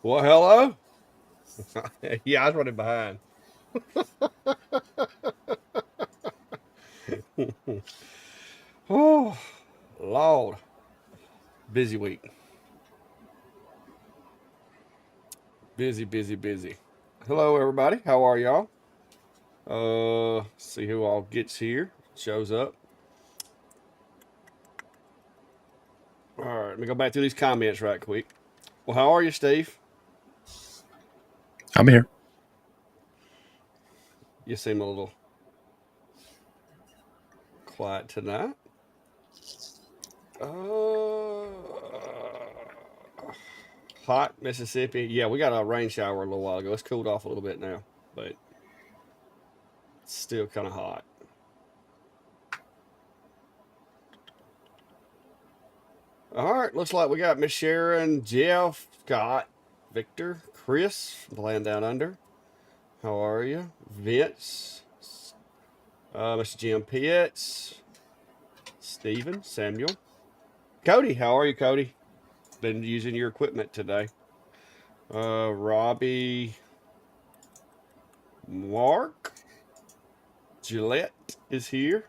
Well, hello. Yeah, I was running behind. Oh, Lord, busy week. Busy, busy, busy. Hello, everybody. How are y'all? See who all gets here, shows up. All right, let me go back through these comments right quick. Well, how are you, Steve? I'm here. You seem a little quiet tonight. Uh, hot Mississippi. Yeah, we got a rain shower a little while ago. It's cooled off a little bit now, but it's still kind of hot. All right, looks like we got Miss Sharon, Jeff, Scott, Victor, Chris from the Land Down Under. How are you? Vince, Mr. Jim Pitts, Stephen, Samuel, Cody. How are you, Cody? Been using your equipment today. Robbie, Mark, Gillette is here.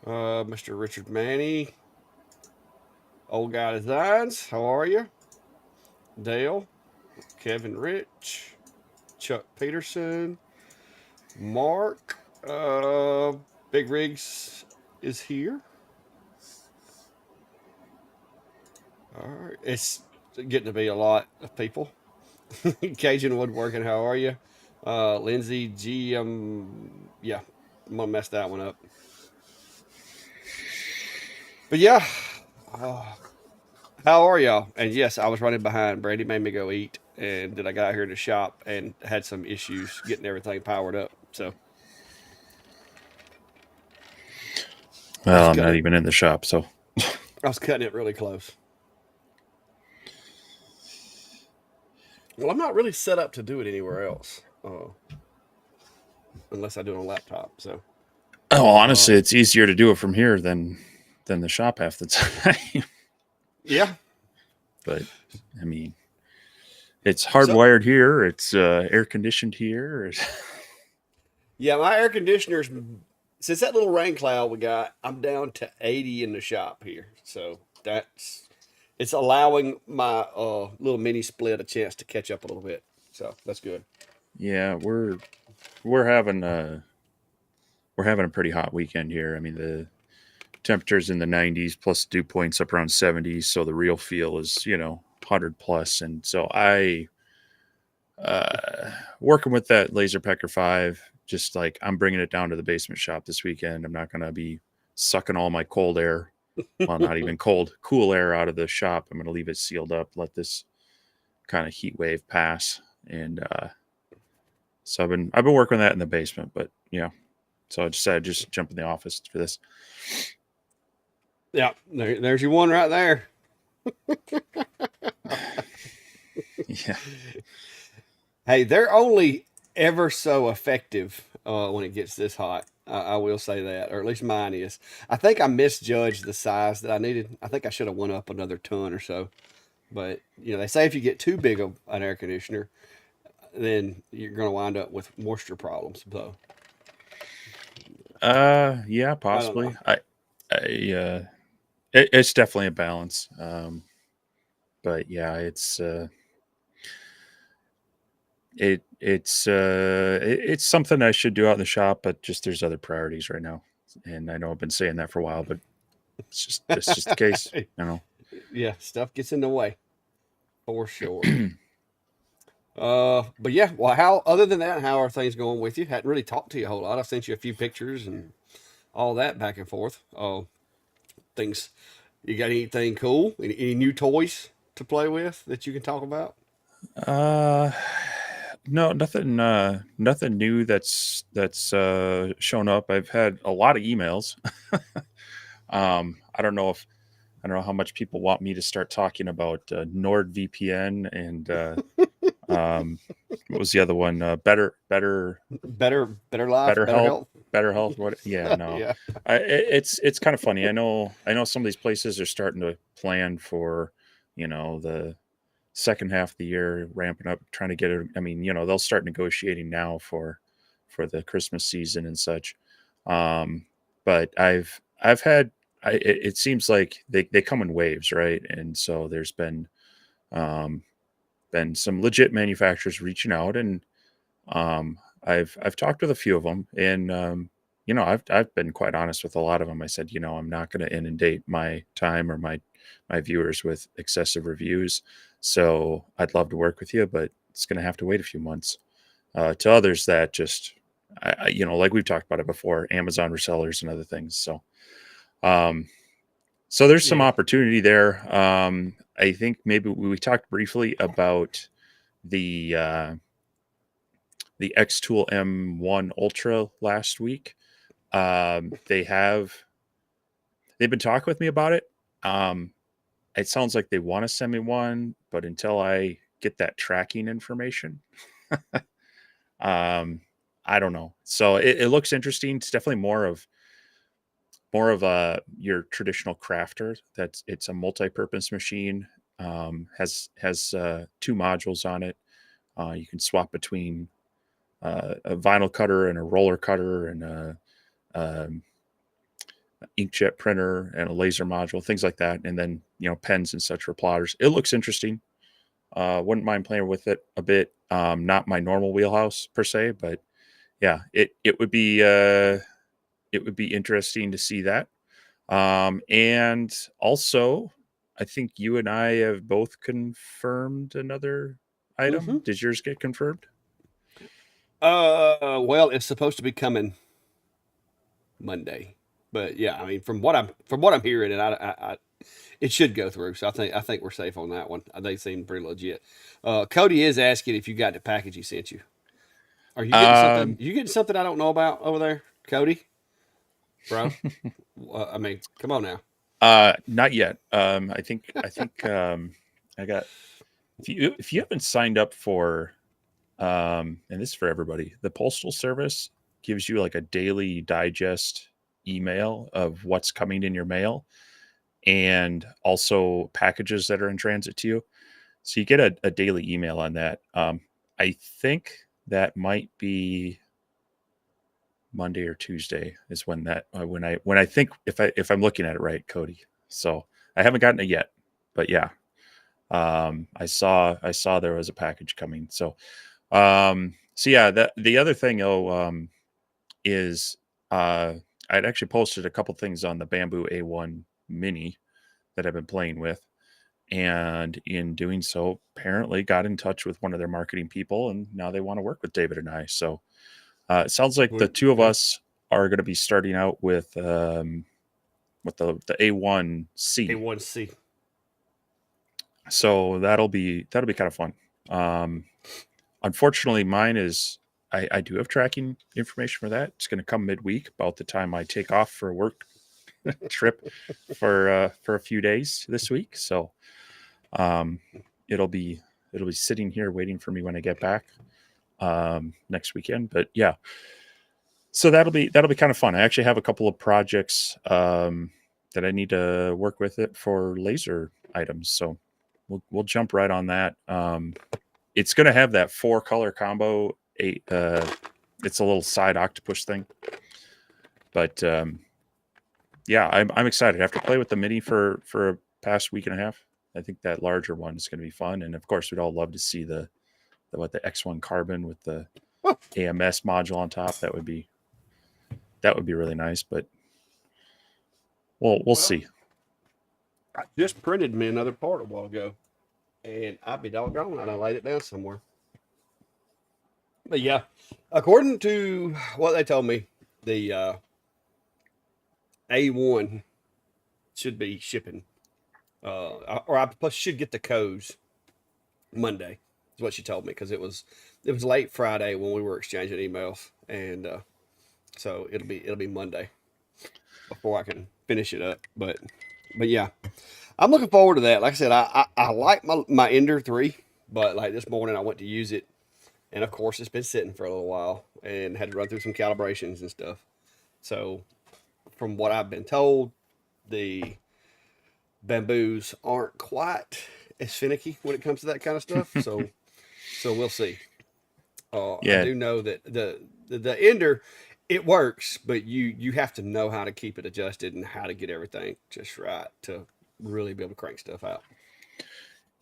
Mr. Richard Manny, Old Guy Designs. How are you? Dale, Kevin Rich, Chuck Peterson, Mark, Big Rigs is here. All right. It's getting to be a lot of people. Cajun Woodworking, how are you? Lindsay G, yeah, I'm gonna mess that one up. But yeah, uh, how are y'all? And yes, I was running behind. Brady made me go eat, and then I got out here to shop and had some issues getting everything powered up. So I was Well, I'm cutting not it. even in the shop, so I was cutting it really close. Well, I'm not really set up to do it anywhere else, unless I do it on a laptop. So, oh, uh, honestly, it's easier to do it from here than the shop half the time. yeah. But I mean, it's So, hardwired here. It's air conditioned here. yeah, my air conditioners, since that little rain cloud we got, I'm down to 80 in the shop here. So it's allowing my little mini split a chance to catch up a little bit. So that's good. Yeah, we're having we're having a pretty hot weekend here. I mean, the temperatures in the 90s plus dew points up around 70s, so the real feel is 100 plus, and so I working with that laser pecker 5, just like I'm bringing it down to the basement shop this weekend. I'm not going to be sucking all my cold air, well, not even cool air out of the shop. I'm going to leave it sealed up, let this kind of heat wave pass. And so I've been working on that in the basement, but so I decided to just jump in the office for this. Yeah, there's your one right there. Yeah. Hey, they're only ever so effective when it gets this hot. I will say that, or at least mine is. I think I misjudged the size that I needed. I think I should have went up another ton or so. But they say if you get too big of an air conditioner, then you're going to wind up with moisture problems. So Yeah, I don't possibly. know. It's definitely a balance. But yeah, it's something I should do out in the shop, but just there's other priorities right now, and I know I've been saying that for a while, but it's just the case, you know. Yeah, stuff gets in the way for sure. But yeah, well, how other than that, how are things going with you? Hadn't really talked to you a whole lot. I've sent you a few pictures and all that back and forth. Oh, things. You got anything cool? Any new toys to play with that you can talk about? uh, no, nothing new that's shown up. I've had a lot of emails. I don't know if I don't know how much people want me to start talking about NordVPN and um, what was the other one? Better life, Better better health, health. better health. What? Yeah, no. Yeah. It's kind of funny. I know some of these places are starting to plan for the second half of the year, ramping up, trying to get it. I mean, they'll start negotiating now for the Christmas season and such. Um, but I've had it seems like they come in waves, right? And so there's um, been some legit manufacturers reaching out, and I've talked with a few of them, and I've been quite honest with a lot of them. I said, I'm not going to inundate my time or my viewers with excessive reviews. So I'd love to work with you, but it's going to have to wait a few months. To others that just, like we've talked about it before, Amazon resellers and other things. Um, so there's some Yeah. opportunity there. I think maybe we talked briefly about the uh, the X Tool M1 Ultra last week. They've been talking with me about it. Um, it sounds like they want to send me one, but until I get that tracking information, um, I don't know. So it looks interesting. It's definitely more of your traditional crafter. It's a multi-purpose machine. Has two modules on it. You can swap between a vinyl cutter and a roller cutter and um, inkjet printer and a laser module, things like that, and then pens and such for plotters. It looks interesting. Wouldn't mind playing with it a bit. Not my normal wheelhouse per se, but yeah, it would be interesting to see that. And also, I think you and I have both confirmed another Mm-hmm. item. Did yours get confirmed? Well, it's supposed to be coming Monday, but yeah, I mean, from what I'm hearing, and it should go through. So I think we're safe on that one. They seem pretty legit. Cody is asking if you got the package he sent you. Are you getting something? Um, You getting something I don't know about over there, Cody? Bro, I mean, come on now. not yet. I think I got if you haven't signed up for and this is for everybody, the postal service gives you like a daily digest email of what's coming in your mail and also packages that are in transit to you. So you get a daily email on that. I think that might be Monday or Tuesday is when that when I think if I'm looking at it right, Cody. So I haven't gotten it yet, but yeah, I saw there was a package coming. So yeah, the other thing is uh, I'd actually posted a couple things on the Bamboo A1 Mini that I've been playing with, and in doing so, apparently got in touch with one of their marketing people, and now they want to work with David and I. So it sounds like the two of Okay. us are going to be starting out with the A1C. A1C. So that'll be kind of fun. Um, Unfortunately, mine is I do have tracking information for that. It's going to come midweek, about the time I take off for a work trip for a few days this week. So um, it'll be it'll be sitting here waiting for me when I get back next weekend. But yeah, so that'll be kind of fun. I actually have a couple of projects that I need to work with it for laser items. So we'll jump right on that. It's going to have that 4-color combo. It's a little side octopus thing, but yeah, I'm excited. After play with the mini for a past week and a half, I think that larger one is going to be fun. And of course, we'd all love to see the X1 Carbon with the Oh, AMS module on top. That would be really nice. But we'll well, see. I just printed me another part a while ago, and I'd be doggone, I laid it down somewhere. But yeah, according to what they told me, the A1 should be shipping, or I should get the codes Monday. Is what she told me because it was late Friday when we were exchanging emails, and so it'll be Monday before I can finish it up. But yeah, I'm looking forward to that. Like I said, I like my Ender 3, but like this morning I went to use it, and of course it's been sitting for a little while and had to run through some calibrations and stuff. So from what I've been told, the bamboos aren't quite as finicky when it comes to that kind of stuff. So we'll see. I Yeah, do know that the ender, it works, but you have to know how to keep it adjusted and how to get everything just right to really be able to crank stuff out.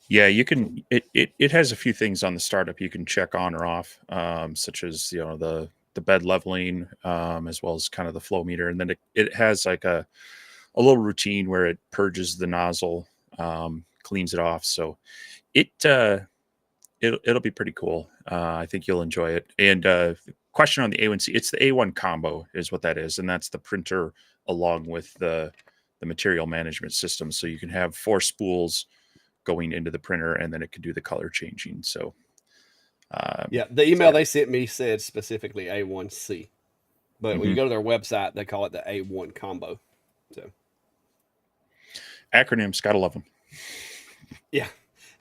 yeah, you So can. It has a few things on the startup you can check on or off, such as the bed leveling, as well as kind of the flow meter, and then it has like a little routine where it purges the nozzle, cleans it off. So it it'll be pretty cool. I think you'll enjoy it. And question on the A1C, it's the A1 combo is what that is, and that's the printer along with the material management system. So you can have 4 spools going into the printer, and then it can do the color changing. So yeah, the email yeah, they sent me said specifically A1C, but when you hmm go to their website, they call it the A1 combo. So acronyms, gotta love yeah.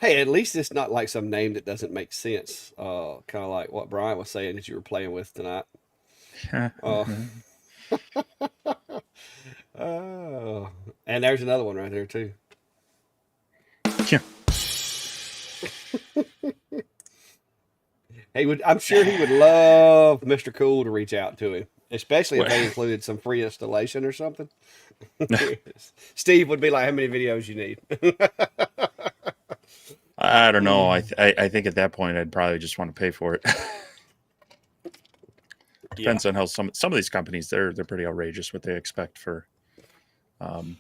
Hey, at least it's not like some name that doesn't make sense. Kind of like what Brian was saying that you were playing with tonight. Uh, them. oh, and there's another one right there too. Yeah. I'm sure he would love Mr. Cool to reach out to him, especially if Well, they included some free installation or something. Steve would be like, "How many videos you need?" I don't know. Mm, I think at that point I'd probably just want to pay for it. yeah, Depends on how some of these companies they're pretty outrageous what they expect um,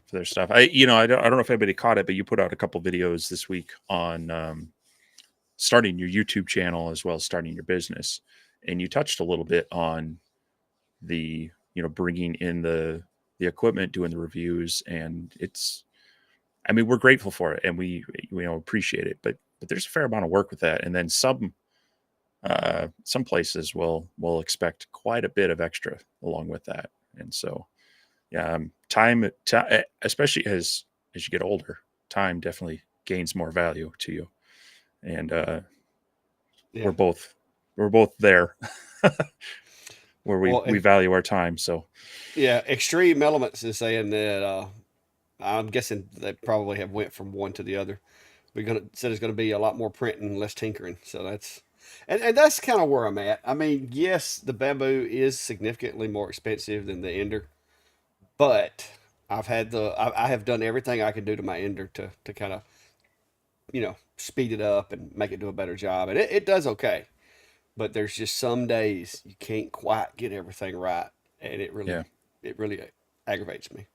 for their stuff. I don't know if anybody caught it, but you put out a couple videos this week on starting your YouTube channel as well as starting your business, and you touched a little bit on the bringing in the equipment, doing the reviews, and it's I mean we're grateful for it and we appreciate it, but there's a fair amount of work with that, and then some places will expect quite a bit of extra along with that, and so yeah, especially as you get older, time definitely gains more value to you, and we're yeah. both we're both there where we Well, we value our time. So yeah. Extreme Elements is saying that I'm guessing they probably have went from one to the other. We're gonna said it's gonna be a lot more printing, less tinkering. So and that's kind of where I'm at. I mean, yes, the bamboo is significantly more expensive than the ender, but I have done everything I can do to my ender to kind of speed it up and make it do a better job, and it does okay. But there's just some days you can't quite get everything right, and yeah, it really aggravates me.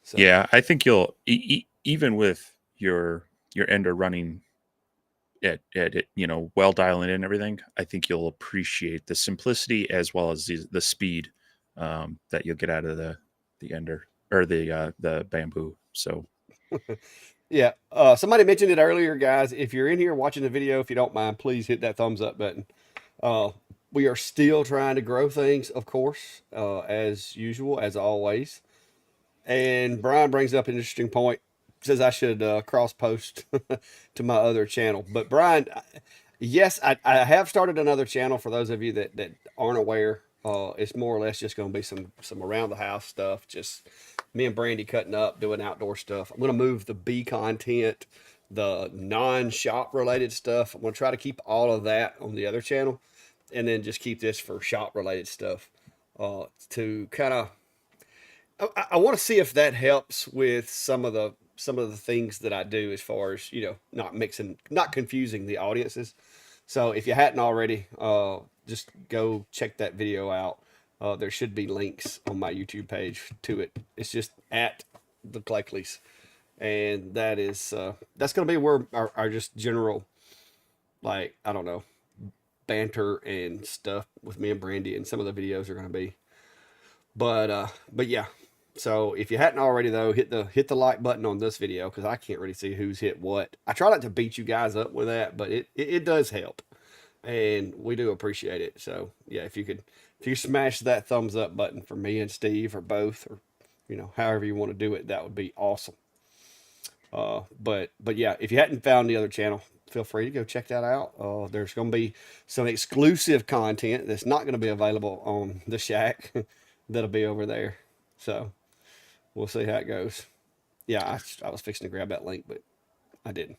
So yeah, I think you'll even with your ender running at it, well dialing in and everything. I think you'll appreciate the simplicity as well as the speed that you'll get out of the ender or the bamboo. So yeah, somebody mentioned it earlier, guys. If you're in here watching the video, if you don't mind, please hit that thumbs up button. Uh, we are still trying to grow things, of course, as usual, as always. And Brian brings up an interesting point. Says I should cross post to my other channel. But Brian, yes, I have started another channel for those of you that aren't aware. It's more or less just going to be some around the house stuff. Just me and Brandy cutting up, doing outdoor stuff. I'm going to move the bee content, the non-shop related stuff. I'm going to try to keep all of that on the other channel, and then just keep this for shop related stuff. To kind of I want to see if that helps with some of the things that I do as far as not confusing the audiences. So if you hadn't already, just go check that video out. There should be links on my YouTube page to it. It's just at the Cleckleys, and that's going to be where our just general, like, I don't know, banter and stuff with me and Brandy and some of the videos are going to be. But yeah. So if you hadn't already though, hit the like button on this video because I can't really see who's hit what. I try not to beat you guys up with that, but it does help, and we do appreciate it. So yeah, if you smash that thumbs up button for me and Steve or both, or however you want to do it, that would be awesome. But yeah, if you hadn't found the other channel, feel free to go check that out. There's going to be some exclusive content that's not going to be available on the Shack. That'll be over there. So we'll see how it goes. Yeah, I was fixing to grab that link, but I didn't.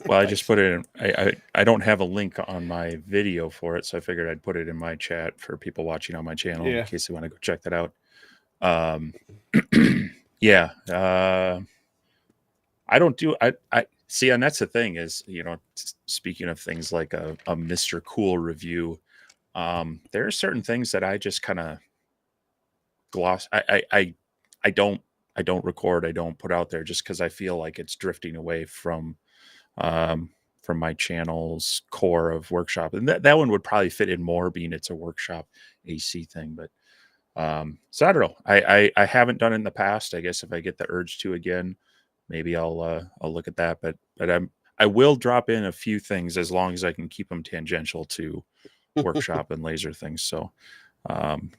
Well, I just Thanks. put it in. I don't have a link on my video for it, so I figured I'd put it in my chat for people watching on my channel in Yeah. case they want to go check that out. Um, yeah. I don't do. I see, and that's the thing is, speaking of things like a Mr. Cool review, there are certain things that I just kind of gloss. I don't. I don't record. I don't put out there just because I feel like it's drifting away um, from my channel's core of workshop. And that one would probably fit in more, being it's a workshop AC thing. But so I don't know. I haven't done it in the past. I guess if I get the urge to again, maybe I'll look at that. But I will drop in a few things as long as I can keep them tangential to workshop and laser things. So um,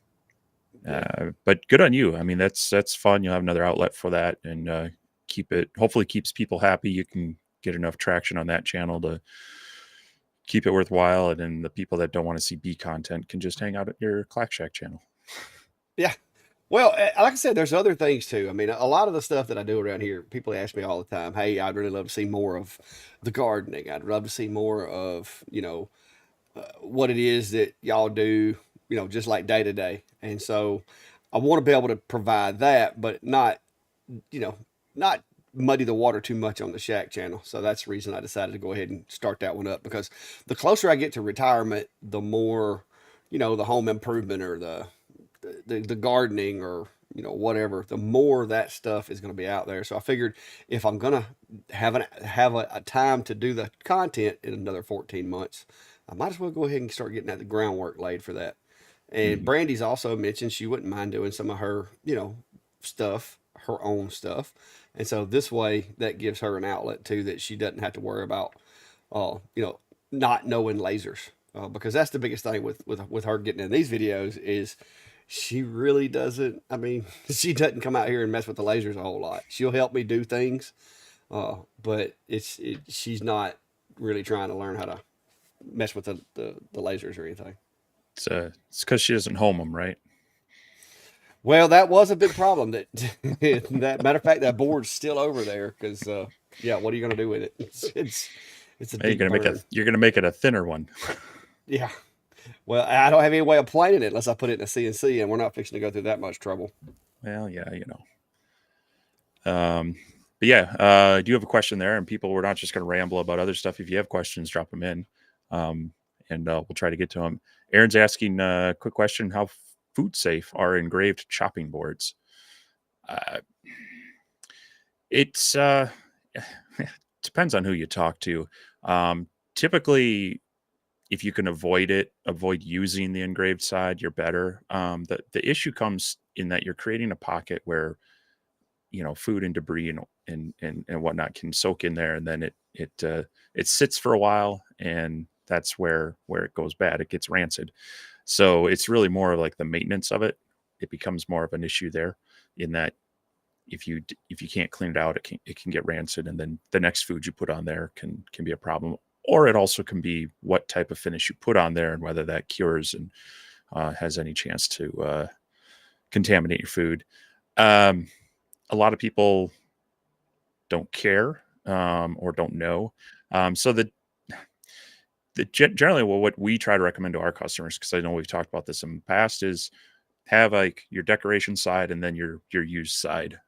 Yeah. but good on you. I mean, that's fun. You'll have another outlet for that, and keep it. Hopefully, keeps people happy. You can get enough traction on that channel to keep it worthwhile, and then the people that don't want to see B content can just hang out at your Clack Shack channel. Yeah. Well, like I said, there's other things too. I mean, a lot of the stuff that I do around here, people ask me all the time, "Hey, I'd really love to see more of the gardening. I'd love to see more of, what it is that y'all do, just like day to day." And so I want to be able to provide that, but not, you know, not muddy the water too much on the Shack channel. So that's the reason I decided to go ahead and start that one up, because the closer I get to retirement, the more, the home improvement or the gardening or whatever, the more that stuff is going to be out there. So I figured if I'm going to have a time to do the content in another 14 months, I might as well go ahead and start getting at the groundwork laid for that. And Mhm. Brandy's also mentioned she wouldn't mind doing some of her, stuff, her own stuff. And so this way that gives her an outlet too, that she doesn't have to worry about, uh, you know, not knowing lasers. Because that's the biggest thing with her getting in these videos is she really doesn't. I mean, she doesn't come out here and mess with the lasers a whole lot. She'll help me do things, but she's not really trying to learn how to mess with the lasers or anything. It's because she doesn't home them, right? Well, that was a big problem. That that matter of fact, that board's still over there because yeah, what are you gonna do with it? It's a Hey, deep burn. you're gonna make it a thinner one. Yeah. Well, I don't have any way of planing it unless I put it in a CNC, and we're not fixing to go through that much trouble. Well, yeah, Um, but yeah, I do have a question there, and people, we're not just going to ramble about other stuff. If you have questions, drop them in, um, and we'll try to get to them. Aaron's asking a quick question: how food safe are engraved chopping boards? Uh, it's depends on who you talk to. Typically, if you can avoid using the engraved side, you're better. The issue comes in that you're creating a pocket where food and debris and whatnot can soak in there, and then it sits for a while, and that's where it goes bad. It gets rancid. So it's really more like the maintenance of it. It becomes more of an issue there, in that if you can't clean it out, it can get rancid, and then the next food you put on there can be a problem. Or it also can be what type of finish you put on there and whether that cures and has any chance to contaminate your food. Um, a lot of people don't care, or don't know. So generally, well, what we try to recommend to our customers, because I know we've talked about this in the past, is have like your decoration side and then your use side.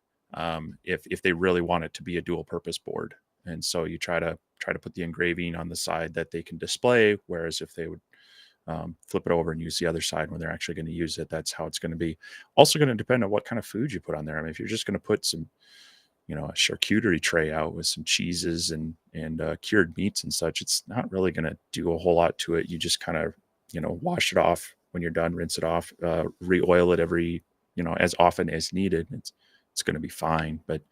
If they really want it to be a dual purpose board, and so you try to put the engraving on the side that they can display, whereas if they would flip it over and use the other side when they're actually going to use it, that's how it's going to be. Also going to depend on what kind of food you put on there. I mean, if you're just going to put some a charcuterie tray out with some cheeses and cured meats and such, it's not really going to do a whole lot to it. You just kind of wash it off when you're done, rinse it off, re-oil it every as often as needed. It's going to be fine. But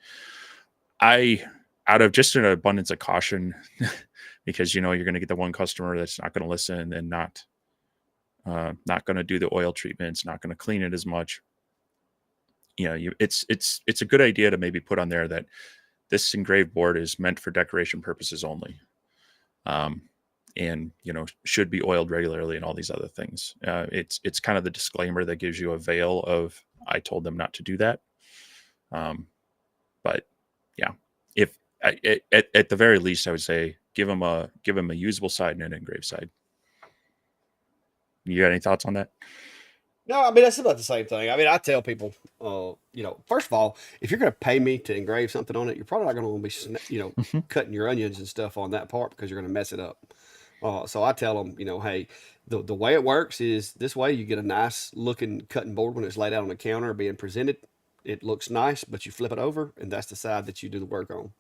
I, out of just an abundance of caution, because you're going to get the one customer that's not going to listen and not going to do the oil treatments, not going to clean it as much. It's a good idea to maybe put on there that this engraved board is meant for decoration purposes only, um, and should be oiled regularly and all these other things. It's kind of the disclaimer that gives you a veil of, I told them not to do that, um, but Yeah. If at the very least, I would say give them a usable side and an engraved side. You got any thoughts on that? No, I mean that's about the same thing. I mean, I tell people, first of all, if you're going to pay me to engrave something on it, you're probably not going to be, cutting your onions and stuff on that part because you're going to mess it up. So I tell them, hey, the way it works is this way: you get a nice looking cutting board when it's laid out on the counter being presented. It looks nice, but you flip it over, and that's the side that you do the work on.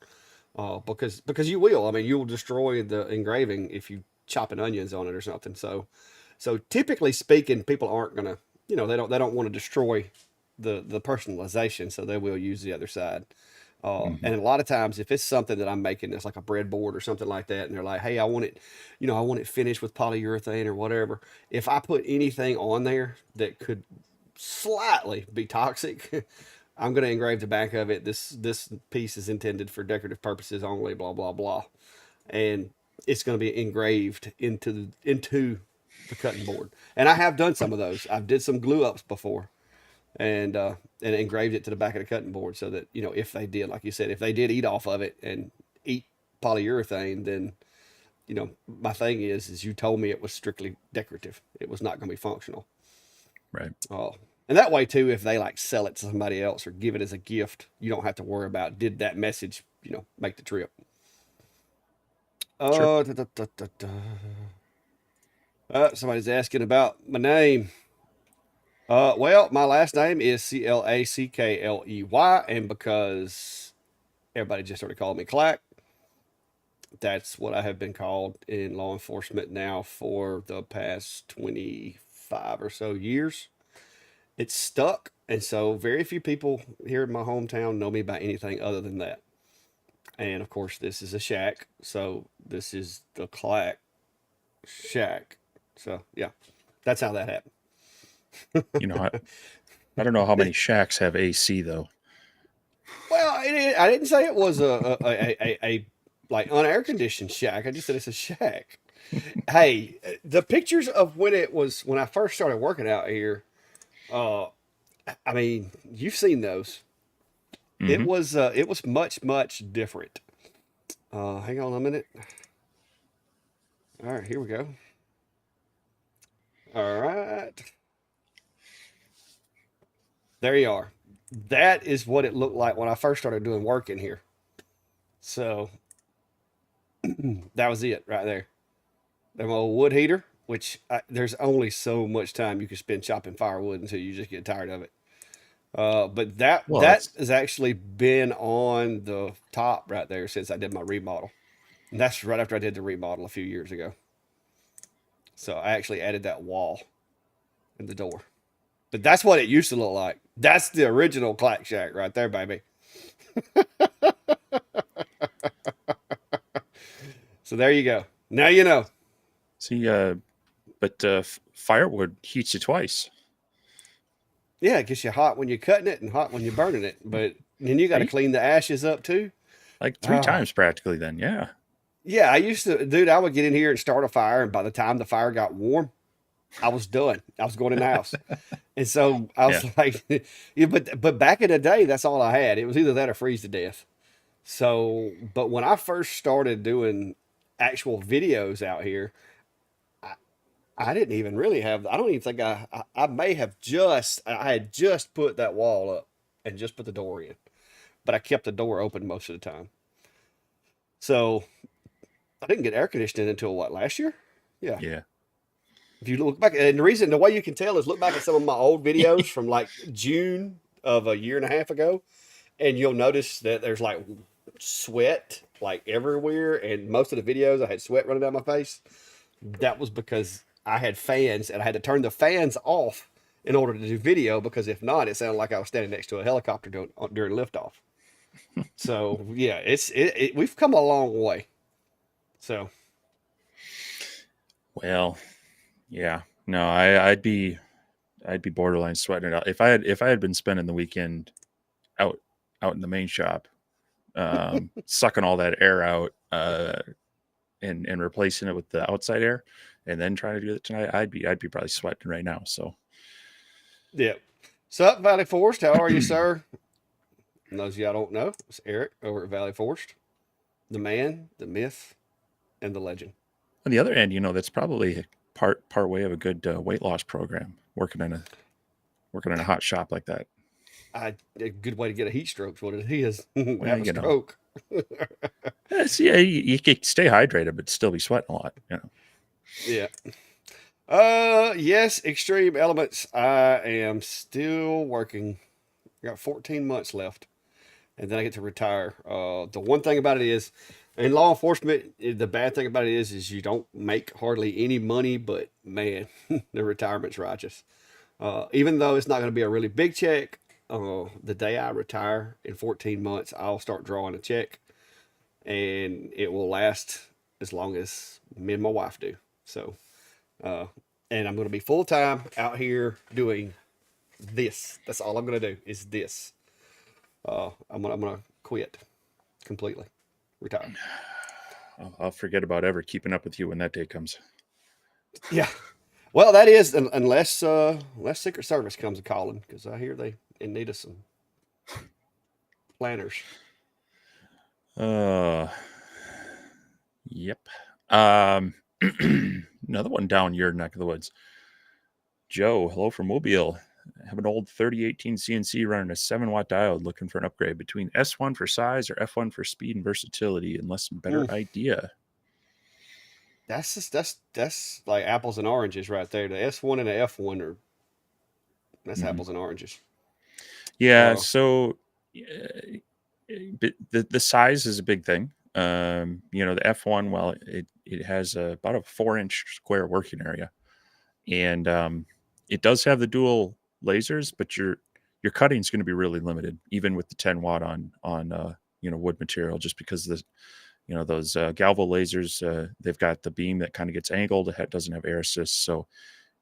Because you will. I mean, you will destroy the engraving if you chopping onions on it or something. So typically speaking, people aren't gonna, they don't want to destroy the personalization, so they will use the other side. Hmm. And a lot of times, if it's something that I'm making that's like a breadboard or something like that, and they're like, "Hey, I want it finished with polyurethane or whatever." If I put anything on there that could slightly be toxic, I'm going to engrave the back of it. This piece is intended for decorative purposes only. Blah blah blah, and it's going to be engraved into the cutting board. And I have done some of those. I've did some glue ups before, and engraved it to the back of the cutting board so that if they did, like you said, if they did eat off of it and eat polyurethane, then my thing is you told me it was strictly decorative. It was not going to be functional. Right. Oh, and that way too, if they like sell it to somebody else or give it as a gift, you don't have to worry about did that message, make the trip. Sure. Da, da, da, da, da. Somebody's asking about my name. Well, my last name is Clackley, and because everybody just started calling me Clack, that's what I have been called in law enforcement now for the past 25 or so years. It's stuck, and so very few people here in my hometown know me by anything other than that. And of course, this is a shack, so this is the Clack Shack. So yeah, that's how that happened. You know, I don't know how many shacks have AC though. Well, I didn't say it was a like unair conditioned shack. I just said it's a shack. Hey, the pictures of when I first started working out here. Uh, I mean, you've seen those. Hmm. It was much different. Hang on a minute. All right, here we go. All right, there you are. That is what it looked like when I first started doing work in here. So that was it right there. Them old wood heater, which there's only so much time you can spend chopping firewood until you just get tired of it. But that Well, that that's has actually been on the top right there since I did my remodel. And that's right after I did the remodel a few years ago. So I actually added that wall in the door. But that's what it used to look like. That's the original Clack Shack right there, baby. So there you go. Now you know. see. But firewood heats you twice. Yeah, it gets you hot when you're cutting it and hot when you're burning it. But then you got to Right? clean the ashes up too. Like three Oh, times practically. Then, yeah. yeah. I used to, dude, I would get in here and start a fire. And by the time the fire got warm, I was done. I was going in the house. And so I Yeah. was like, yeah, but back in the day, that's all I had. It was either that or freeze to death. So, but when I first started doing actual videos out here, I, I didn't even really have. I don't even think I may have just. I had just put that wall up and just put the door in, but I kept the door open most of the time. So I didn't get air conditioning until what, last year? Yeah. Yeah. If you look back, and the way you can tell is look back at some of my old videos from like June of a year and a half ago, and you'll notice that there's like sweat like everywhere, and most of the videos I had sweat running down my face. That was because I had fans and I had to turn the fans off in order to do video because if not, it sounded like I was standing next to a helicopter during liftoff. So yeah, we've come a long way. So Well, yeah. No, I'd be borderline sweating it out if I had been spending the weekend out out in the main shop, sucking all that air out, and replacing it with the outside air, and then trying to do it tonight. I'd be probably sweating right now. So yeah. Sup, Valley Forest? How are you, sir? And those of y'all don't know, it's Eric over at Valley Forest, the man, the myth, and the legend. On the other end, that's probably part way of a good weight loss program. Working in a hot shop like that. A good way to get a heat stroke is what it is. Well, Have a stroke. yeah, you can stay hydrated, but still be sweating a lot. Yeah. Yes, Extreme Elements. I am still working. I got 14 months left, and then I get to retire. The one thing about it is, in law enforcement, the bad thing about it is you don't make hardly any money, but man, the retirement's righteous. Even though it's not going to be a really big check, the day I retire in 14 months, I'll start drawing a check, and it will last as long as me and my wife do. So, uh, and I'm going to be full time out here doing this. That's all I'm going to do is this. I'm gonna quit completely, retire. I'll forget about ever keeping up with you when that day comes. Yeah. Well, that is unless Secret Service comes a calling, because I hear they in need of some planners. Uh, yep. Um, another one down your neck of the woods. Joe, hello from Mobile. I have an old 3018 CNC running a 7-watt diode, looking for an upgrade between S1 for size or F1 for speed and versatility, unless better idea. That's like apples and oranges right there. The S1 and the F1 are that's apples and oranges. Yeah, so the size is a big thing. The F1, well, it has about a 4-inch square working area, and it does have the dual lasers, but your cutting is going to be really limited, even with the 10-watt on wood material, just because those Galvo lasers, they've got the beam that kind of gets angled. It doesn't have air assist, so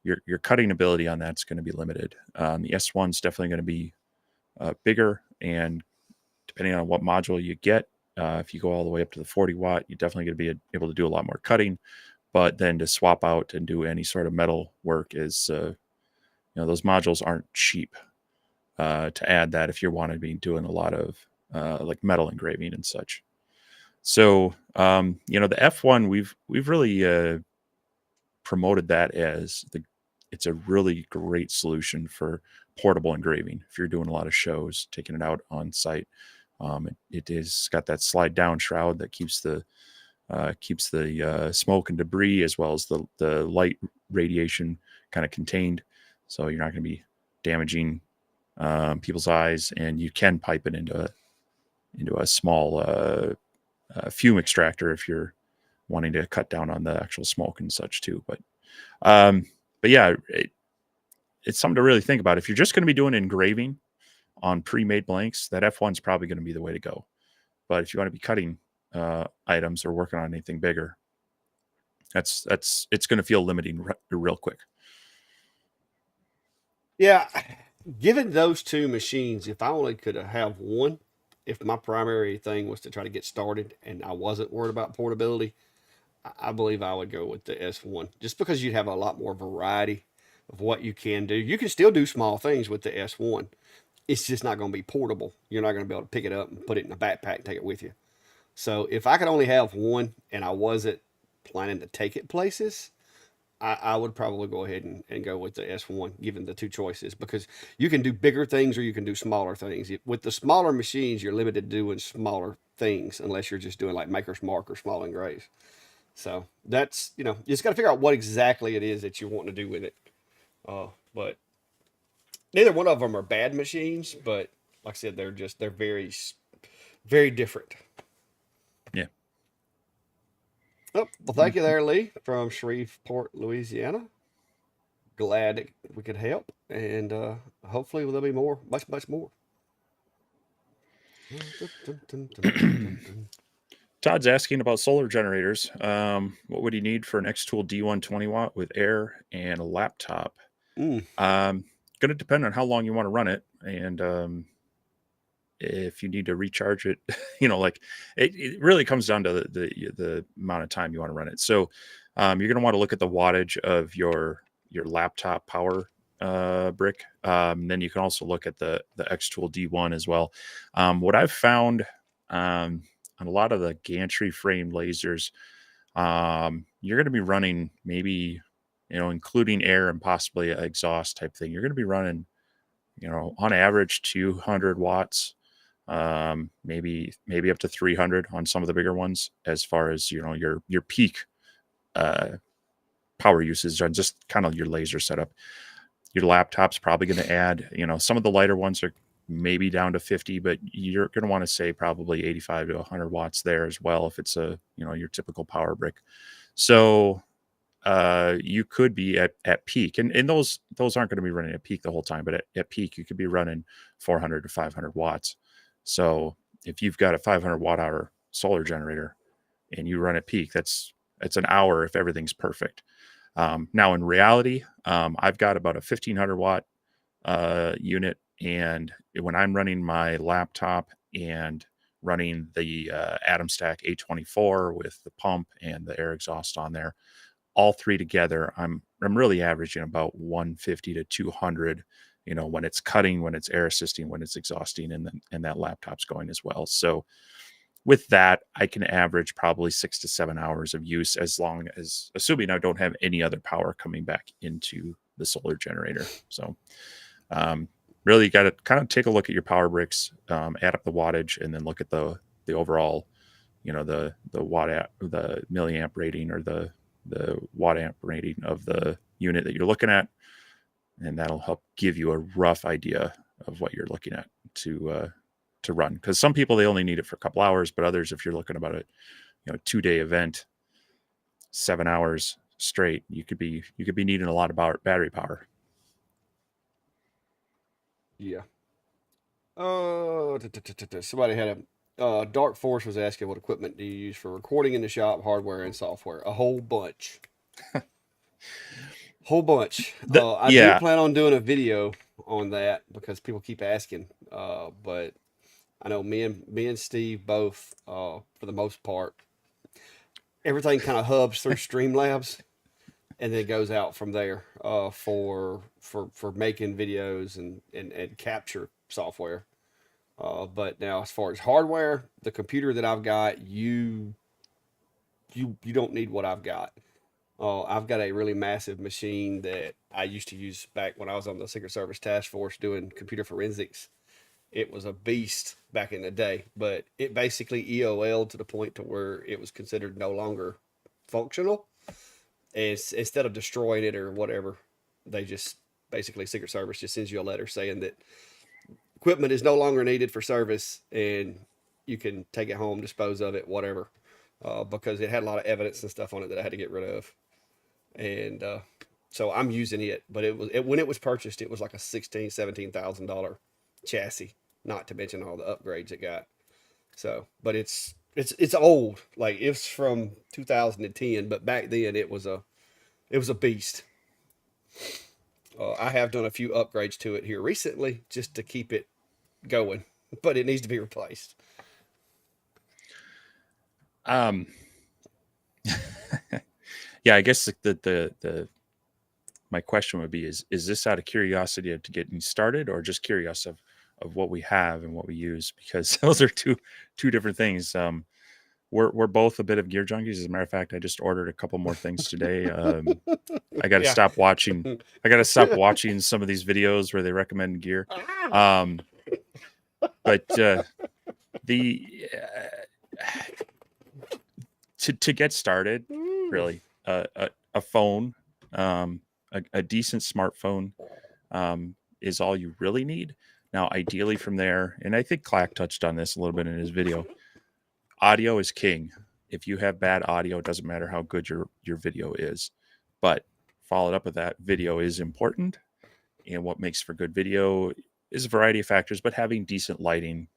your cutting ability on that's going to be limited. The S1 is definitely going to be bigger, and depending on what module you get, if you go all the way up to the 40-watt, you're definitely going to be able to do a lot more cutting. But then to swap out and do any sort of metal work is, those modules aren't cheap. To add that if you want to be doing a lot of like metal engraving and such. So the F1, we've really promoted that as it's a really great solution for portable engraving. If you're doing a lot of shows, taking it out on site, it is got that slide down shroud that keeps the smoke and debris, as well as the light radiation kind of contained. So you're not going to be damaging people's eyes, and you can pipe it into a small fume extractor if you're wanting to cut down on the actual smoke and such too. But yeah, it's something to really think about. If you're just going to be doing engraving on pre-made blanks, that F1 is probably going to be the way to go. But if you want to be cutting items or working on anything bigger, it's going to feel limiting real quick. Yeah, given those two machines, if I only could have one, if my primary thing was to try to get started and I wasn't worried about portability, I believe I would go with the S1, just because you'd have a lot more variety of what you can do. You can still do small things with the S1. It's just not going to be portable. You're not going to be able to pick it up and put it in a backpack and take it with you. So if I could only have one and I wasn't planning to take it places, I would probably go ahead and go with the S1, given the two choices, because you can do bigger things or you can do smaller things. With the smaller machines, you're limited to doing smaller things unless you're just doing like Maker's Mark or small engraves. So that's, you just got to figure out what exactly it is that you want to do with it. But neither one of them are bad machines, but like I said, they're very, very different. Yeah. Oh, well, thank you there, Lee, from Shreveport, Louisiana. Glad we could help, and hopefully there'll be more, much, much more. Todd's asking about solar generators. What would you need for an X-Tool D1 20-watt with air and a laptop? Going to depend on how long you want to run it, and if you need to recharge it, like it really comes down to the amount of time you want to run it. So you're going to want to look at the wattage of your laptop power brick. Then you can also look at the X-Tool D1 as well. What I've found on a lot of the gantry frame lasers, you're going to be running maybe, including air and possibly an exhaust type thing. You're going to be running, on average 200 watts, maybe up to 300 on some of the bigger ones, as far as your peak uh, power usage on just kind of your laser setup. Your laptop's probably going to add, some of the lighter ones are maybe down to 50, but you're going to want to say probably 85 to 100 watts there as well if it's your typical power brick. So you could be at peak, and those aren't going to be running at peak the whole time, but at peak you could be running 400 to 500 watts. So if you've got a 500 watt hour solar generator and you run at peak, that's an hour if everything's perfect. Now in reality, I've got about a 1500 watt unit, and when I'm running my laptop and running the Atom Stack A24 with the pump and the air exhaust on there, all three together, I'm really averaging about 150 to 200. When it's cutting, when it's air assisting, when it's exhausting, and that laptop's going as well. So with that, I can average probably 6 to 7 hours of use, as long as, assuming I don't have any other power coming back into the solar generator. So really, you got to kind of take a look at your power bricks, add up the wattage, and then look at the overall, the the milliamp rating, or the watt amp rating of the unit that you're looking at, and that'll help give you a rough idea of what you're looking at to run. Because some people, they only need it for a couple hours, but others, if you're looking about a 2-day event, 7 hours straight, you could be needing a lot of battery power. Yeah. Somebody had a Dark Force was asking what equipment do you use for recording in the shop, hardware and software. A whole bunch. Whole bunch. I do Yeah. plan on doing a video on that because people keep asking. But I know me and Steve both, for the most part, everything kind of hubs through Streamlabs and then goes out from there, for making videos and capture software. But now, as far as hardware, the computer that I've got, you don't need what I've got. I've got a really massive machine that I used to use back when I was on the Secret Service task force doing computer forensics. It was a beast back in the day, but it basically EOL'd to the point to where it was considered no longer functional. And instead of destroying it or whatever, they just basically, Secret Service just sends you a letter saying that equipment is no longer needed for service and you can take it home, dispose of it, whatever. Because it had a lot of evidence and stuff on it that I had to get rid of. And so I'm using it, but when it was purchased, it was like a $16,000-$17,000 chassis, not to mention all the upgrades it got. So, but it's old, like it's from 2010, but back then it was a beast. I have done a few upgrades to it here recently just to keep it going, but it needs to be replaced. Um, yeah, I guess the my question would be, is this out of curiosity to get me started, or just curious of what we have and what we use? Because those are two different things. We're both a bit of gear junkies. As a matter of fact, I just ordered a couple more things today. I got to Yeah. stop watching. I got to stop watching some of these videos where they recommend gear. But the to get started, really, a phone, a decent smartphone, is all you really need. Now, ideally, from there, and I think Clack touched on this a little bit in his video, audio is king. If you have bad audio, it doesn't matter how good your video is. But followed up with that, video is important. And what makes for good video is a variety of factors, but having decent lighting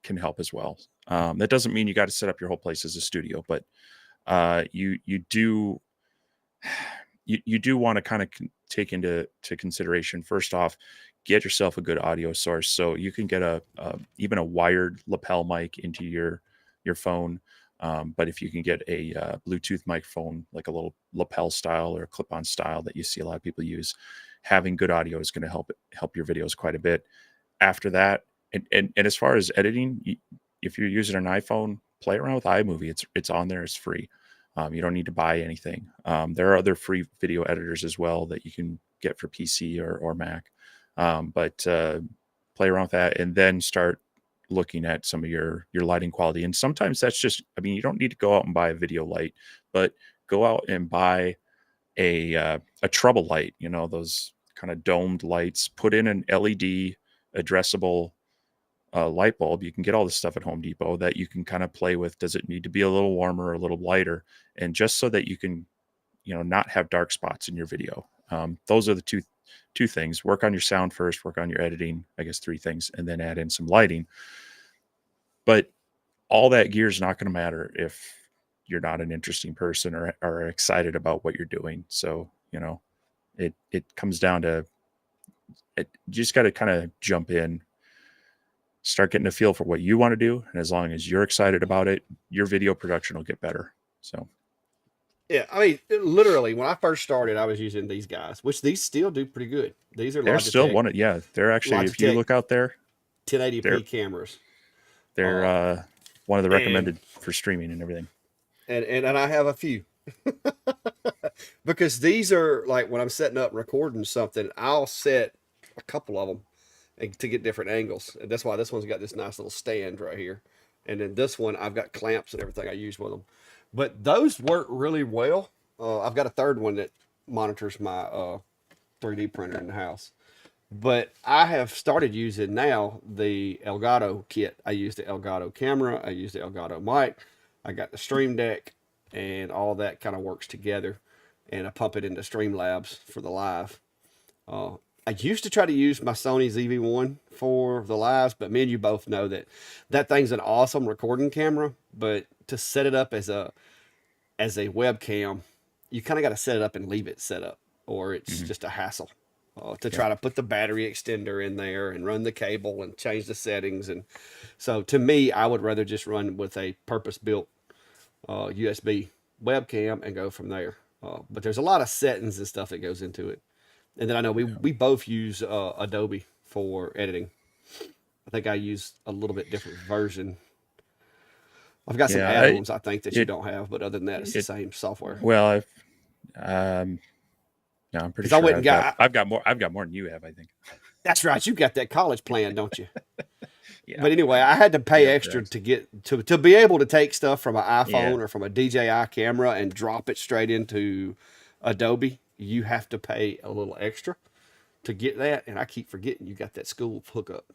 can help as well. That doesn't mean you got to set up your whole place as a studio, but you do you do want to kind of take into consideration, first off, get yourself a good audio source. So you can get a even a wired lapel mic into your phone. But if you can get a Bluetooth microphone, like a little lapel style or clip-on style that you see a lot of people use, having good audio is going to help your videos quite a bit. After that, and as far as editing, if you're using an iPhone, play around with iMovie. It's on there. It's free. You don't need to buy anything. There are other free video editors as well that you can get for PC or Mac. But play around with that, and then start looking at some of your lighting quality. And sometimes that's just, I mean, you don't need to go out and buy a video light, but go out and buy a treble light. You know, those kind of domed lights. Put in an LED addressable light bulb. You can get all this stuff at Home Depot that you can kind of play with. Does it need to be a little warmer or a little lighter? And just so that you can, you know, not have dark spots in your video. Those are the two things. Work on your sound first, work on your editing, I guess 3 things, and then add in some lighting. But all that gear is not going to matter if you're not an interesting person or excited about what you're doing. So, you know, it comes down to it. You just got to kind of jump in, start getting a feel for what you want to do. And as long as you're excited about it, your video production will get better. So, Yeah, I mean, literally, when I first started, I was using these guys, which these still do pretty good. These are they're still Logitech, yeah, they're actually, if you Logitech look out there, 1080p they're, cameras. they're, Uh, one of the and recommended for streaming and everything. and I have a few because these are like when I'm setting up recording something, I'll set a couple of them to get different angles. And that's why this one's got this nice little stand right here. And then this one, I've got clamps and everything I use with them. But those work really well. I've got a third one that monitors my 3D printer in the house. But I have started using now the Elgato kit. I use the Elgato camera. I use the Elgato mic. I got the Stream Deck, and all that kind of works together. And I pump it into Streamlabs for the live. Uh, I used to try to use my Sony ZV-1 for the lives, but me and you both know that that thing's an awesome recording camera. But to set it up as a webcam, you kind of got to set it up and leave it set up, or it's Mm-hmm. just a hassle to Yeah. try to put the battery extender in there and run the cable and change the settings. And so to me, I would rather just run with a purpose-built USB webcam and go from there. But there's a lot of settings and stuff that goes into it. And then I know we both use Adobe for editing. I think I use a little bit different version. I've got some Yeah. add-ons I think that you It, don't have, but other than that, it's the it, same software. well, um, yeah, I'm pretty Because I sure went and got. I've got more than you have, I think. That's right. You got that college plan, don't you? Yeah. But anyway, I had to I pay got extra that. to get to be able to take stuff from an Yeah. iPhone or from a DJI camera and drop it straight into Adobe. You have to pay a little extra to get that, and I keep forgetting you got that school hookup.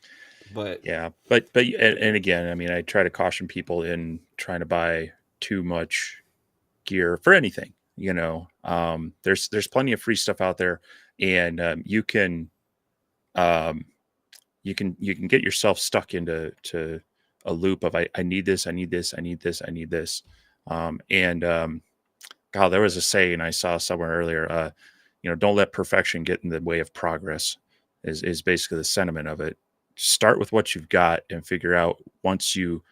But Yeah. And again, I mean, I try to caution people in trying to buy too much gear for anything. You know, there's plenty of free stuff out there, and um, you can get yourself stuck into a loop of I need this, I need this, I need this, I need this. And God, there was a saying I saw somewhere earlier. You know, don't let perfection get in the way of progress. Is basically the sentiment of it. Start with what you've got and figure out once you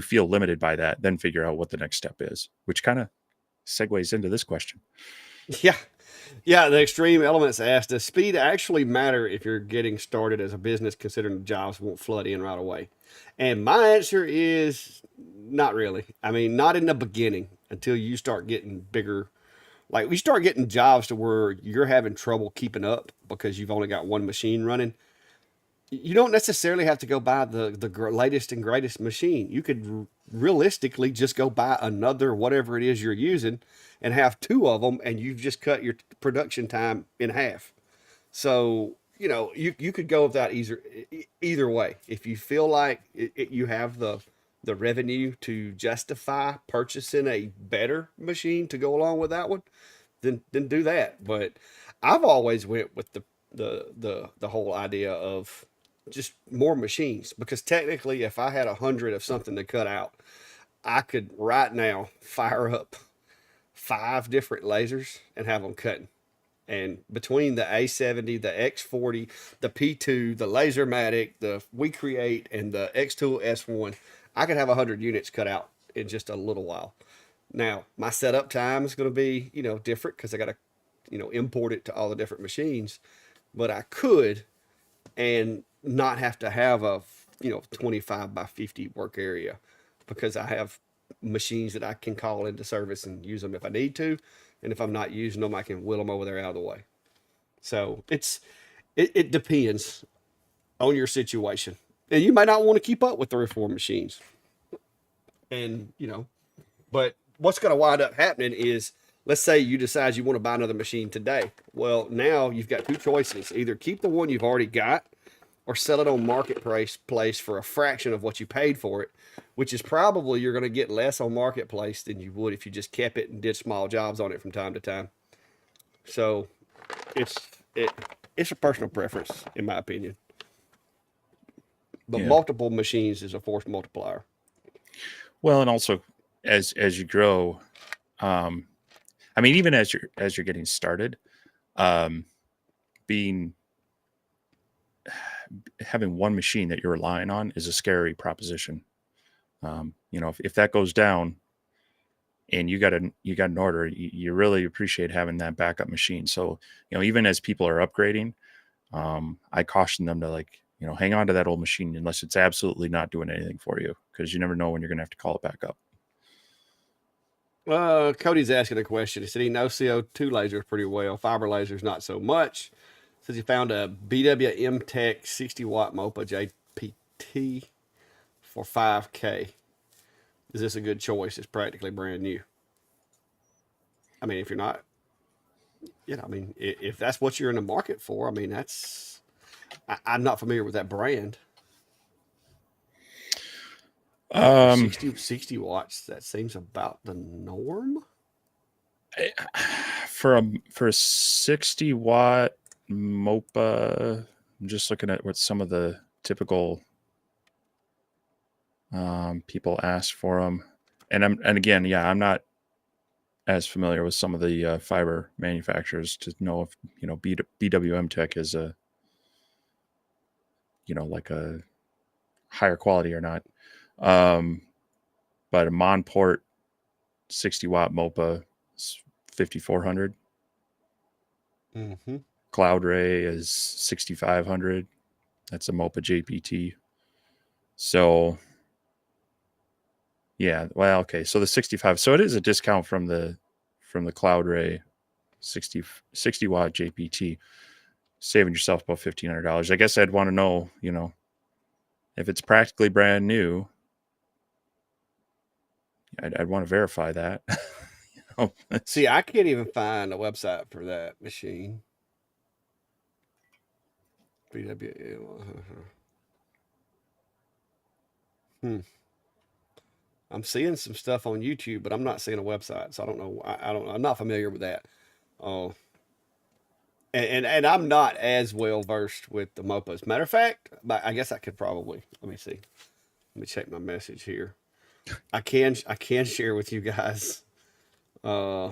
feel limited by that, then figure out what the next step is. Which kind of segues into this question. yeah, yeah, the extreme elements asked, does speed actually matter if you're getting started as a business, considering the jobs won't flood in right away? And my answer is not really. I mean, not in the beginning until you start getting bigger. Like we start getting jobs to where you're having trouble keeping up because you've only got one machine running. You don't necessarily have to go buy the latest and greatest machine. You could realistically just go buy another whatever it is you're using and have two of them, and you've just cut your production time in half. So you know you could go with that either way. If you feel like you have the revenue to justify purchasing a better machine to go along with that one, then do that. But I've always went with the whole idea of just more machines, because technically if I had 100 of something to cut out, I could right now fire up 5 different lasers and have them cutting. And between the A70, the X40, the P2, the Lasermatic, the We Create, and the X-Tool S1, I could have 100 units cut out in just a little while. Now, my setup time is going to be, different because I got to, import it to all the different machines. but I could and not have to have a 25 by 50 work area because I have machines that I can call into service and use them if I need to, and if I'm not using them, I can wheel them over there out of the way. So it depends on your situation, and you might not want to keep up with 3 or 4 machines, and but what's going to wind up happening is, let's say you decide you want to buy another machine today. Well, now you've got 2 choices: either keep the one you've already got, or sell it on marketplace for a fraction of what you paid for it, which is probably you're going to get less on marketplace than you would if you just kept it and did small jobs on it from time to time. So it's it it's a personal preference, in my opinion. But Yeah. multiple machines is a force multiplier. Well, and also as you grow, um, I mean, even as you're getting started, um, being having one machine that you're relying on is a scary proposition. If that goes down and you got an order, you really appreciate having that backup machine. So, even as people are upgrading, I caution them to, like, hang on to that old machine unless it's absolutely not doing anything for you, because you never know when you're going to have to call it back up. Cody's asking a question. He said he knows CO2 lasers pretty well. Fiber lasers, not so much. Says he found a BWM Tech 60 watt MOPA JPT for 5K. Is this a good choice? It's practically brand new. I mean, if you're not, I mean, if that's what you're in the market for, I mean, I'm not familiar with that brand. For Um, 60 watts, that seems about the norm. for a 60-watt MOPA, I'm just looking at what some of the typical people ask for them, and again, yeah, I'm not as familiar with some of the fiber manufacturers to know if BWM Tech is a like a higher quality or not. Um, but a Monport 60-watt MOPA is 5400. Mm-hmm. Cloud Ray is 6500. That's a MOPA JPT. So yeah, well, okay. So the 65. So it is a discount from the Cloud Ray 60 watt JPT, saving yourself about $1,500. I guess I'd want to know, if it's practically brand new. I'd want to verify that. See, I can't even find a website for that machine. BWM. Hmm. I'm seeing some stuff on YouTube, but I'm not seeing a website, so I don't know. I don't. I'm not familiar with that. Oh, and I'm not as well versed with the MOPAs. Matter of fact, but I guess I could probably. Let me see. Let me check my message here. I can share with you guys, uh,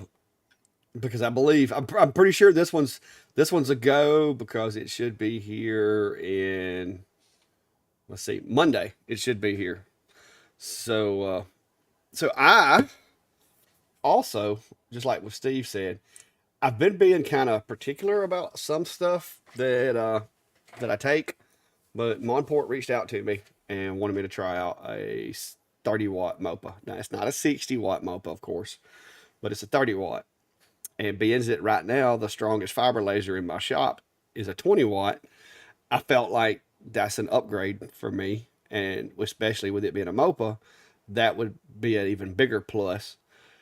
because I believe I'm pretty sure this one's a go because it should be here in, let's see, Monday. It should be here. So I also, just like what Steve said, I've been being kind of particular about some stuff that I take, but Monport reached out to me and wanted me to try out a 30 watt MOPA. Now it's not a 60 watt MOPA, of course, but it's a 30 watt. And being that right now the strongest fiber laser in my shop is a 20 watt, I felt like that's an upgrade for me, and especially with it being a MOPA, that would be an even bigger plus.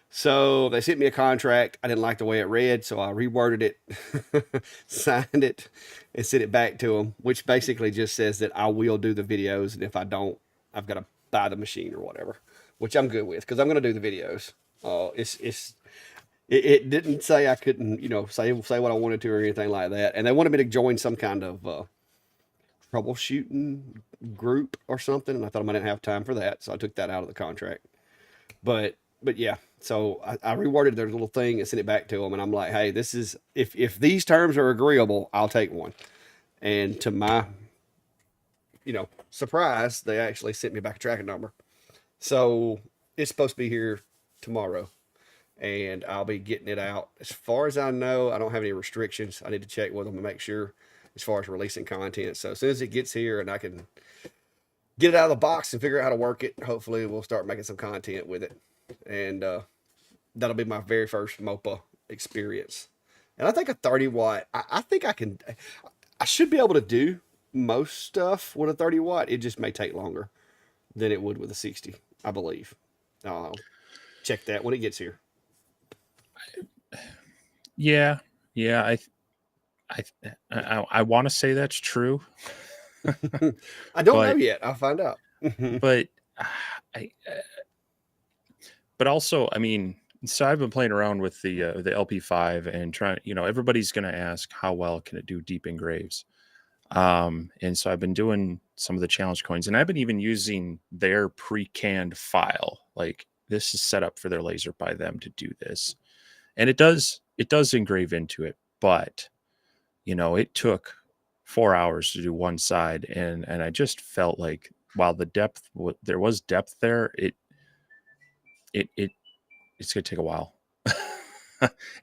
So they sent me a contract. I didn't like the way it read, so I reworded it, signed it, and sent it back to them, which basically just says that I will do the videos, and if I don't, I've got to buy the machine or whatever, which I'm good with because I'm going to do the videos. It didn't say I couldn't, say what I wanted to or anything like that, and they wanted me to join some kind of troubleshooting group or something, and I thought I didn't have time for that, so I took that out of the contract. But yeah, so I reworded their little thing and sent it back to them, and I'm like, hey, this is if these terms are agreeable, I'll take one. And to my surprise, they actually sent me back a tracking number. So it's supposed to be here tomorrow, and I'll be getting it out. As far as I know, I don't have any restrictions. I need to check with them and make sure. as far as releasing content. So as soon as it gets here and I can get it out of the box and figure out how to work it, hopefully we'll start making some content with it. And that'll be my very first MOPA experience. And I think a 30 watt, I think I should be able to do most stuff with a 30 watt. It just may take longer than it would with a 60, I believe. Check that when it gets here. Yeah, yeah. I want to say that's true, I don't know but yet. I'll find out. but I but also, I mean, so I've been playing around with the LP5 and trying. Everybody's going to ask how well can it do deep engraves. And so I've been doing some of the challenge coins, and I've been even using their pre-canned file. Like, this is set up for their laser by them to do this, and it does engrave into it, but it took 4 hours to do one side, and I just felt like while there was depth there, it it's gonna take a while.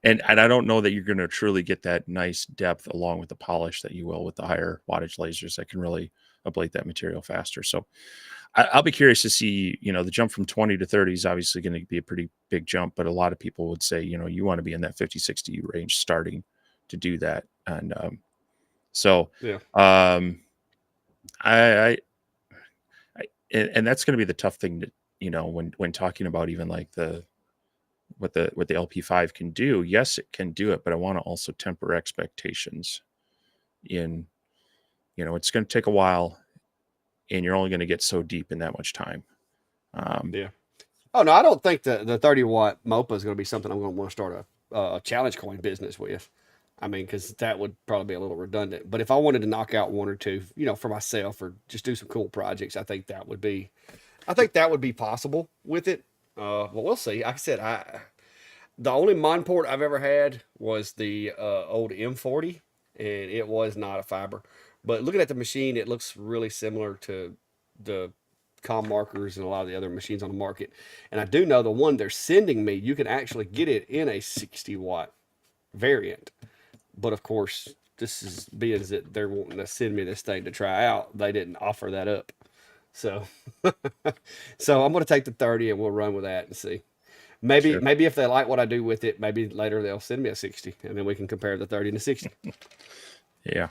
And I don't know that you're gonna truly get that nice depth along with the polish that you will with the higher wattage lasers that can really ablate that material faster. So I'll be curious to see, the jump from 20 to 30 is obviously going to be a pretty big jump, but a lot of people would say, you want to be in that 50, 60 range starting to do that. And so Yeah. um, I, and that's going to be the tough thing to, when talking about even like what the LP5 can do. Yes, it can do it, but I want to also temper expectations in, it's going to take a while and you're only going to get so deep in that much time. Yeah. Oh no, I don't think the 30 watt MOPA is going to be something I'm going to want to start a challenge coin business with. I mean, because that would probably be a little redundant. But if I wanted to knock out one or two, for myself or just do some cool projects, I think that would be possible with it. But we'll see. Like I said, the only Mon port I've ever had was the old M40, and it was not a fiber. But looking at the machine, it looks really similar to the com markers and a lot of the other machines on the market. And I do know the one they're sending me, you can actually get it in a 60-watt variant. But of course, this is being that they're wanting to send me this thing to try out, they didn't offer that up. So, so I'm going to take the 30 and we'll run with that and see. Maybe Sure. maybe if they like what I do with it, maybe later they'll send me a 60 and then we can compare the 30 and the 60. Yeah.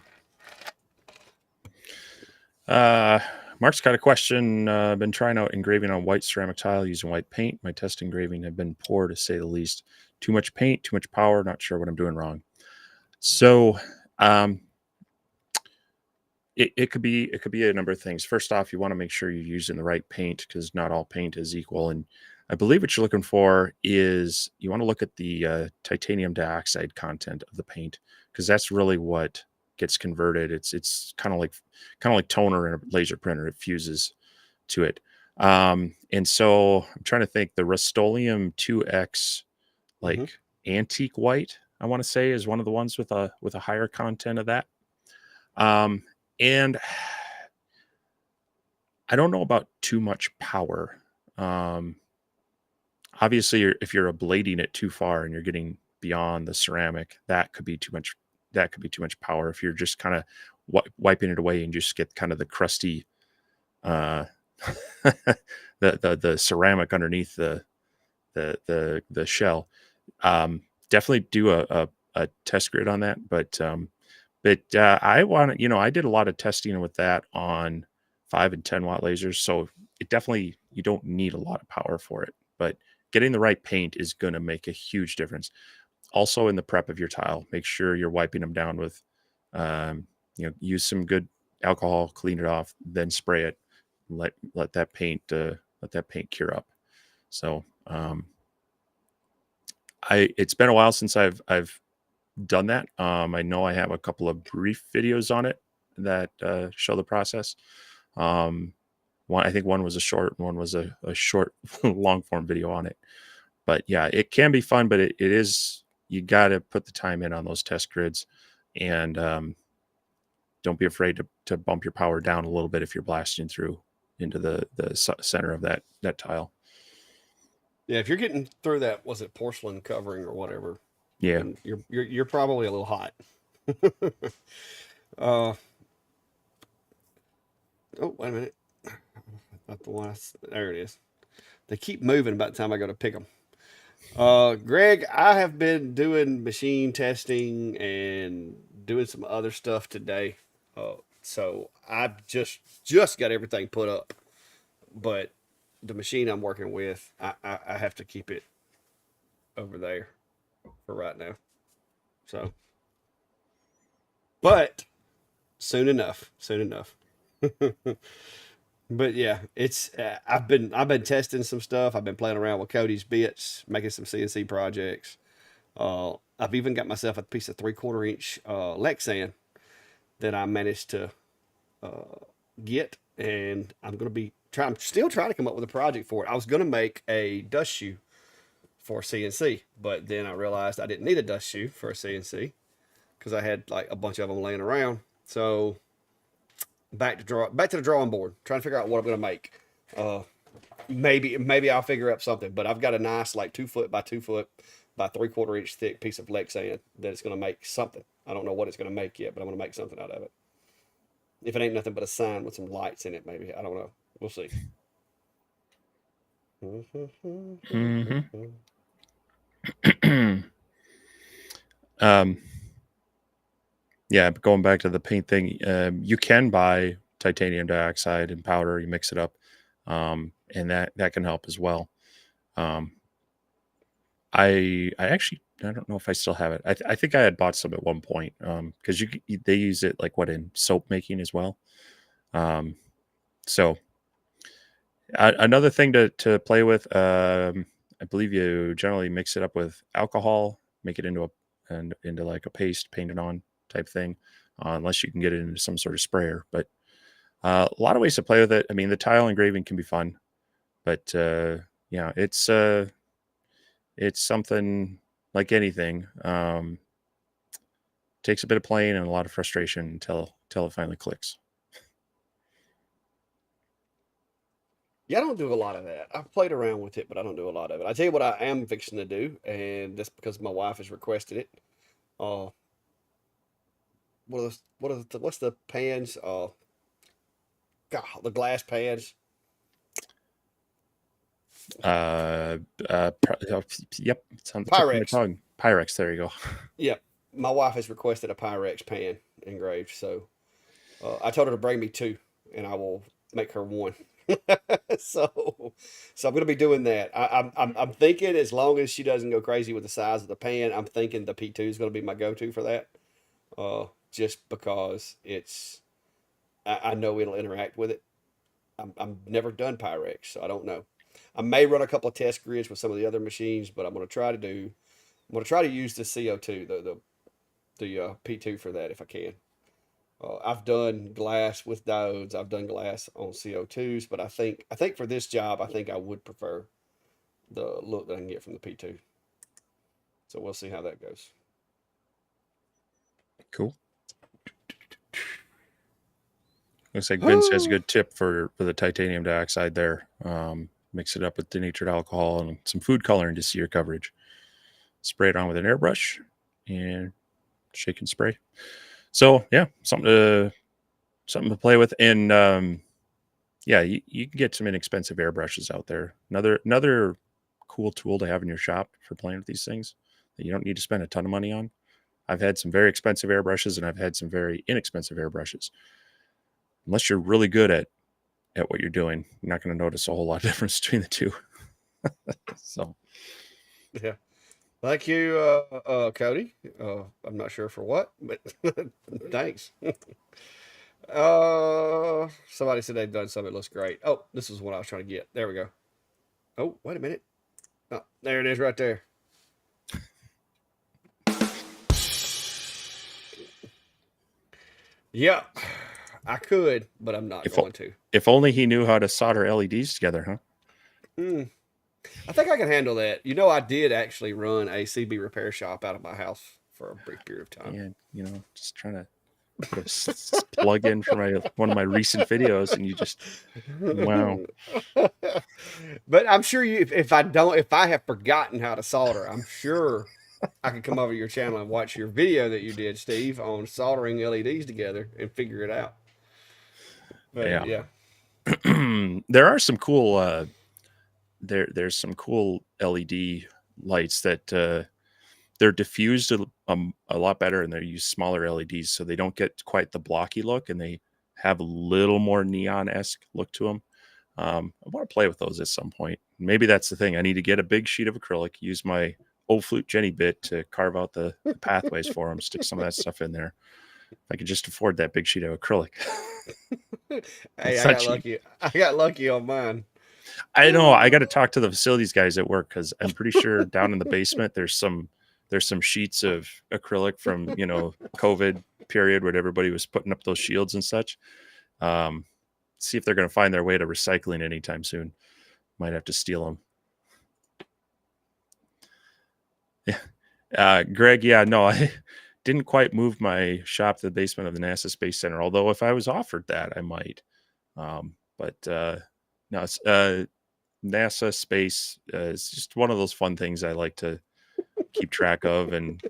Mark's got a question. I've been trying out engraving on white ceramic tile using white paint. My test engraving have been poor to say the least. Too much paint, too much power. Not sure what I'm doing wrong. So, it could be a number of things. First off, you want to make sure you're using the right paint because not all paint is equal. And I believe what you're looking for is you want to look at the titanium dioxide content of the paint because that's really what gets converted. It's kind of like toner in a laser printer. It fuses to it. And so I'm trying to think. The Rust-Oleum 2X, Mm-hmm. like antique white, I want to say, is one of the ones with a higher content of that. And I don't know about too much power. Obviously, if you're ablating it too far and you're getting beyond the ceramic, that could be too much. That could be too much power. If you're just kind of wiping it away and just get kind of the crusty, uh, the ceramic underneath the shell, definitely do a test grid on that. But I want to, I did a lot of testing with that on 5 and 10 watt lasers. So it definitely, you don't need a lot of power for it, but getting the right paint is going to make a huge difference. Also in the prep of your tile, make sure you're wiping them down with, use some good alcohol, clean it off, then spray it. Let that paint cure up. So, it's been a while since I've done that. I know I have a couple of brief videos on it that show the process. I think one was a short, and one was a short, long form video on it. But yeah, it can be fun, but it is, you got to put the time in on those test grids, and don't be afraid to bump your power down a little bit if you're blasting through into the center of that tile. Yeah, if you're getting through that, was it porcelain covering or whatever, Yeah. then you're probably a little hot. Uh, oh, wait a minute. Not the one. There it is. They keep moving by the time I go to pick them. Greg, I have been doing machine testing and doing some other stuff today. So I've just got everything put up, but the machine I'm working with, I have to keep it over there for right now. So, but soon enough. But yeah, it's I've been testing some stuff. I've been playing around with Cody's bits, making some CNC projects. I've even got myself a piece of 3/4 inch Lexan that I managed to get, and I'm gonna be trying. I'm still trying to come up with a project for it. I was gonna make a dust shoe for CNC, but then I realized I didn't need a dust shoe for a CNC because I had like a bunch of them laying around. So back to the drawing board, trying to figure out what I'm gonna make. Uh, maybe I'll figure out something, but I've got a nice like 2 foot by 2 foot by 3/4 inch thick piece of Lexan that it's gonna make something. I don't know what it's gonna make yet, but I'm gonna make something out of it. If it ain't nothing but a sign with some lights in it, maybe. I don't know. We'll see. Mm-hmm. um, yeah, but going back to the paint thing, you can buy titanium dioxide and powder. You mix it up, and that can help as well. Um, I actually I don't know if I still have it. I think I had bought some at one point because they use it like what in soap making as well. Um, so another thing to play with, I believe you generally mix it up with alcohol, make it into like a paste, painted on type thing, unless you can get it into some sort of sprayer. But a lot of ways to play with it. I mean, the tile engraving can be fun, but yeah, it's something like anything. Takes a bit of playing and a lot of frustration until it finally clicks. Yeah, I don't do a lot of that. I've played around with it, but I don't do a lot of it. I tell you what, I am fixing to do, and that's because my wife has requested it. Uh, what's the pans? God, the glass pans. Uh, yep, it's on the tip of my Pyrex. tongue. Pyrex. There you go. Yeah, my wife has requested a Pyrex pan engraved, so I told her to bring me two, and I will make her one. so, so I'm gonna be doing that. I'm thinking as long as she doesn't go crazy with the size of the pan, I'm thinking the P2 is gonna be my go-to for that. Just because I know it'll interact with it. I'm never done Pyrex, so I don't know. I may run a couple of test grids with some of the other machines, but I'm gonna try to use the CO2, the P2 for that if I can. I've done glass with diodes. I've done glass on CO2s, but I think for this job, I think I would prefer the look that I can get from the P2. So we'll see how that goes. Cool. Looks like Vince has a good tip for the titanium dioxide there. Mix it up with denatured alcohol and some food coloring to see your coverage. Spray it on with an airbrush and shake and spray. So yeah, something to play with. And yeah, you can get some inexpensive airbrushes out there. Another cool tool to have in your shop for playing with these things that you don't need to spend a ton of money on. I've had some very expensive airbrushes and I've had some very inexpensive airbrushes. Unless you're really good at what you're doing, you're not going to notice a whole lot of difference between the two. So Yeah. Thank you, Cody. I'm not sure for what, but thanks. Somebody said they've done something that looks great. Oh, this is what I was trying to get. There we go. Oh, wait a minute. Oh, there it is right there. Yeah, I could, but I'm not if going to. if only he knew how to solder LEDs together, huh? Hmm. I think I can handle that. I did actually run a CB repair shop out of my house for a brief period of time. And just trying to put a plug in for one of my recent videos, and you just wow. But I'm sure if I have forgotten how to solder, I'm sure I could come over to your channel and watch your video that you did, Steve, on soldering LEDs together and figure it out. But Yeah. yeah, There are some cool there's some cool LED lights that they're diffused a lot better, and they use smaller LEDs, so they don't get quite the blocky look, and they have a little more neon-esque look to them. I want to play with those at some point. Maybe that's the thing. I need to get a big sheet of acrylic, use my old flute Jenny bit to carve out the pathways for them, stick some of that stuff in there. If I could just afford that big sheet of acrylic. hey, It's I not got cheap. lucky. I got lucky on mine. I know. I got to talk to the facilities guys at work because I'm pretty sure down in the basement there's some sheets of acrylic from COVID period where everybody was putting up those shields and such. Um, See if they're going to find their way to recycling anytime soon. Might have to steal them. Yeah, Greg. Yeah, no, I didn't quite move my shop to the basement of the NASA Space Center. Although if I was offered that, I might. But no, it's NASA space is just one of those fun things I like to keep track of. And,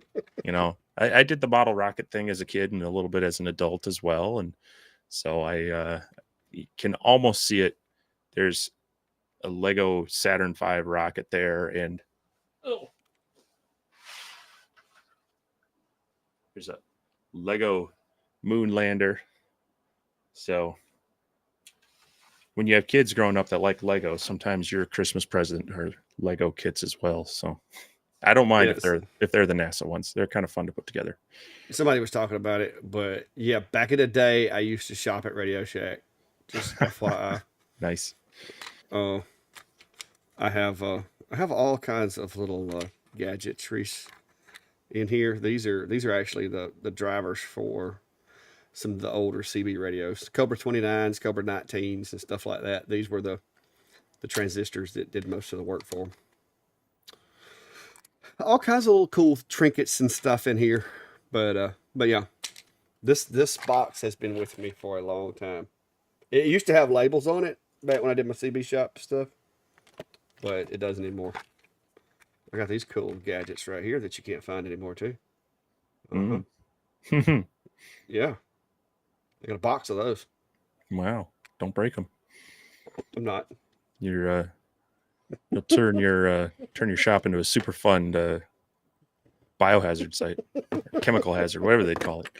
I did the model rocket thing as a kid and a little bit as an adult as well. And so I can almost see it. There's a Lego Saturn V rocket there, and there's a Lego moon lander. So when you have kids growing up that like Lego, sometimes your Christmas present are Lego kits as well. So I don't mind Yes, if they're the NASA ones. They're kind of fun to put together. somebody was talking about it, but yeah, back in the day, I used to shop at Radio Shack. Just FYI. Nice. Uh, I have all kinds of little gadgetries in here. These are actually the drivers for some of the older CB radios, Cobra 29s, Cobra 19s, and stuff like that. These were the transistors that did most of the work for them. All kinds of little cool trinkets and stuff in here, but yeah, this box has been with me for a long time. It used to have labels on it back when I did my CB shop stuff, but it doesn't anymore. I got these cool gadgets right here that you can't find anymore too. Uh-huh. Mm. Yeah, I got a box of those. Wow. Don't break them. I'm not. You're you'll turn your shop into a super fun biohazard site, chemical hazard, whatever they call it.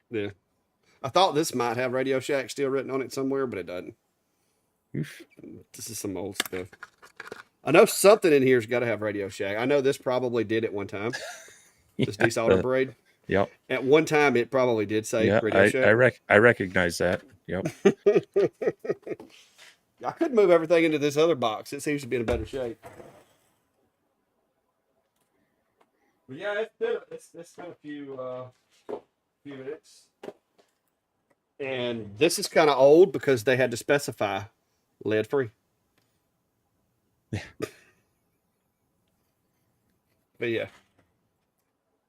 Yeah. I thought this might have Radio Shack still written on it somewhere, but it doesn't. Oof. This is some old stuff. I know something in here's got to have Radio Shack. I know this probably did at one time. This Yeah. desolder braid. Yep. At one time, it probably did say Yeah. Radio I Shack. I recognize that. Yep. I could move everything into this other box. It seems to be in a better shape. But yeah, it's been a few minutes. And this is kind of old because they had to specify lead free. But yeah,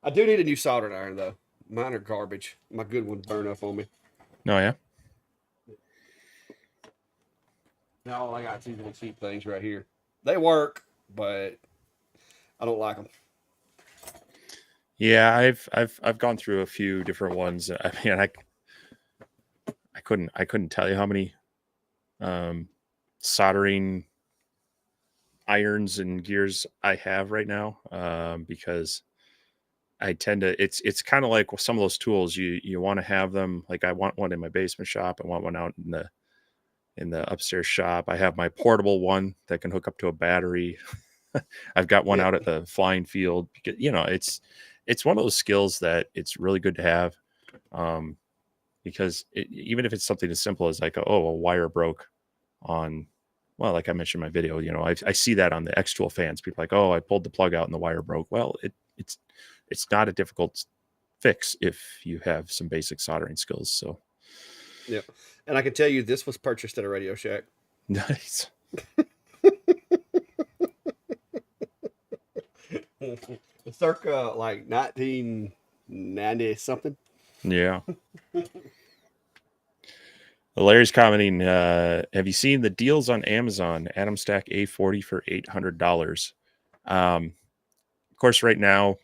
I do need a new soldering iron though. Mine are garbage. My good ones burn up on me. No, yeah. Now all I got is these little cheap things right here. They work, but I don't like them. Yeah, I've gone through a few different ones. I mean, I couldn't tell you how many soldering irons and gears I have right now, because I tend to. It's kind of like some of those tools you want to have them. Like I want one in my basement shop. I want one out in the upstairs shop. I have my portable one that can hook up to a battery. I've got one Yeah, out at the flying field. It's one of those skills that it's really good to have, um, because even if it's something as simple as like, oh, a wire broke on, well, like I mentioned in my video, I see that on the X Tool fans. People are like, oh, I pulled the plug out and the wire broke. Well, it's not a difficult fix if you have some basic soldering skills. So yeah. And I can tell you, this was purchased at a Radio Shack. nice. Circa like 1990 something. Yeah. Larry's commenting, have you seen the deals on Amazon? Atom Stack A40 for $800. Of course, right now,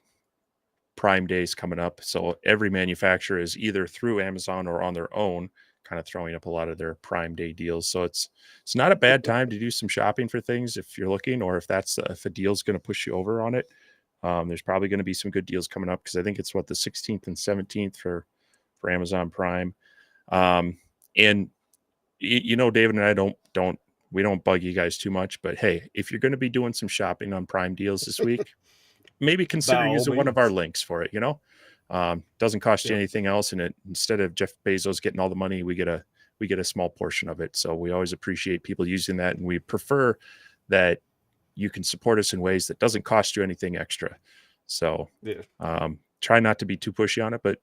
Prime Day is coming up. So every manufacturer is either through Amazon or on their own, kind of throwing up a lot of their Prime Day deals. So it's not a bad time to do some shopping for things if you're looking, or if a deal's going to push you over on it. There's probably going to be some good deals coming up because I think it's the 16th and 17th for Amazon Prime. And David and I don't we don't bug you guys too much, but hey, if you're going to be doing some shopping on Prime deals this week, maybe By consider all using one of our means. links for it. Doesn't cost you Yep. anything else, and instead of Jeff Bezos getting all the money, we get a small portion of it. So we always appreciate people using that, and we prefer that you can support us in ways that doesn't cost you anything extra. So Yeah. try not to be too pushy on it, but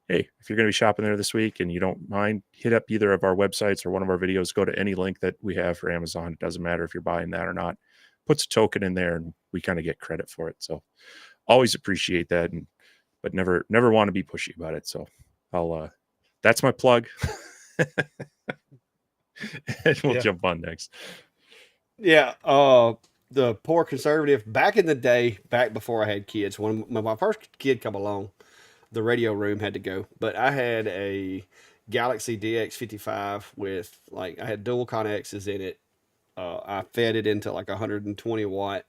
hey, if you're going to be shopping there this week and you don't mind, hit up either of our websites or one of our videos. Go to any link that we have for Amazon. It doesn't matter if you're buying that or not. Puts a token in there, and we kind of get credit for it. So always appreciate that, but never want to be pushy about it. So I'll that's my plug. And we'll Yeah. jump on next. Yeah. The poor conservative back in the day, back before I had kids, when my first kid come along, the radio room had to go. But I had a Galaxy DX55 with I had dual connexes in it. I fed it into like a 120 watt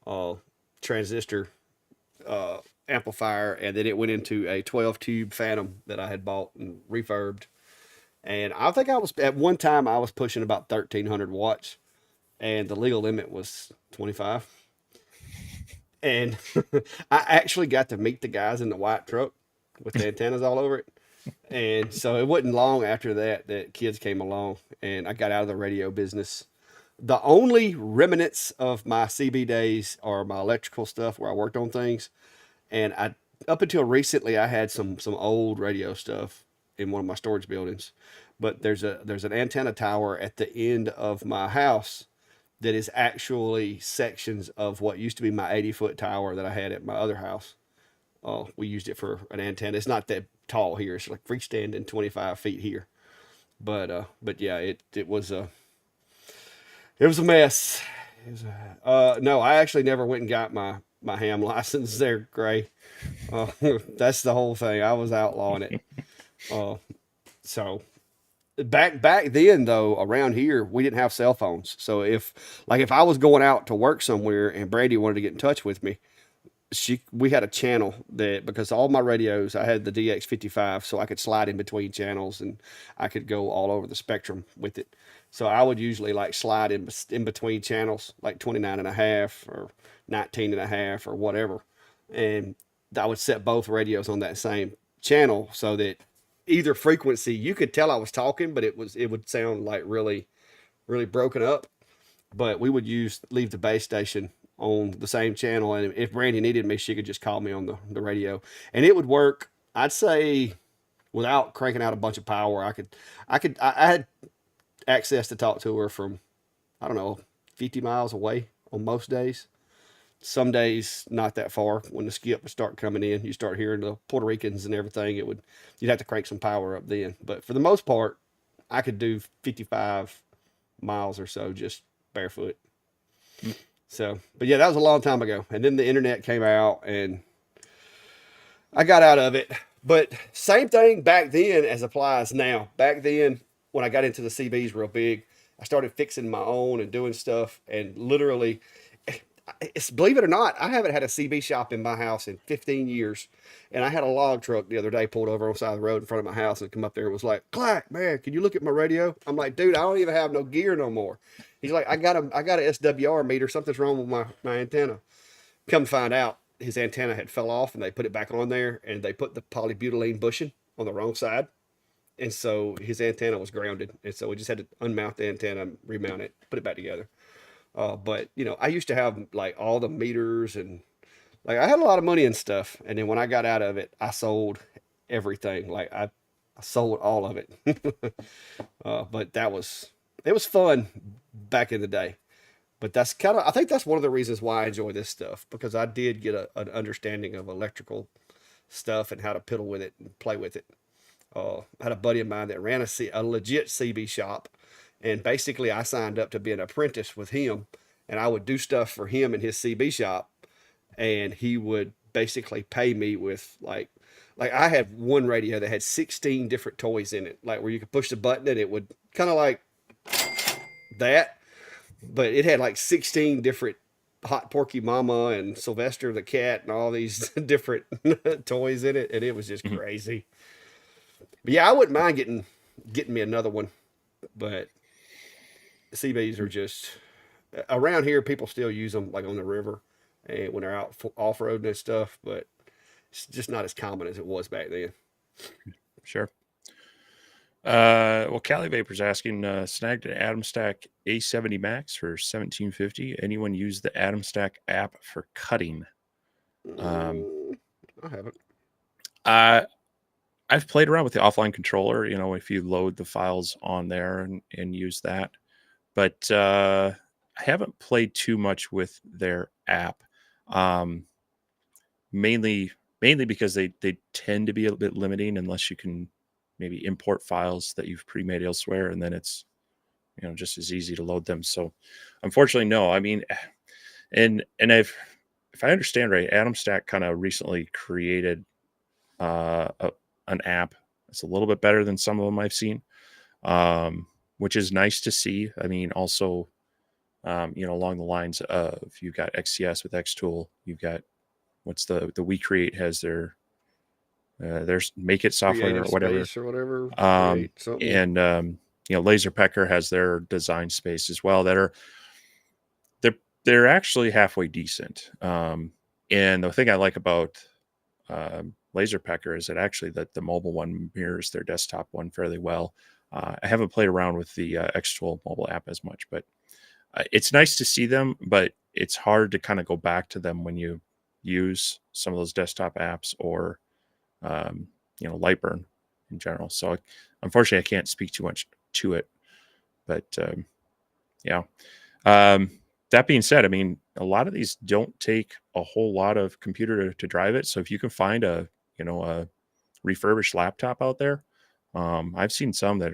uh, transistor amplifier, and then it went into a 12 tube Phantom that I had bought and refurbed. And I think I was at one time I was pushing about 1,300 watts, and the legal limit was 25. And I actually got to meet the guys in the white truck with the antennas all over it. And so it wasn't long after that that kids came along, and I got out of the radio business. The only remnants of my CB days are my electrical stuff where I worked on things. And I up until recently I had some old radio stuff in one of my storage buildings. But there's an antenna tower at the end of my house that is actually sections of what used to be my 80-foot tower that I had at my other house. We used it for an antenna. It's not that tall here. It's like freestanding 25 feet here. But yeah, it was a mess. No, I actually never went and got my ham license there, Gray. Uh, that's the whole thing. I was outlawing it. Uh, so back then though, around here we didn't have cell phones. So if I was going out to work somewhere and Brandy wanted to get in touch with me, we had a channel that, because all my radios I had the DX55, so I could slide in between channels and I could go all over the spectrum with it. So I would usually slide in between channels, like 29 and a half or 19 and a half or whatever. And I would set both radios on that same channel so that either frequency you could tell I was talking, but it would sound like really, really broken up. But we would leave the base station on the same channel, and if Brandy needed me, she could just call me on the radio, and it would work. I'd say without cranking out a bunch of power, I had access to talk to her from, I don't know, 50 miles away on most days. Some days not that far. When the skip would start coming in, you start hearing the Puerto Ricans and everything. You'd have to crank some power up then. But for the most part, I could do 55 miles or so just barefoot. So, but yeah, that was a long time ago. And then the internet came out and I got out of it. But same thing back then as applies now. Back then, when I got into the CBs real big, I started fixing my own and doing stuff. And literally, believe it or not, I haven't had a CB shop in my house in 15 years. And I had a log truck the other day pulled over on the side of the road in front of my house and come up there and was like, "Clack, man, can you look at my radio?" I'm like, "Dude, I don't even have no gear no more." He's like, I got a SWR meter. Something's wrong with my antenna." Come to find out, his antenna had fell off and they put it back on there and they put the polybutylene bushing on the wrong side. And so his antenna was grounded. And so we just had to unmount the antenna, remount it, put it back together. But I used to have like all the meters and I had a lot of money and stuff. And then when I got out of it, I sold everything. I sold all of it. But it was fun back in the day. But I think that's one of the reasons why I enjoy this stuff, because I did get an understanding of electrical stuff and how to piddle with it and play with it. I had a buddy of mine that ran a legit CB shop, and basically I signed up to be an apprentice with him, and I would do stuff for him in his CB shop, and he would basically pay me with like I had one radio that had 16 different toys in it, like where you could push the button and it would kind of like that, but it had like 16 different Hot Porky Mama and Sylvester the cat and all these different toys in it, and it was just Mhm. crazy. But yeah, I wouldn't mind getting me another one, but CBs are just around here. People still use them like on the river and when they're out off roading and stuff, but it's just not as common as it was back then. Sure. Well, Cali Vapor's asking, snagged an Atom Stack A70 Max for 1750. Anyone use the Atom Stack app for cutting? Um, Mm, I haven't. I I've played around with the offline controller. You know, if you load the files on there and use that, but I haven't played too much with their app. Um, mainly mainly because they tend to be a bit limiting unless you can maybe import files that you've pre-made elsewhere, and then it's just as easy to load them. So unfortunately, no. I mean, and if I understand right, Atom Stack kind of recently created an app that's a little bit better than some of them I've seen, um, which is nice to see. I mean, also, along the lines of you've got XCS with Xtool, you've got what's the We Create has there's Make It software Creative or whatever, space or whatever. um, Create something. and Laser Pecker has their design space as well that are they're they're actually halfway decent. And the thing I like about Laser Pecker is that actually that the mobile one mirrors their desktop one fairly well. I haven't played around with the Xtool mobile app as much, but it's nice to see them. But it's hard to kind of go back to them when you use some of those desktop apps or um, Lightburn in general. So unfortunately, I can't speak too much to it. But yeah. Um, that being said, I mean, a lot of these don't take a whole lot of computer to drive it. So if you can find a refurbished laptop out there, I've seen some that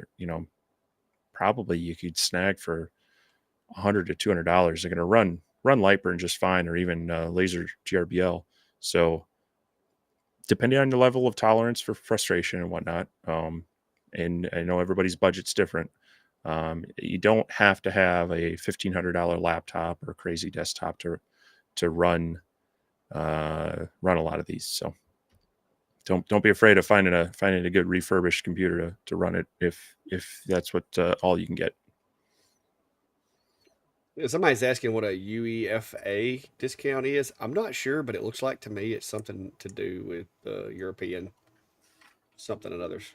probably you could snag for $100 to $200. They're going to run Lightburn just fine, or even Laser GRBL. So depending on your level of tolerance for frustration and whatnot, and I know everybody's budget's different. You don't have to have a $1,500 laptop or crazy desktop to run a lot of these. So don't be afraid of finding a good refurbished computer to run it if that's what all you can get. Yeah, somebody's asking what a UEFA discount is. I'm not sure, but it looks like to me it's something to do with European something and others.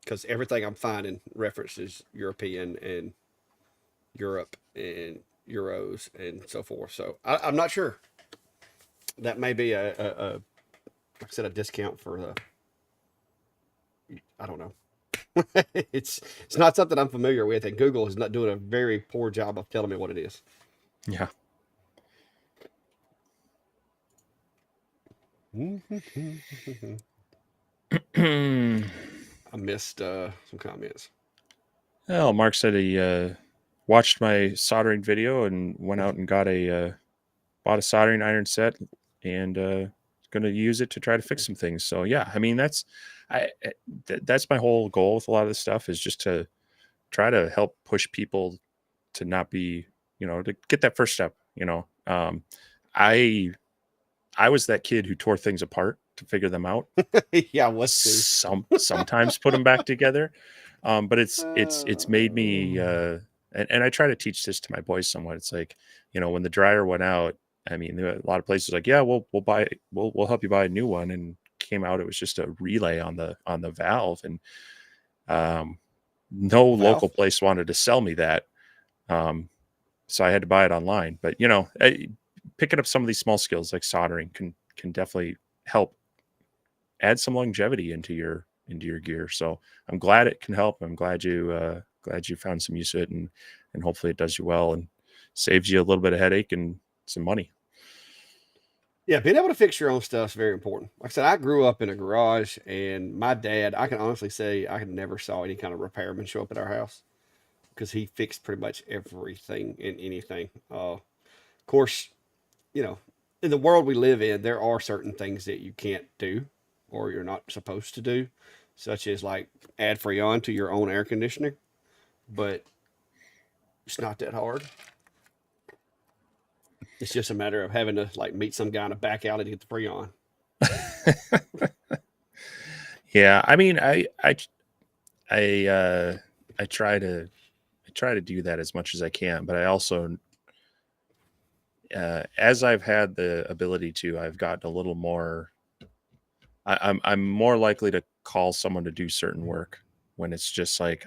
Because everything I'm finding references European and Europe and euros and so forth. So I'm not sure. That may be like I said, a discount for the. I don't know. It's not something I'm familiar with, and Google is not doing a very poor job of telling me what it is. Yeah. I missed some comments. Well, Mark said he watched my soldering video and went out and bought a soldering iron set and going to use it to try to fix some things. So yeah, I mean that's my whole goal with a lot of this stuff is just to try to help push people to not be to get that first step. I I was that kid who tore things apart to figure them out. Yeah, I was too. Sometimes put them back together, but it's made me and I try to teach this to my boys somewhat. It's like when the dryer went out, I mean there were a lot of places like, yeah, we'll help you buy a new one, and came out it was just a relay on the valve, and um, no local Valve. place wanted to sell me that, um, so I had to buy it online. But picking up some of these small skills like soldering can definitely help add some longevity into your gear. So I'm glad it can help. I'm glad you found some use of it, and hopefully it does you well and saves you a little bit of headache and some money. Yeah, being able to fix your own stuff is very important. Like I said, I grew up in a garage, and my dad, I can honestly say, I never saw any kind of repairman show up at our house because he fixed pretty much everything and anything. Of course, you know, in the world we live in, there are certain things that you can't do or you're not supposed to do, such as like add Freon to your own air conditioner. But it's not that hard. It's just a matter of having to like meet some guy in a back alley to get the Freon. Yeah, I mean, I I try to do that as much as I can, but I also as I've had the ability to, I've gotten a little more. I'm more likely to call someone to do certain work when it's just like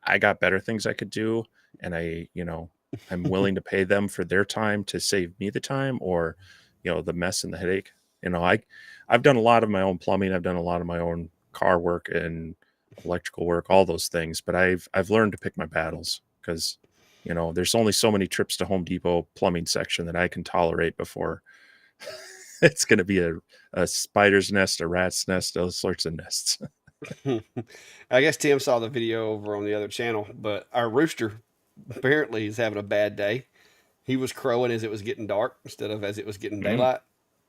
I got better things I could do, and I'm willing to pay them for their time to save me the time or the mess and the headache. I've done a lot of my own plumbing. I've done a lot of my own car work and electrical work, all those things. But I've learned to pick my battles because there's only so many trips to Home Depot plumbing section that I can tolerate before it's going to be a spider's nest, a rat's nest, those sorts of nests. I guess Tim saw the video over on the other channel, but our rooster apparently is having a bad day. He was crowing as it was getting dark instead of as it was getting Mm. daylight.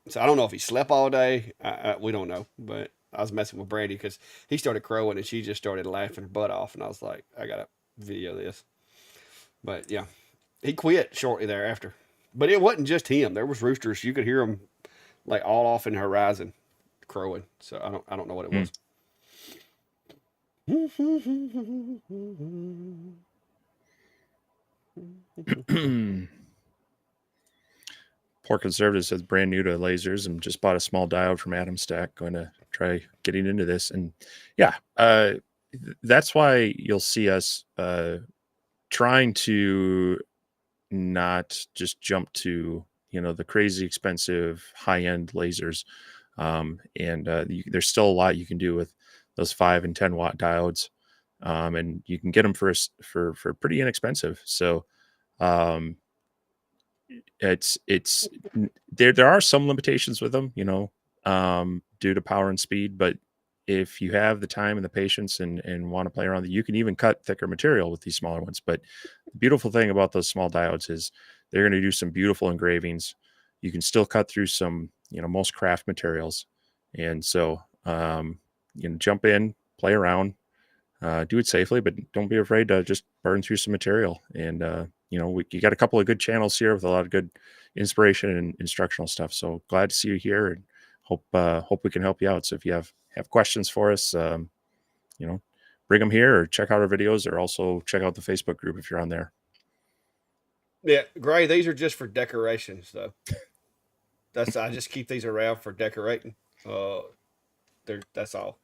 So I don't know if he slept all day. We don't know, but I was messing with Brandy because he started crowing and she just started laughing her butt off, and I was like, I gotta video this. But yeah, he quit shortly thereafter. But it wasn't just him. There was roosters. You could hear them like all off in the horizon crowing. So I don't know what it was. Mm. Poor Conservative says brand new to lasers and just bought a small diode from Adam Stack. Going to try getting into this. And yeah, that's why you'll see us trying to not just jump to the crazy expensive high end lasers. And there's still a lot you can do with those 5 and 10 watt diodes, and you can get them for pretty inexpensive. So um, it's there are some limitations with them, due to power and speed, but if you have the time and the patience and want to play around, you can even cut thicker material with these smaller ones. But the beautiful thing about those small diodes is they're going to do some beautiful engravings. You can still cut through some, most craft materials. And so, you can jump in, play around, do it safely, but don't be afraid to just burn through some material. And, you got a couple of good channels here with a lot of good inspiration and instructional stuff. So glad to see you here and hope we can help you out. So if you have questions for us, bring them here or check out our videos, or also check out the Facebook group if you're on there. Yeah, Gray, these are just for decorations though. I just keep these around for decorating. That's all.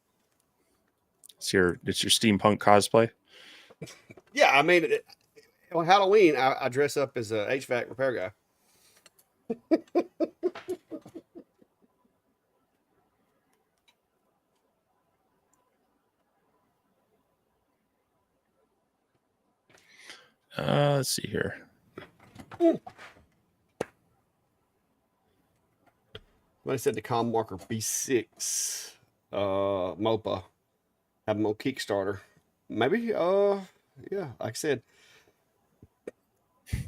It's your steampunk cosplay. Yeah, I mean, on Halloween, I dress up as a HVAC repair guy. Let's see here. Like I said, the Com Marker B6 MOPA. Have them on Kickstarter. Maybe, yeah, like I said,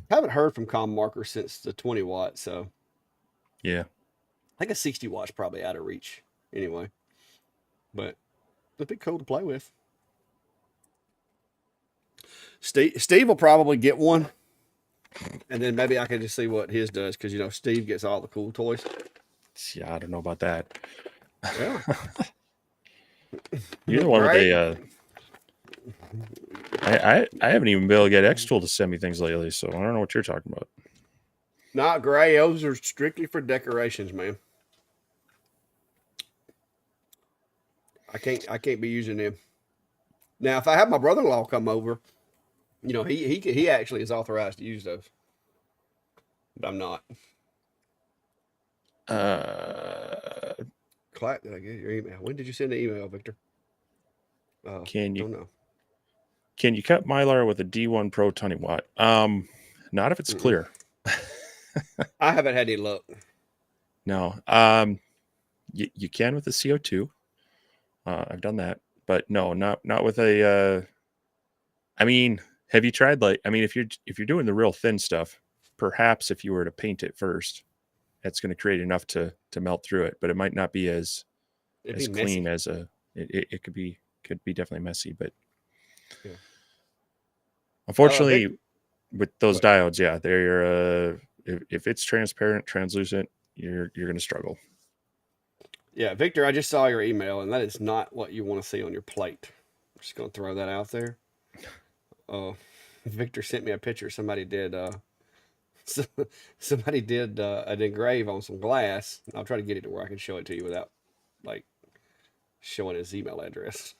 haven't heard from Com Marker since the 20 watt, so Yeah. I think a 60 watt's probably out of reach anyway. But it'd be cool to play with. Steve will probably get one, and then maybe I can just see what his does because Steve gets all the cool toys. Yeah, I don't know about that. Yeah. You're the one with Right? a. I haven't even been able to get X-Tool to send me things lately, so I don't know what you're talking about. Not gray. Those are strictly for decorations, man. I can't be using them. Now, if I have my brother-in-law come over, he actually is authorized to use those, but I'm not. Clack, did I get your email? When did you send the email, Victor? Can you Don't know. can you cut Mylar with a D1 Pro 20 watt? Not if it's clear. I haven't had any luck. No. You can with the CO2. I've done that, but no, not with a. I mean, have you tried if you're doing the real thin stuff, perhaps if you were to paint it first that's going to create enough to melt through it, but it might not be as It'd be clean messy. as it could be definitely messy. But Yeah. Vic, unfortunately, with those what? diodes, yeah, they're if it's transparent, translucent, you're going to struggle. Yeah, Victor, I just saw your email, and that is not what you want to see on your plate. I'm just gonna throw that out there. Uh, Victor sent me a picture. Somebody did. Somebody did an engrave on some glass. I'll try to get it to where I can show it to you without like showing his email address.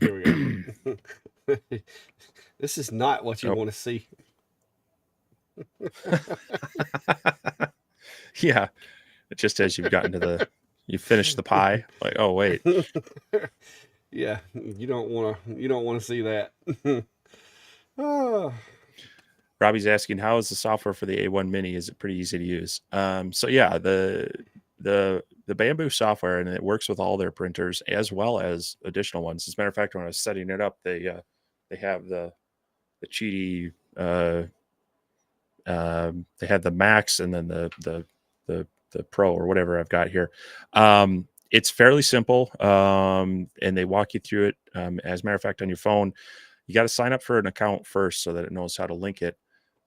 Here we go. This is not what you Oh, want to see. yeah. Just as you've gotten to you finished the pie, like, oh wait. Yeah, you don't want to see that. Oh, Robbie's asking, how is the software for the A1 Mini? Is it pretty easy to use? So yeah, the Bamboo software, and it works with all their printers as well as additional ones. As a matter of fact, when I was setting it up, they have the Cheaty they had the Max and then the Pro or whatever I've got here. It's fairly simple, and they walk you through it. As a matter of fact, on your phone, you got to sign up for an account first so that it knows how to link it.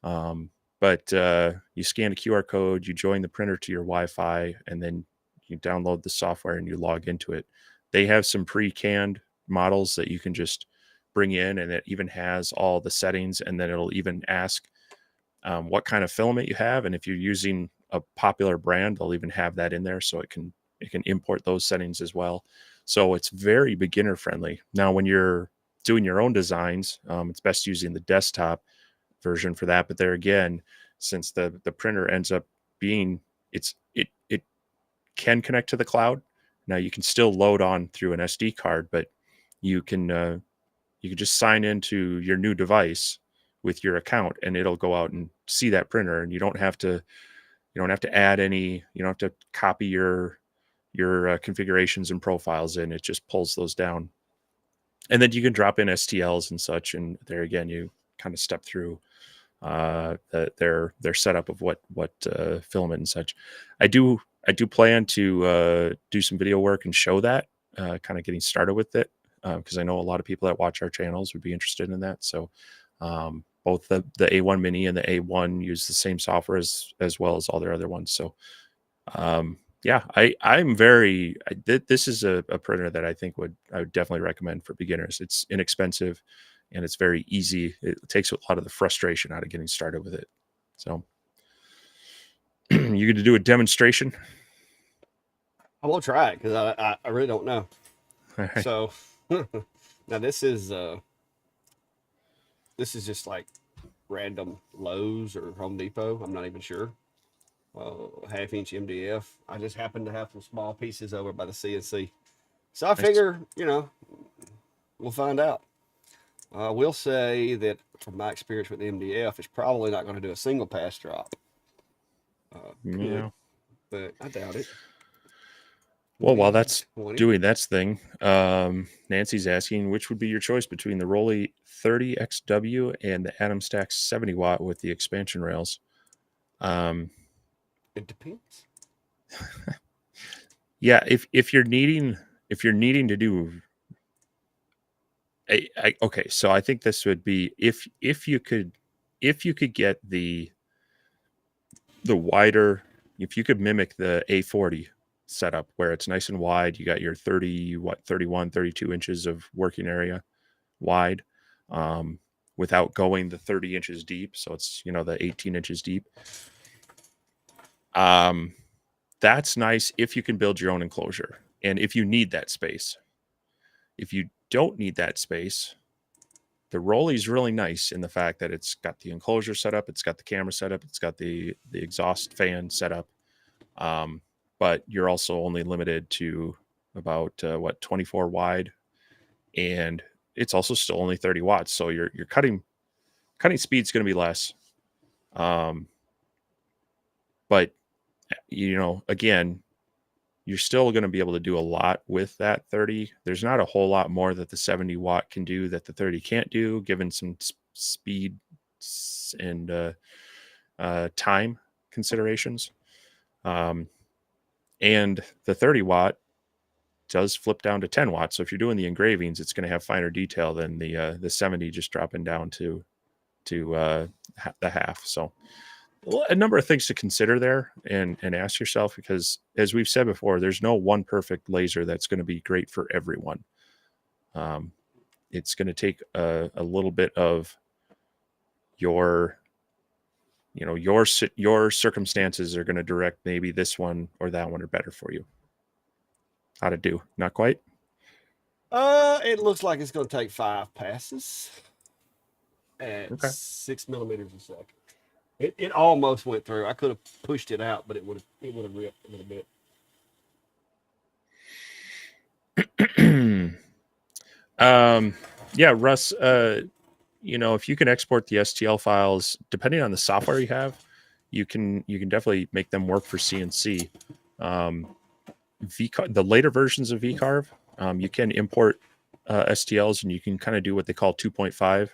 But you scan a QR code, you join the printer to your Wi-Fi, and then you download the software and you log into it. They have some pre-canned models that you can just bring in, and it even has all the settings, and then it'll even ask what kind of filament you have, and if you're using a popular brand, they'll even have that in there, so it can import those settings as well. So it's very beginner friendly. Now, when you're doing your own designs, it's best using the desktop version for that. But there again, since the printer ends up being it can connect to the cloud. Now you can still load on through an SD card, but you can just sign into your new device with your account, and it'll go out and see that printer, and you don't have to add any, you don't have to copy your configurations and profiles in. It just pulls those down, and then you can drop in STLs and such, and there again you kind of step through their setup of what filament and such. I do plan to do some video work and show that, kind of getting started with it, because I know a lot of people that watch our channels would be interested in that. So both the A1 Mini and the A1 use the same software as well as all their other ones. So yeah, this is a printer that I think I would definitely recommend for beginners. It's inexpensive and it's very easy. It takes a lot of the frustration out of getting started with it. So you get to do a demonstration. I will try it because I really don't know. All right. So now this is just like random Lowe's or Home Depot. I'm not even sure. Half-inch MDF. I just happen to have some small pieces over by the CNC, so I Nice. figure we'll find out. I will say that from my experience with MDF, it's probably not going to do a single pass drop. Could, Yeah. but I doubt it. Well, while 20, that's 20. doing that's thing, Nancy's asking which would be your choice between the Rolly 30XW and the Atom Stack 70 watt with the expansion rails. It depends. Yeah, if you're needing to do okay, so I think this would be if you could get the wider, if you could mimic the A40 setup where it's nice and wide, you got your 31, 32 inches of working area wide, without going the 30 inches deep. So it's, the 18 inches deep. That's nice if you can build your own enclosure and if you need that space. If you don't need that space, the Rolly is really nice in the fact that it's got the enclosure set up, it's got the camera set up, it's got the exhaust fan set up, but you're also only limited to about 24 wide, and it's also still only 30 watts. So your cutting speed's going to be less, but again, you're still going to be able to do a lot with that 30. There's not a whole lot more that the 70 watt can do that the 30 can't do, given some speed and time considerations. And the 30 watt does flip down to 10 watts. So if you're doing the engravings, it's going to have finer detail than the 70 just dropping down to the half. So a number of things to consider there and ask yourself, because as we've said before, there's no one perfect laser that's going to be great for everyone. It's going to take a little bit of your circumstances are going to direct maybe this one or that one are better for you. How to do? Not quite. It looks like it's going to take 5 passes at Okay. 6 millimeters a second. It almost went through. I could have pushed it out, but it would have ripped a little bit. Yeah, Russ, if you can export the STL files, depending on the software you have, you can definitely make them work for CNC. The later versions of VCarve, you can import STLs, and you can kind of do what they call 2.5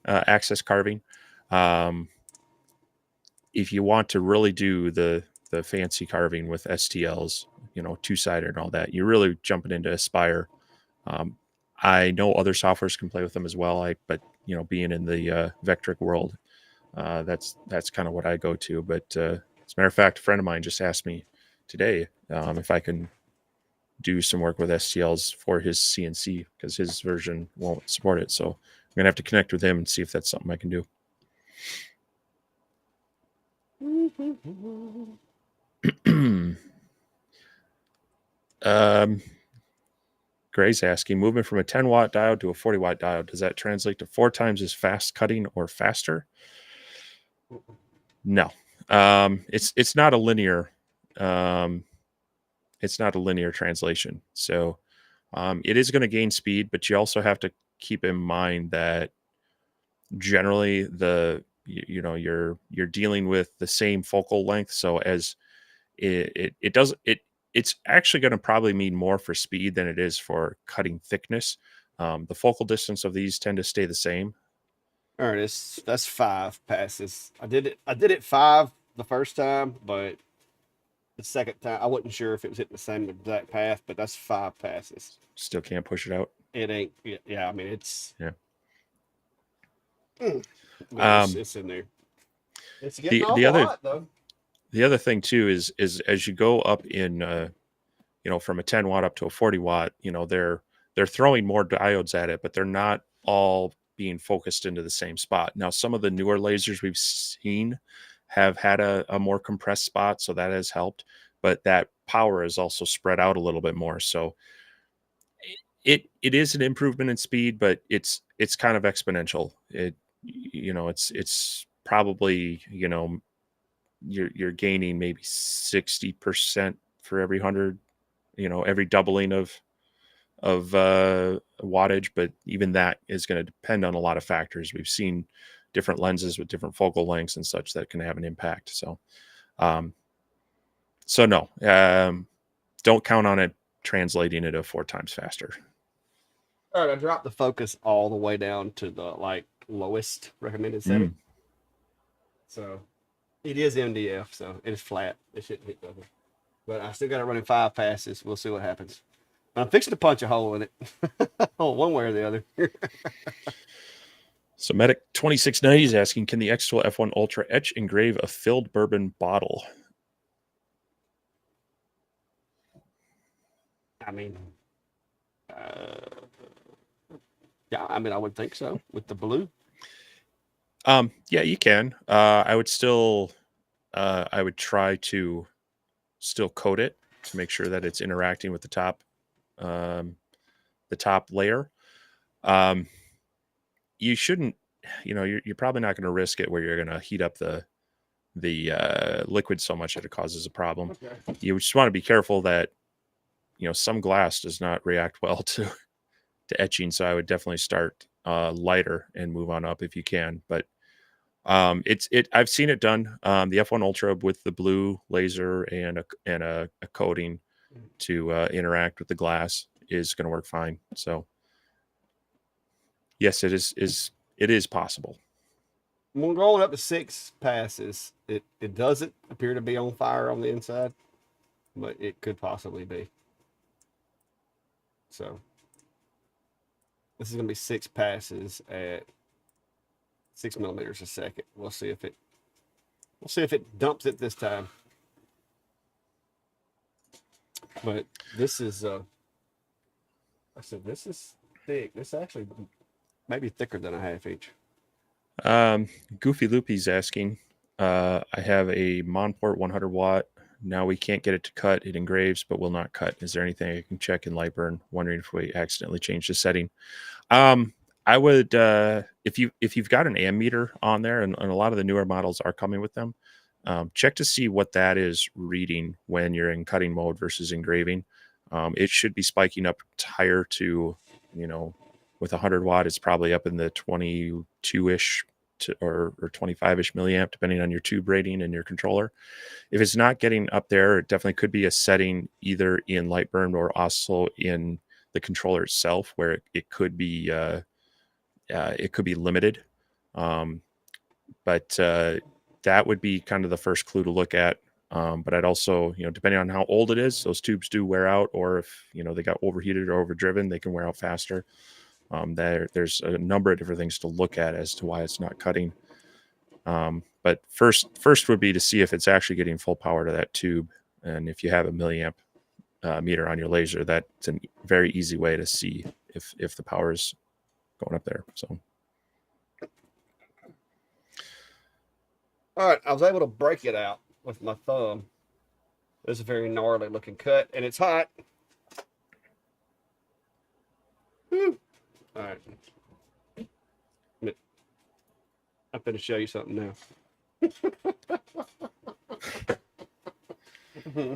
access carving. If you want to really do the fancy carving with STLs, two-sided and all that, you're really jumping into Aspire. I know other softwares can play with them as well. But being in the Vectric world, that's kind of what I go to. But as a matter of fact, a friend of mine just asked me today if I can do some work with STLs for his CNC, because his version won't support it. So I'm gonna have to connect with him and see if that's something I can do. Gray's asking, moving from a 10 watt diode to a 40 watt diode, does that translate to 4 times as fast cutting or faster? No. It's not a linear translation. So it is going to gain speed, but you also have to keep in mind that generally you're dealing with the same focal length. So as it's actually going to probably mean more for speed than it is for cutting thickness. The focal distance of these tend to stay the same. All right, that's 5 passes. I did it 5 the first time, but the second time I wasn't sure if it was hitting the same exact path, but that's 5 passes. Still can't push it out. It ain't. Yeah, I mean it's. Yeah. It's in there. It's getting hot though. The other thing too is as you go up in from a 10 watt up to a 40 watt, they're throwing more diodes at it, but they're not all being focused into the same spot. Now, some of the newer lasers we've seen have had a more compressed spot, so that has helped, but that power is also spread out a little bit more. So it is an improvement in speed, but it's kind of exponential. It's probably, you're gaining maybe 60% for every 100, every doubling of wattage, but even that is going to depend on a lot of factors. We've seen different lenses with different focal lengths and such that can have an impact. So no, don't count on it translating it 4 times faster. All right, I dropped the focus all the way down to the lowest recommended setting. So it is MDF, so it's flat. It shouldn't hit nothing. But I still got it running 5 passes. We'll see what happens. I'm fixing to punch a hole in it, one way or the other. So Medic 2690 is asking, can the X-Tool F1 Ultra etch engrave a filled bourbon bottle? I mean, yeah, I would think so with the blue. Yeah, you can. I would still, I would try to still coat it to make sure that it's interacting with the top layer. You shouldn't, you're probably not going to risk it where you're going to heat up the liquid so much that it causes a problem. Okay. You just want to be careful that, some glass does not react well to etching. So I would definitely start lighter and move on up if you can. But I've seen it done. The F1 Ultra with the blue laser and a coating to interact with the glass is going to work fine. So yes, it is possible. When we're going up to 6 passes, it doesn't appear to be on fire on the inside, but it could possibly be. So this is going to be 6 passes at 6 millimeters a second. We'll see if it dumps it this time. But this is I said this is thick. This actually maybe thicker than a half inch. Goofy Loopy's asking, I have a Monport 100 watt. Now we can't get it to cut. It engraves, but will not cut. Is there anything I can check in Lightburn? Wondering if we accidentally changed the setting. I would, if you've got an ammeter on there, and a lot of the newer models are coming with them, check to see what that is reading when you're in cutting mode versus engraving. It should be spiking up higher to, with 100 watt, it's probably up in the 22-ish or 25-ish milliamp, depending on your tube rating and your controller. If it's not getting up there, it definitely could be a setting either in Lightburn or also in the controller itself, where it could be limited. But that would be kind of the first clue to look at. But I'd also, depending on how old it is, those tubes do wear out, or if, they got overheated or overdriven, they can wear out faster. There's a number of different things to look at as to why it's not cutting. But first would be to see if it's actually getting full power to that tube. And if you have a milliamp meter on your laser, that's a very easy way to see if the power is going up there. So. All right, I was able to break it out with my thumb. It's a very gnarly looking cut, and it's hot. Whew. All right. I'm going to show you something now.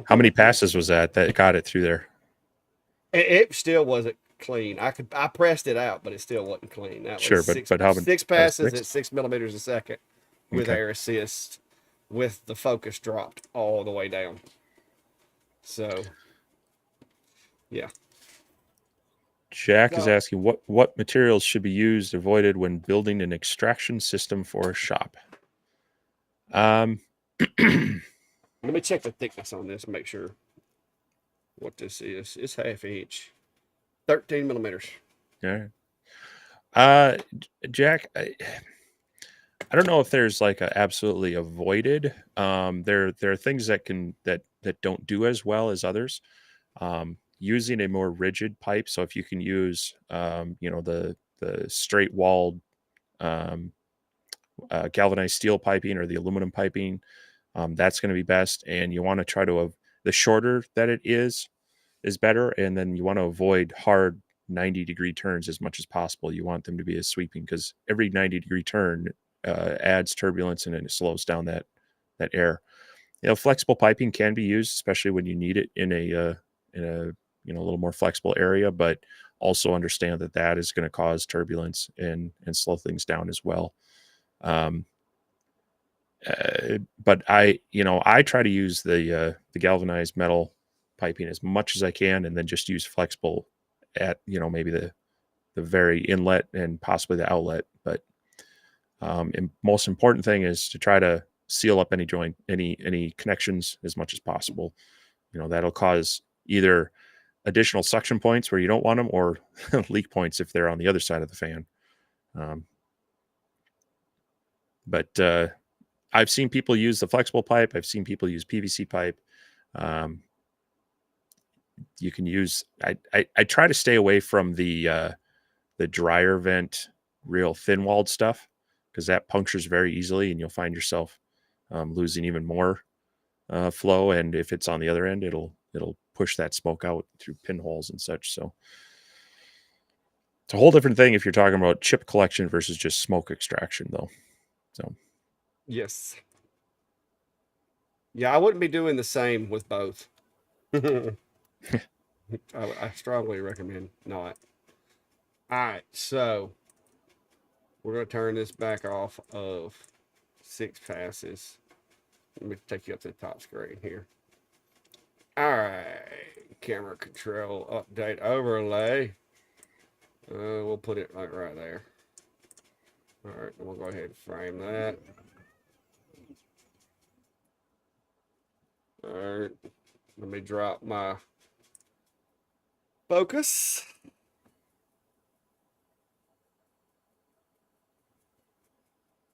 How many passes was that got it through there? It still wasn't clean. I pressed it out, but it still wasn't clean. That Sure, was but how many? 6 passes 6? at 6 millimeters a second with Okay. air assist, with the focus dropped all the way down. So, yeah. Jack is asking what materials should be avoided when building an extraction system for a shop. Let me check the thickness on this, make sure what this is. It's half inch, 13 millimeters. Yeah. Jack, I don't know if there's like a absolutely avoided. There are things that don't do as well as others. Using a more rigid pipe. So if you can use, the straight walled galvanized steel piping or the aluminum piping, that's going to be best. And you want to try to the shorter that it is better. And then you want to avoid hard 90-degree turns as much as possible. You want them to be as sweeping, because every 90-degree turn adds turbulence and it slows down that air. Flexible piping can be used, especially when you need it in a little more flexible area, but also understand that is going to cause turbulence and slow things down as well. But I try to use the galvanized metal piping as much as I can, and then just use flexible at maybe the very inlet and possibly the outlet. But and most important thing is to try to seal up any joint, any connections as much as possible. That'll cause either additional suction points where you don't want them, or leak points if they're on the other side of the fan. But I've seen people use the flexible pipe. I've seen people use PVC pipe. You can use. I try to stay away from the dryer vent, real thin walled stuff, because that punctures very easily, and you'll find yourself losing even more flow. And if it's on the other end, it'll push that smoke out through pinholes and such. So it's a whole different thing if you're talking about chip collection versus just smoke extraction, though. So Yes. Yeah, I wouldn't be doing the same with both. I strongly recommend not. All right, so we're going to turn this back off of 6 passes. Let me take you up to the top screen here. All right, camera control, update, overlay. We'll put it like right there. All right, I'm gonna go ahead and frame that. All right, let me drop my focus.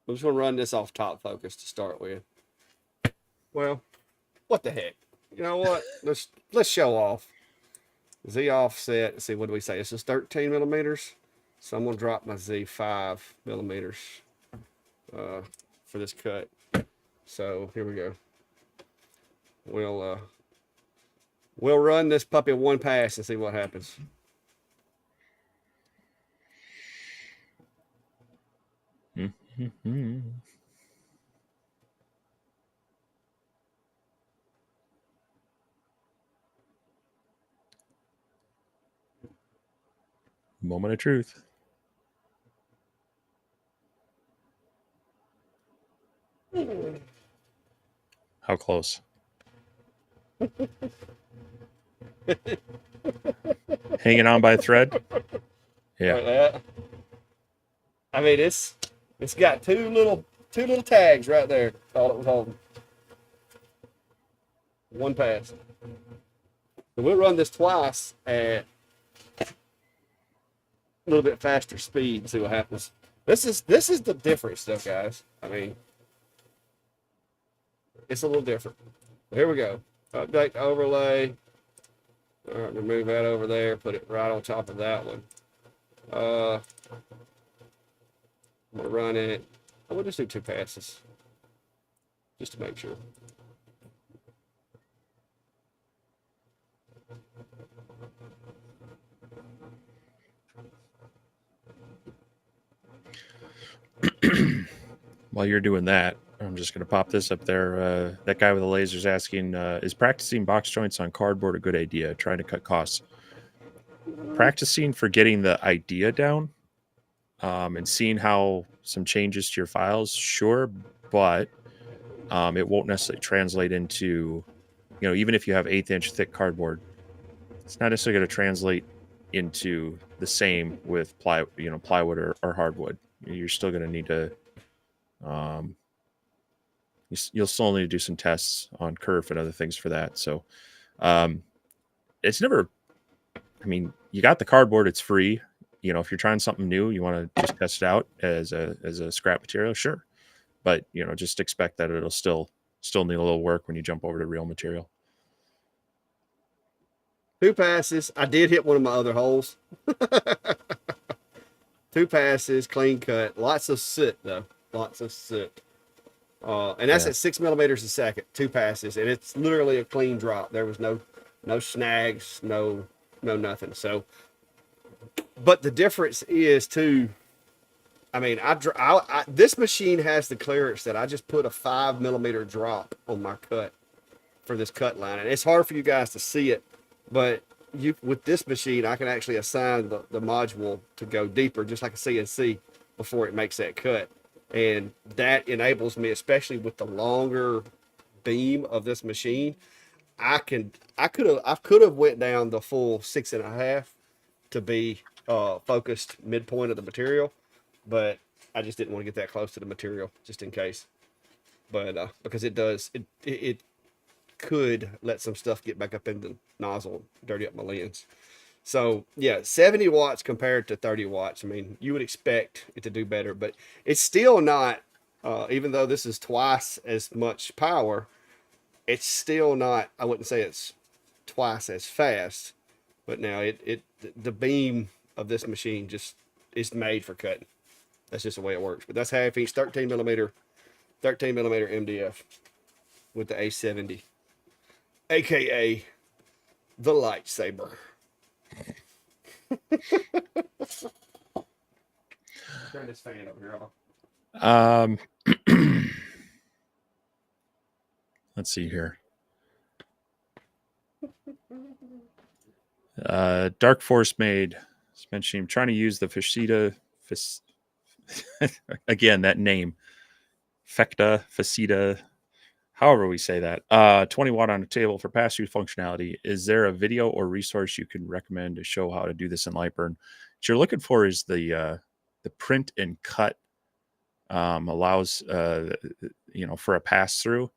I'm just gonna run this off top focus to start with. Well, what the heck? You know what? Let's show off. Z offset. Let's see, what do we say? This is 13 millimeters. So I'm gonna drop my Z 5 millimeters for this cut. So here we go. We'll run this puppy one pass and see what happens. Moment of truth. How close? Hanging on by a thread? Yeah. Like that. I mean, it's got two little tags right there. All it was holding. One pass. So we'll run this twice at a little bit faster speed and see what happens. This is the difference, though, guys. I mean, it's a little different. Here we go. Update overlay. All right, remove that over there. Put it right on top of that one. I'm gonna run it. We'll just do 2 passes, just to make sure. While you're doing that, I'm just going to pop this up there. That guy with the laser's asking, is practicing box joints on cardboard a good idea? Trying to cut costs. Practicing for getting the idea down and seeing how some changes to your files, sure, but it won't necessarily translate into, even if you have 1/8 inch thick cardboard, it's not necessarily going to translate into the same with plywood or hardwood. You're still going to need to you'll still need to do some tests on kerf and other things for that. So it's never, I mean, you got the cardboard, it's free. If you're trying something new, you want to just test it out as a scrap material, sure. But just expect that it'll still need a little work when you jump over to real material. 2 passes. I did hit one of my other holes. 2 passes, clean cut. Lots of soot though. Lots of soot. And that's at 6 millimeters a second. 2 passes, and it's literally a clean drop. There was no snags, no nothing. So, but the difference is too. I mean, this machine has the clearance that I just put a 5 millimeter drop on my cut for this cut line, and it's hard for you guys to see it, but with this machine, I can actually assign the module to go deeper, just like a CNC, before it makes that cut. And that enables me, especially with the longer beam of this machine, I could have went down the full 6.5 to be focused midpoint of the material, but I just didn't want to get that close to the material just in case. But because it could let some stuff get back up in the nozzle, dirty up my lens. So yeah, 70 watts compared to 30 watts. I mean, you would expect it to do better, but it's still not, even though this is twice as much power, it's still not, I wouldn't say it's twice as fast, but now the beam of this machine just is made for cutting. That's just the way it works. But that's 1/2 inch, 13 millimeter MDF with the A70, AKA the lightsaber. Turn this fan over here. Let's see here. Dark Force made mentioning trying to use the faceta. Again, that name, faceta, however we say that. 20 watt on a table for pass-through functionality. Is there a video or resource you can recommend to show how to do this in Lightburn? What you're looking for is the print and cut allows for a pass through.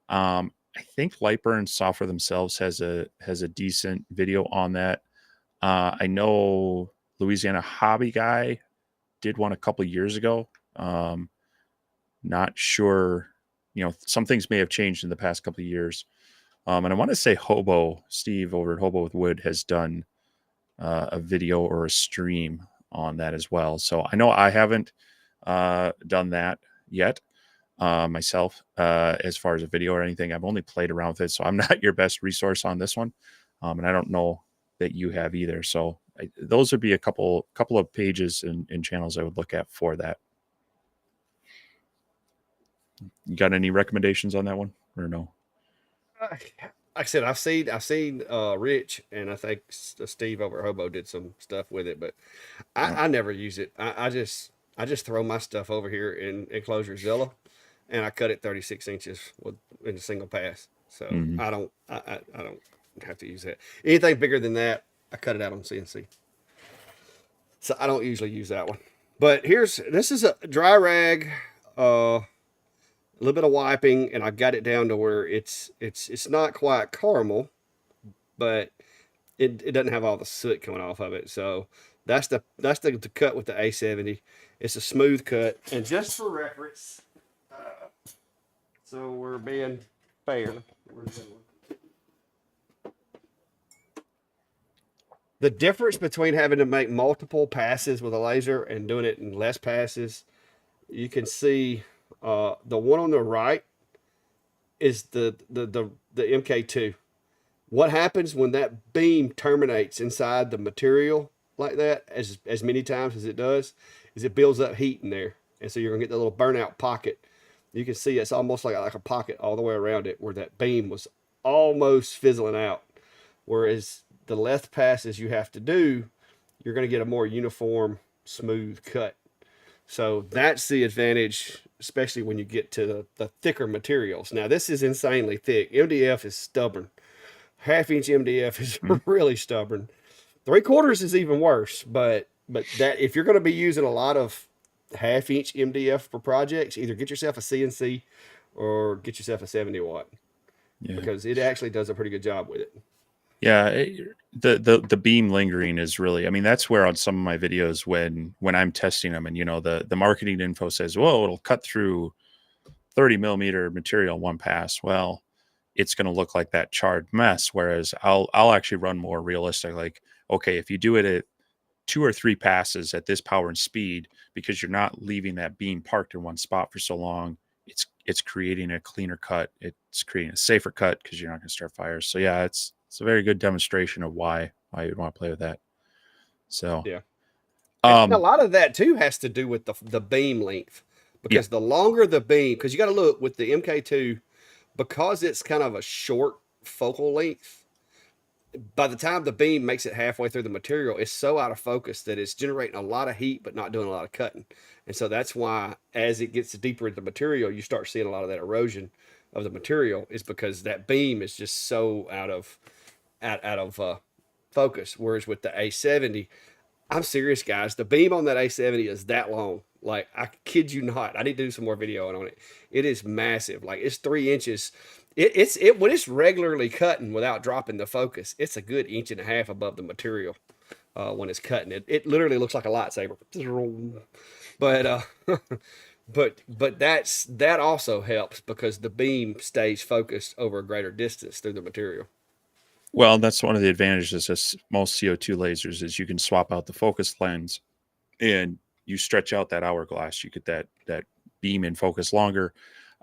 I think Lightburn software themselves has a decent video on that. I know Louisiana Hobby Guy did one a couple years ago. Not sure, some things may have changed in the past couple of years. And I want to say Hobo Steve over at Hobo with Wood has done a video or a stream on that as well. So I know I haven't done that yet myself as far as a video or anything. I've only played around with it, so I'm not your best resource on this one, and I don't know that you have either. So those would be a couple of pages and channels I would look at for that. You got any recommendations on that one or no? Like I said, I've seen Rich, and I think Steve over at Hobo did some stuff with it, but Yeah. I never use it. I just throw my stuff over here in enclosure Zilla, and I cut it 36 inches in a single pass. So Mhm. I don't have to use that. Anything bigger than that, I cut it out on CNC. So I don't usually use that one. But this is a dry rag, a little bit of wiping, and I got it down to where it's not quite caramel, but it doesn't have all the soot coming off of it. So that's the cut with the A70. It's a smooth cut, and just for reference, so we're being fair. The difference between having to make multiple passes with a laser and doing it in less passes, you can see the one on the right is the MK2. What happens when that beam terminates inside the material like that, as many times as it does, is it builds up heat in there, and so you're gonna get the little burnout pocket. You can see it's almost like a pocket all the way around it, where that beam was almost fizzling out. Whereas the less passes you have to do, you're going to get a more uniform, smooth cut. So that's the advantage, especially when you get to the thicker materials. Now, this is insanely thick. MDF is stubborn. Half-inch MDF is Mhm. really stubborn. Three-quarters is even worse. But that if you're going to be using a lot of half-inch MDF for projects, either get yourself a CNC or get yourself a 70 watt, Yeah. because it actually does a pretty good job with it. Yeah, the beam lingering is really, I mean, that's where on some of my videos when I'm testing them and the marketing info says, "Whoa, it'll cut through 30 millimeter material one pass." Well, it's going to look like that charred mess. Whereas I'll actually run more realistic. Like, okay, if you do it at 2 or 3 passes at this power and speed, because you're not leaving that beam parked in one spot for so long, it's creating a cleaner cut. It's creating a safer cut because you're not going to start fires. So yeah, it's a very good demonstration of why you'd want to play with that. So Yeah. And a um lot of that too has to do with the beam length, yeah. because the longer the beam, because you got to look with the MK2, because it's kind of a short focal length. By the time the beam makes it halfway through the material, it's so out of focus that it's generating a lot of heat but not doing a lot of cutting. And so that's why, as it gets deeper into the material, you start seeing a lot of that erosion of the material, is because that beam is just so out of focus. Whereas with the A70, I'm serious, guys. The beam on that A70 is that long. Like, I kid you not. I need to do some more video on it. It is massive. Like, it's 3 inches. It when it's regularly cutting without dropping the focus, it's a good inch and a half above the material. When it's cutting it, it literally looks like a lightsaber. But but that also helps because the beam stays focused over a greater distance through the material. Well, that's one of the advantages of most CO2 lasers is you can swap out the focus lens and you stretch out that hourglass. You get that beam in focus longer,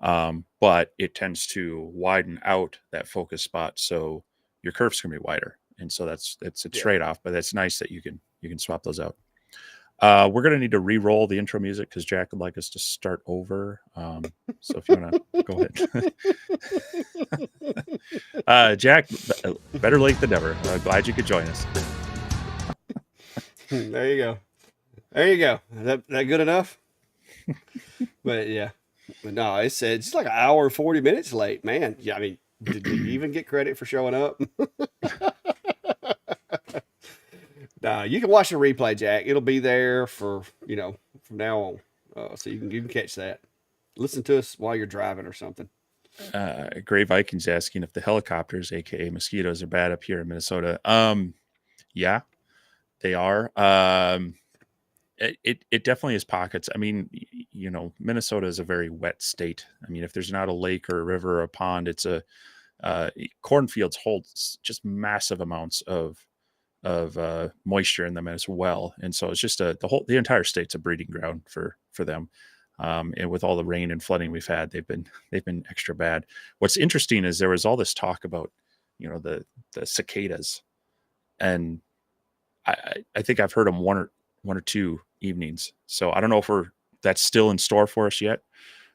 but it tends to widen out that focus spot, so your curves can be wider. And so that's a Yeah. trade off, but that's nice that you can swap those out. We're gonna need to re-roll the intro music because Jack would like us to start over. So if you want to go ahead, Jack, better late than never. Glad you could join us. There you go. There you go. That good enough? But yeah. But no, it's like an hour and 40 minutes late, man. Yeah, I mean, did you even get credit for showing up? No, you can watch the replay, Jack. It'll be there for from now on. So you can catch that. Listen to us while you're driving or something. Gray Vikings asking if the helicopters, aka mosquitoes, are bad up here in Minnesota. Yeah, they are. It definitely is pockets. I mean, Minnesota is a very wet state. I mean, if there's not a lake or a river or a pond, it's a cornfields hold just massive amounts of moisture in them as well, and so it's just the entire state's a breeding ground for them. And with all the rain and flooding we've had, they've been extra bad. What's interesting is there was all this talk about the cicadas, and I think I've heard them one or two evenings. So I don't know if that's still in store for us yet.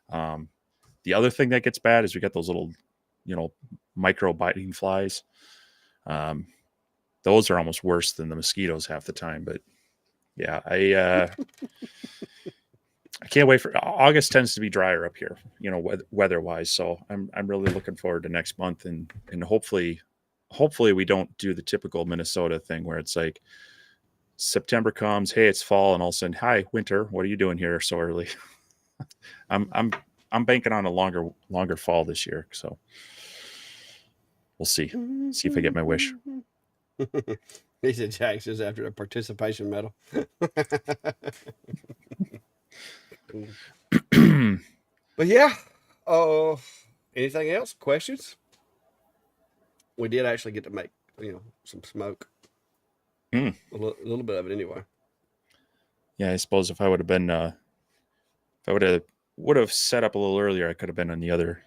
Um, the other thing that gets bad is we got those little, micro biting flies. Um, those are almost worse than the mosquitoes half the time. But yeah, I can't wait for August. Tends to be drier up here, weather wise. So I'm really looking forward to next month, and hopefully we don't do the typical Minnesota thing where it's like September comes, hey, it's fall, and all of a sudden, hi, winter, what are you doing here so early? I'm banking on a longer fall this year, so we'll see if I get my wish. He said Jackson's after the participation medal. But yeah, anything else? Questions? We did actually get to make some smoke. A little bit of it anyway. Yeah, I suppose if I would have been if I would have set up a little earlier, I could have been in the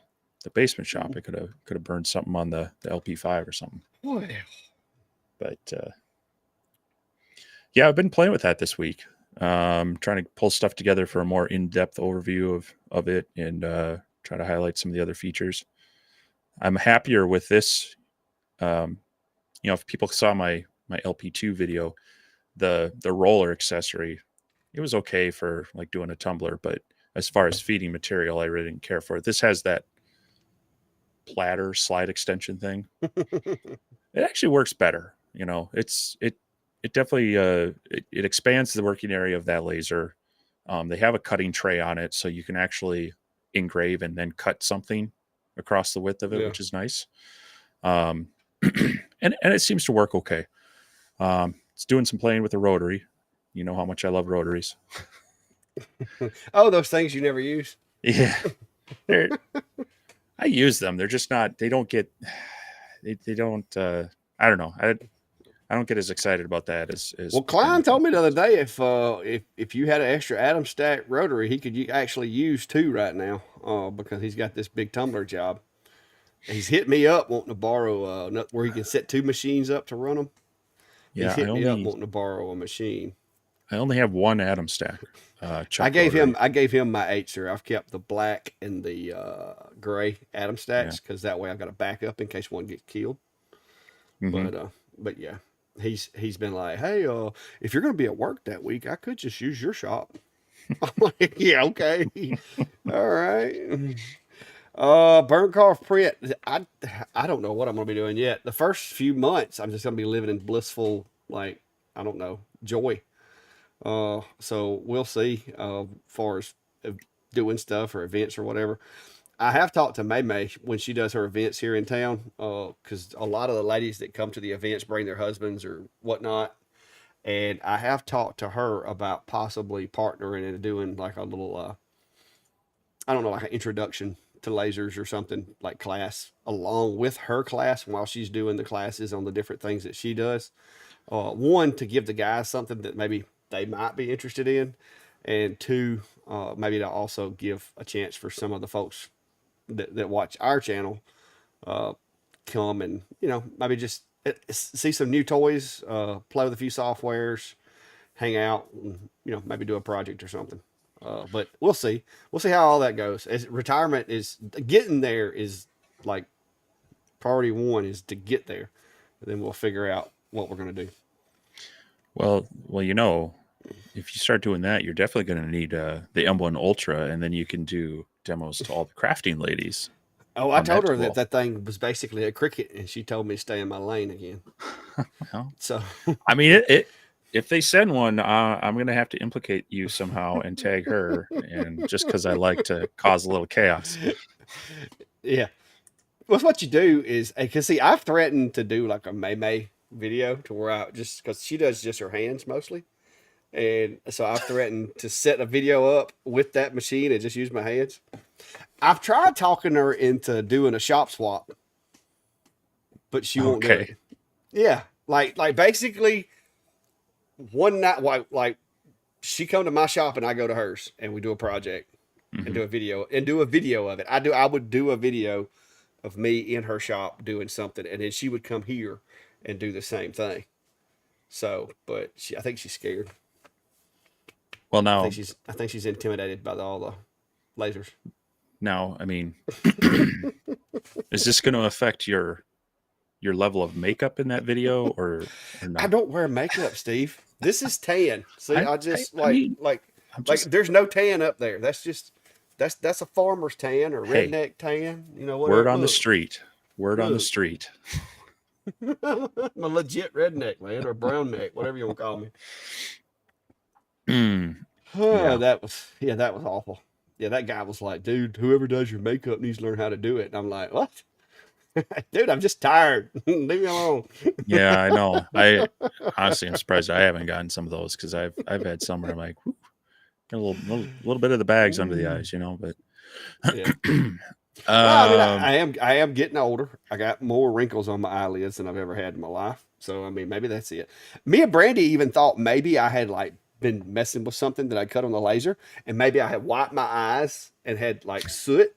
basement shop. I could have burned something on the LP5 or something. Well. But yeah, I've been playing with that this week. Trying to pull stuff together for a more in-depth overview of it, and try to highlight some of the other features. I'm happier with this. If people saw my LP2 video, the roller accessory, it was okay for like doing a tumbler, but as far as feeding material, I really didn't care for it. This has that platter slide extension thing. It actually works better. It definitely it expands the working area of that laser. They have a cutting tray on it, so you can actually engrave and then cut something across the width of it, which is nice. And it seems to work okay. It's doing some playing with the rotary. You know how much I love rotaries. Oh, those things you never use. Yeah, I use them. They're just not. They don't get. They don't. I don't know. I don't get as excited about that as. Well, Klein told me the other day if you had an extra Atom Stack rotary, he could actually use two right now because he's got this big tumbler job. He's hit me up wanting to borrow where he can set two machines up to run them. Yeah, he's hit me up wanting to borrow a machine. I only have one Atom Stack. I gave him my Acer. I've kept the black and the gray Atom Stacks because that way I've got a backup in case one gets killed. Mm-hmm. But yeah, he's been like, hey, if you're going to be at work that week, I could just use your shop. I'm like, yeah, okay, all right. Burncarf print. I don't know what I'm going to be doing yet. The first few months, I'm just going to be living in blissful, like, I don't know, joy. So we'll see, far as doing stuff or events or whatever. I have talked to May when she does her events here in town, because a lot of the ladies that come to the events bring their husbands or whatnot. And I have talked to her about possibly partnering and doing like a little, I don't know, like an introduction to lasers or something like class along with her class while she's doing the classes on the different things that she does. One, to give the guys something that maybe they might be interested in, and two, maybe to also give a chance for some of the folks that watch our channel come and maybe just see some new toys, play with a few softwares, hang out, and, maybe do a project or something. But we'll see how all that goes. As retirement is getting there, is like priority one is to get there, and then we'll figure out what we're going to do. Well, if you start doing that, you're definitely going to need the M1 Ultra, and then you can do demos to all the crafting ladies. Oh, I told her that thing was basically a cricket, and she told me to stay in my lane again. Well, so I mean, if they send one, I'm gonna have to implicate you somehow and tag her, and just because I like to cause a little chaos. Yeah. Well, what you do is, because see, I've threatened to do like a May video to where I just, because she does just her hands mostly. And so I've threatened to set a video up with that machine and just use my hands. I've tried talking her into doing a shop swap, but she won't do Okay. it. Yeah. Like basically one night, like she come to my shop and I go to hers and we do a project and Hmm. do a video of it. I would do a video of me in her shop doing something, and then she would come here and do the same thing. So, but I think she's scared. Well, now, I think she's intimidated by all the lasers. I mean, is this going to affect your level of makeup in that video, or I no? don't wear makeup, Steve. This is tan. See, I I, just I mean, I'm like just, there's no tan up there. That's just that's a farmer's tan or hey, redneck tan. You know, word whatever. on the street. Word on the Look. street. I'm a legit redneck, man, or brown neck, whatever you want to call me. Mm, Oh, yeah. that was awful. Yeah, that guy was like, dude, whoever does your makeup needs to learn how to do it. And I'm like, what? Dude, I'm just tired. Leave me alone. Yeah, I know. I honestly am surprised I haven't gotten some of those, because I've had some where I'm like, "Whew, got a little bit of the bags under the eyes, but Yeah. Well, I mean, um, I am getting older. I got more wrinkles on my eyelids than I've ever had in my life. So I mean, maybe that's it. Me and Brandy even thought maybe I had like been messing with something that I cut on the laser, and maybe I had wiped my eyes and had like soot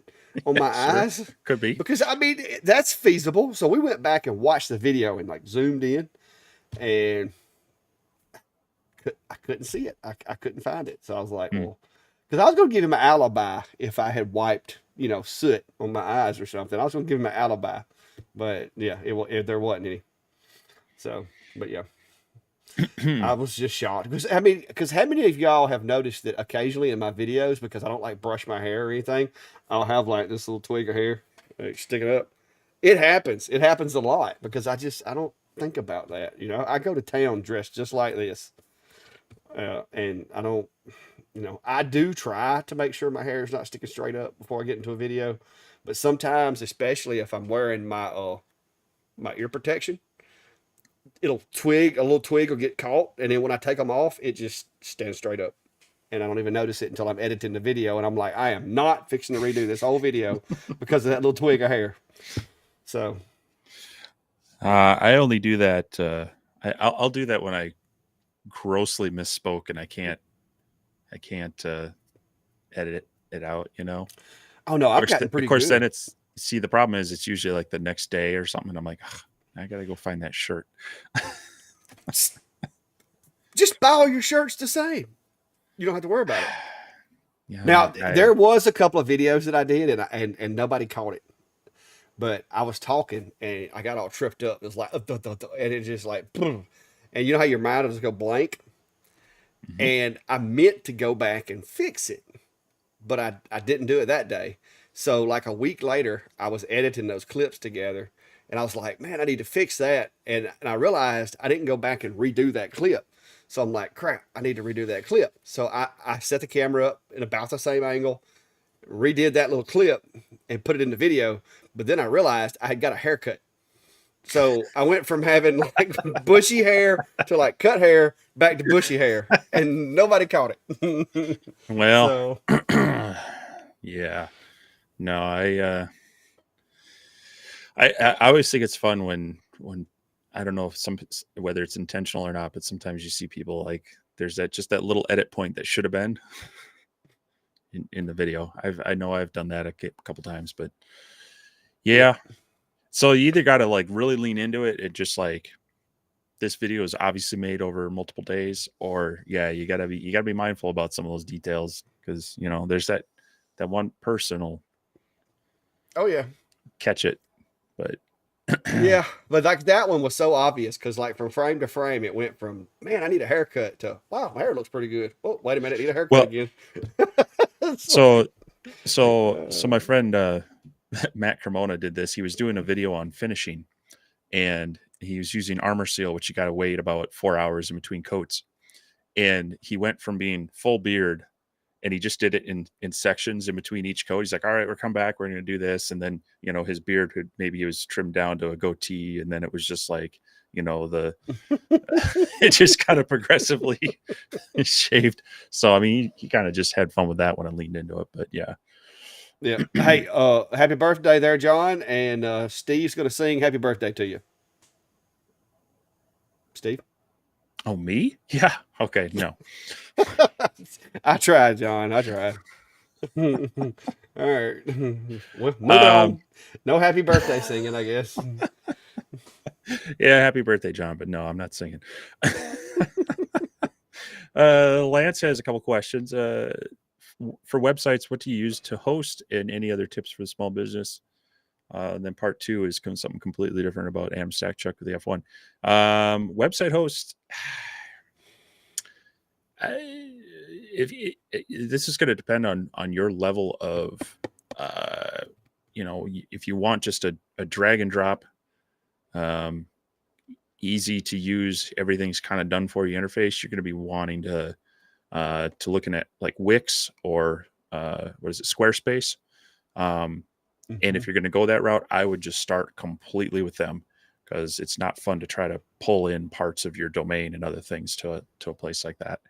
on my sure, eyes. could be. Because I mean, that's feasible. So we went back and watched the video and like zoomed in, and I couldn't see it. I couldn't find it. So I was like, Hmm. well, because I was going to give him an alibi if I had wiped, soot on my eyes or something. I was going to give him an alibi, but yeah, there wasn't any. So, but yeah, I was just shocked because because how many of y'all have noticed that occasionally in my videos, because I don't like brush my hair or anything, I'll have like this little twig of hair like, sticking up. It happens. It happens a lot because I don't think about that. I go to town dressed just like this, and I don't. I do try to make sure my hair is not sticking straight up before I get into a video, but sometimes, especially if I'm wearing my ear protection, a little twig will get caught, and then when I take them off, it just stands straight up, and I don't even notice it until I'm editing the video, and I'm like, I am not fixing to redo this whole video because of that little twig of hair. So, I only do that. I'll do that when I grossly misspoke and I can't edit it out. oh no, Of I've course, gotten of pretty course, then good. the problem is it's usually like the next day or something. And I'm like, "Ugh, I gotta go find that shirt." Just buy all your shirts the same. You don't have to worry about it. Yeah, Now, there was a couple of videos that I did, and nobody caught it. But I was talking, and I got all tripped up. It was like, and it just like, boom. And you know how your mind will just go blank? Mhm. And I meant to go back and fix it, but I didn't do it that day. So, like a week later, I was editing those clips together, and I was like, man, I need to fix that. And I realized I didn't go back and redo that clip. So I'm like, crap, I need to redo that clip. So I set the camera up in about the same angle, redid that little clip, and put it in the video. But then I realized I had got a haircut. So I went from having like bushy hair to like cut hair back to bushy hair, and nobody caught it. Well, So yeah. No, I always think it's fun when I don't know if whether it's intentional or not, but sometimes you see people like there's that little edit point that should have been in the video. I know I've done that a couple times, but yeah, yeah. So you either got to like really lean into it and just like this video is obviously made over multiple days, or yeah, you gotta be mindful about some of those details, because there's that one person will oh yeah, catch it, but yeah. But like that one was so obvious because like from frame to frame, it went from man, I need a haircut to wow, my hair looks pretty good. Oh, wait a minute, I need a haircut well, again. It's so like, so my friend Matt Cremona did this. He was doing a video on finishing, and he was using Armor Seal, which you got to wait about 4 hours in between coats. And he went from being full beard, and he just did it in sections in between each coat. He's like, all right, we're coming back. We're going to do this. And then, his beard maybe he was trimmed down to a goatee. And then it was just like, it just kind of progressively shaved. So, I mean, he kind of just had fun with that when I leaned into it, but yeah. Yeah. Hey, happy birthday there, John. And Steve's going to sing happy birthday to you. Steve? Oh, me? Yeah. Okay. No. I tried, John. I tried. All right. Moving Um, on. No happy birthday singing, I guess. yeah. Happy birthday, John. But no, I'm not singing. Lance has a couple questions. For websites, what do you use to host, and any other tips for the small business? And then part 2 is something completely different about Amstack Chuck with the F1. Website host. This is going to depend on your level of, if you want just a drag and drop, easy to use, everything's kind of done for you interface, you're going to be wanting to looking at like Wix or what is it, Squarespace. And if you're going to go that route, I would just start completely with them, because it's not fun to try to pull in parts of your domain and other things to a place like that.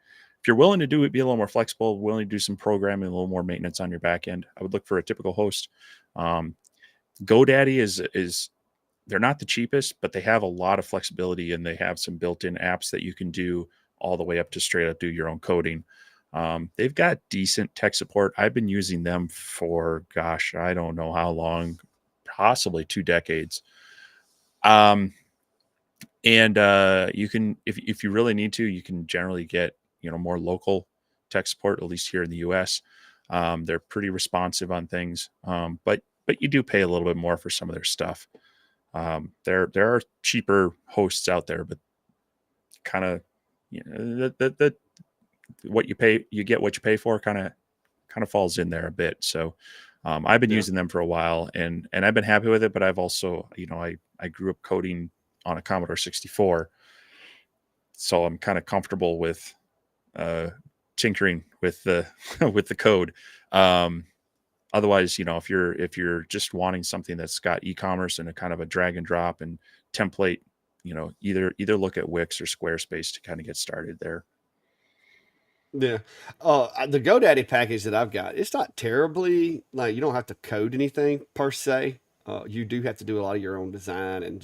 If you're willing to do it, be a little more flexible, willing to do some programming, a little more maintenance on your back end, I would look for a typical host. GoDaddy is they're not the cheapest, but they have a lot of flexibility, and they have some built-in apps that you can do all the way up to straight up do your own coding. They've got decent tech support. I've been using them for, gosh, I don't know how long, possibly 2 decades. And you can, if you really need to, you can generally get, more local tech support, at least here in the US. They're pretty responsive on things. But you do pay a little bit more for some of their stuff. There are cheaper hosts out there, but kind of, what you pay, you get what you pay for, kind of falls in there a bit. So I've been using them for a while, and I've been happy with it, but I've also, I grew up coding on a Commodore 64. So I'm kind of comfortable with tinkering with the with the code. Otherwise, if you're just wanting something that's got e-commerce and a kind of a drag and drop and template, either look at Wix or Squarespace to kind of get started there. Yeah. The GoDaddy package that I've got, it's not terribly, like, you don't have to code anything per se. You do have to do a lot of your own design and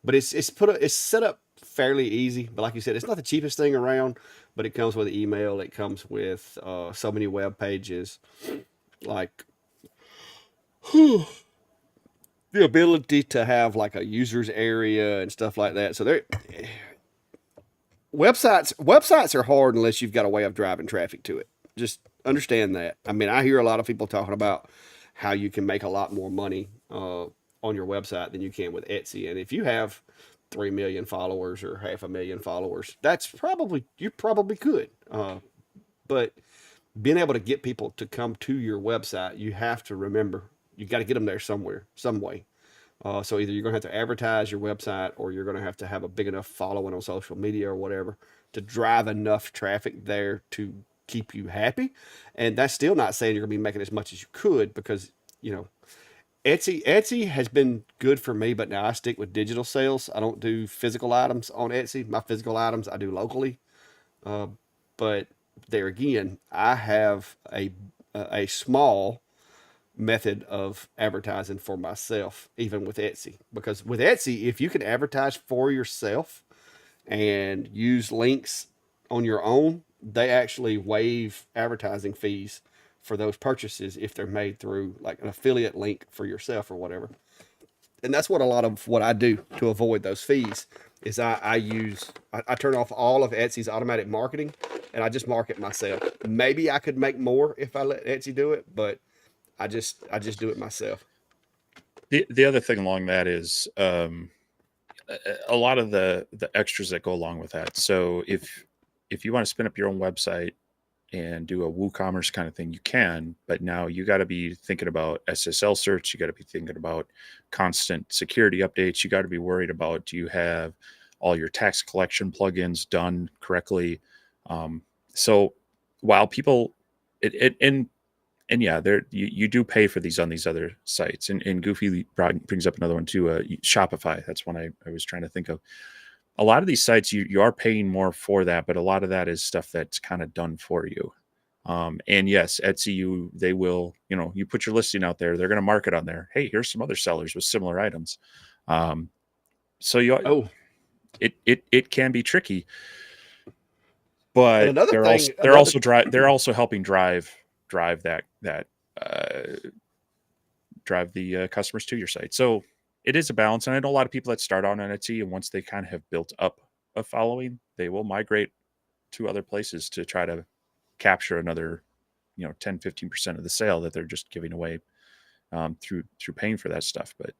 but it's set up fairly easy. But like you said, it's not the cheapest thing around, but it comes with email. It comes with so many web pages, like the ability to have like a user's area and stuff like that. So websites are hard unless you've got a way of driving traffic to it. Just understand that. I mean, I hear a lot of people talking about how you can make a lot more money on your website than you can with Etsy. And if you have 3 million followers or 500,000 followers, you probably could. But being able to get people to come to your website, you have to remember you got to get them there somewhere, some way. So either you're going to have to advertise your website, or you're going to have a big enough following on social media or whatever to drive enough traffic there to keep you happy. And that's still not saying you're going to be making as much as you could, because, Etsy has been good for me, but now I stick with digital sales. I don't do physical items on Etsy. My physical items I do locally. But there again, I have a small method of advertising for myself, even with Etsy. Because with Etsy, if you can advertise for yourself and use links on your own, they actually waive advertising fees for those purchases if they're made through like an affiliate link for yourself or whatever. And that's what a lot of what I do to avoid those fees is I turn off all of Etsy's automatic marketing, and I just market myself. Maybe I could make more if I let Etsy do it, but I just do it myself. The other thing along that is a lot of the extras that go along with that. So if you want to spin up your own website, and do a WooCommerce kind of thing, you can. But now you got to be thinking about SSL certs. You got to be thinking about constant security updates. You got to be worried about, do you have all your tax collection plugins done correctly? So while people, and yeah, there you do pay for these on these other sites. And Goofy brings up another one too, Shopify. That's one I was trying to think of. A lot of these sites, you are paying more for that, but a lot of that is stuff that's kind of done for you. And yes, Etsy, they will, you put your listing out there, they're going to mark it on there. Hey, here's some other sellers with similar items. So Oh, it can be tricky, and but another thing, they're also helping drive that uh, drive the customers to your site. So it is a balance. And I know a lot of people that start on Etsy, and once they kind of have built up a following, they will migrate to other places to try to capture another 10-15% of the sale that they're just giving away through paying for that stuff. But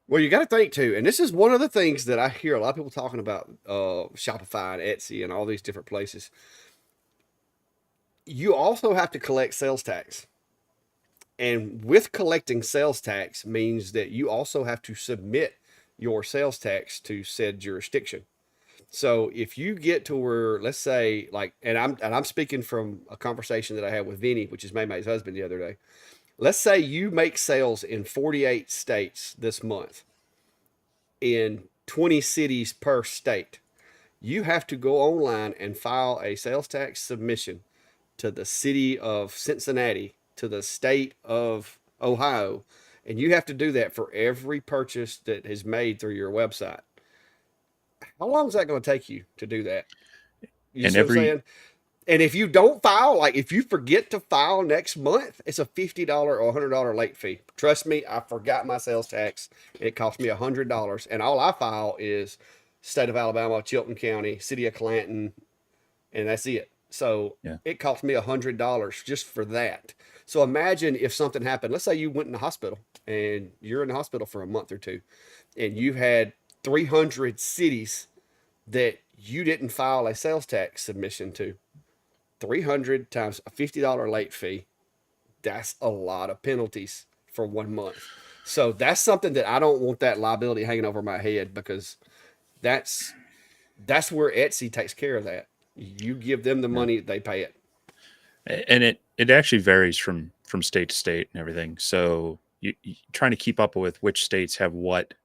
well, you got to think too, and this is one of the things that I hear a lot of people talking about Shopify and Etsy and all these different places. You also have to collect sales tax. And with collecting sales tax means that you also have to submit your sales tax to said jurisdiction. So if you get to where, let's say, like, and I'm speaking from a conversation that I had with Vinny, which is Maymay's husband, the other day. Let's say you make sales in 48 states this month, in 20 cities per state. You have to go online and file a sales tax submission to the city of Cincinnati, to the state of Ohio, and you have to do that for every purchase that is made through your website. How long is that going to take you to do that? You and see what I'm every saying? And if you don't file, like if you forget to file next month, it's a $50 or $100 late fee. Trust me, I forgot my sales tax. It cost me $100, and all I file is state of Alabama, Chilton County, city of Clanton, and that's it. So yeah, it cost me $100 just for that. So imagine if something happened. Let's say you went in the hospital and you're in the hospital for a month or two, and you had 300 cities that you didn't file a sales tax submission to. 300 times a $50 late fee. That's a lot of penalties for 1 month. So that's something that I don't want that liability hanging over my head, because that's that's where Etsy takes care of that. You give them the yeah. money, they pay it. And it actually varies from state to state and everything. So you trying to keep up with which states have what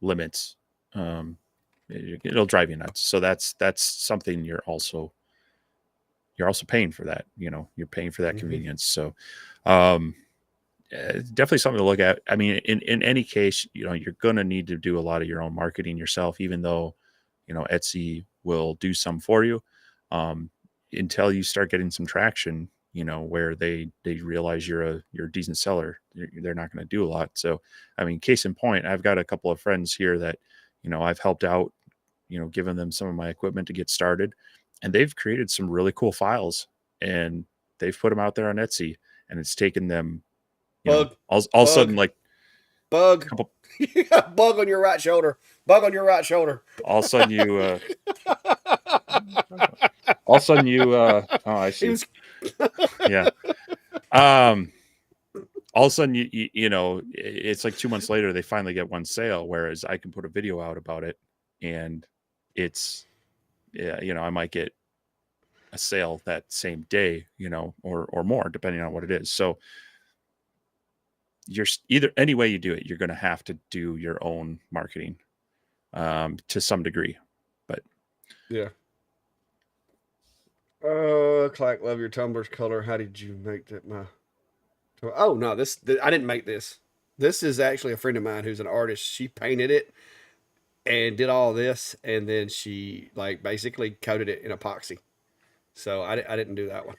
limits, um, it'll drive you nuts. So that's something you're also paying for that. You're paying for that Mm-hmm. convenience. So um, definitely something to look at. I mean, in any case, you're going to need to do a lot of your own marketing yourself, even though Etsy will do some for you, um, until you start getting some traction. Where they realize you're a decent seller. They're not going to do a lot. So, I mean, case in point, I've got a couple of friends here that I've helped out, given them some of my equipment to get started, and they've created some really cool files, and they've put them out there on Etsy, and it's taken them, Bug, all of a sudden, bug, like bug. couple, You got bug on your right shoulder. Bug on your right shoulder. all of a sudden you, all of a sudden you, oh, I He see. was. Yeah. Um, all of a sudden it's like 2 months later, they finally get one sale. Whereas I can put a video out about it, and it's, yeah, I might get a sale that same day, or more, depending on what it is. So you're either, any way you do it, you're going to have to do your own marketing, to some degree. But Yeah. Clark, love your tumblers color. How did you make that? Oh no, I didn't make this. This is actually a friend of mine who's an artist. She painted it and did all this, and then she like basically coated it in epoxy. So I didn't do that one.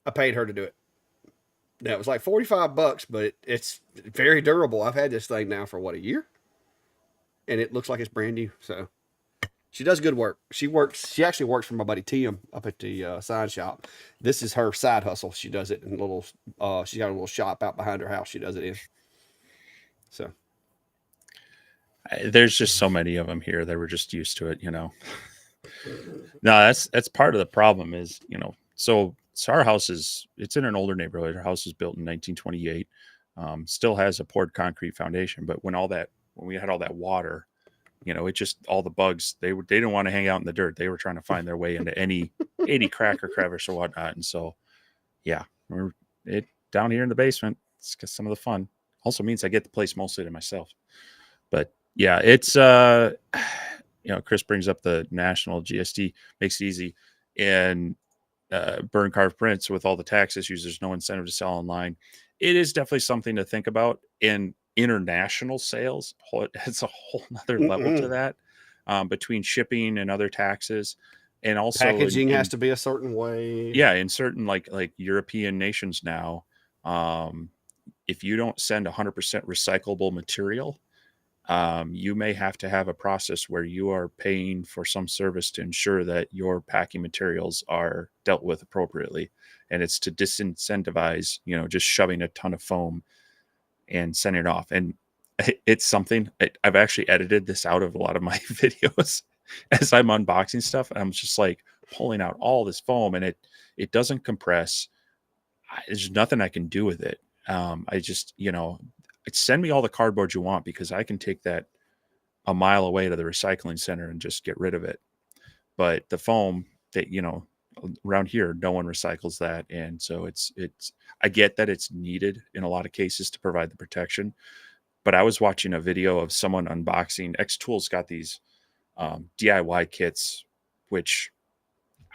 I paid her to do it. Now it was like $45, but it's very durable. I've had this thing now for what, a year, and it looks like it's brand new. So she does good work. She works. She actually works for my buddy Tim up at the sign shop. This is her side hustle. She does it in a little. She's got a little shop out behind her house. She does it in. So there's just so many of them here that we're just used to it. No, that's part of the problem is, So our house it's in an older neighborhood. Our house was built in 1928. Still has a poured concrete foundation, but when we had all that water, it just all the bugs they didn't want to hang out in the dirt. They were trying to find their way into any crack or crevice or whatnot. And so yeah, we're it down here in the basement. It's some of the fun. Also means I get the place mostly to myself. But yeah, it's Chris brings up the national GST makes it easy, and burn carved prints with all the tax issues. There's no incentive to sell online. It is definitely something to think about. In international sales, it's a whole nother level to Mm-mm. that, between shipping and other taxes, and also Packaging has in to be a certain way. yeah, in certain like European nations now, um, if you don't send 100% recyclable material, you may have to have a process where you are paying for some service to ensure that your packing materials are dealt with appropriately. And it's to disincentivize, just shoving a ton of foam and sending it off. And it's something I've actually edited this out of a lot of my videos as I'm unboxing stuff. I'm just like pulling out all this foam, and it doesn't compress. There's nothing I can do with it. I just, send me all the cardboard you want, because I can take that a mile away to the recycling center and just get rid of it. But the foam that, around here, no one recycles that. And so I get that it's needed in a lot of cases to provide the protection. But I was watching a video of someone unboxing. X Tools got these DIY kits, which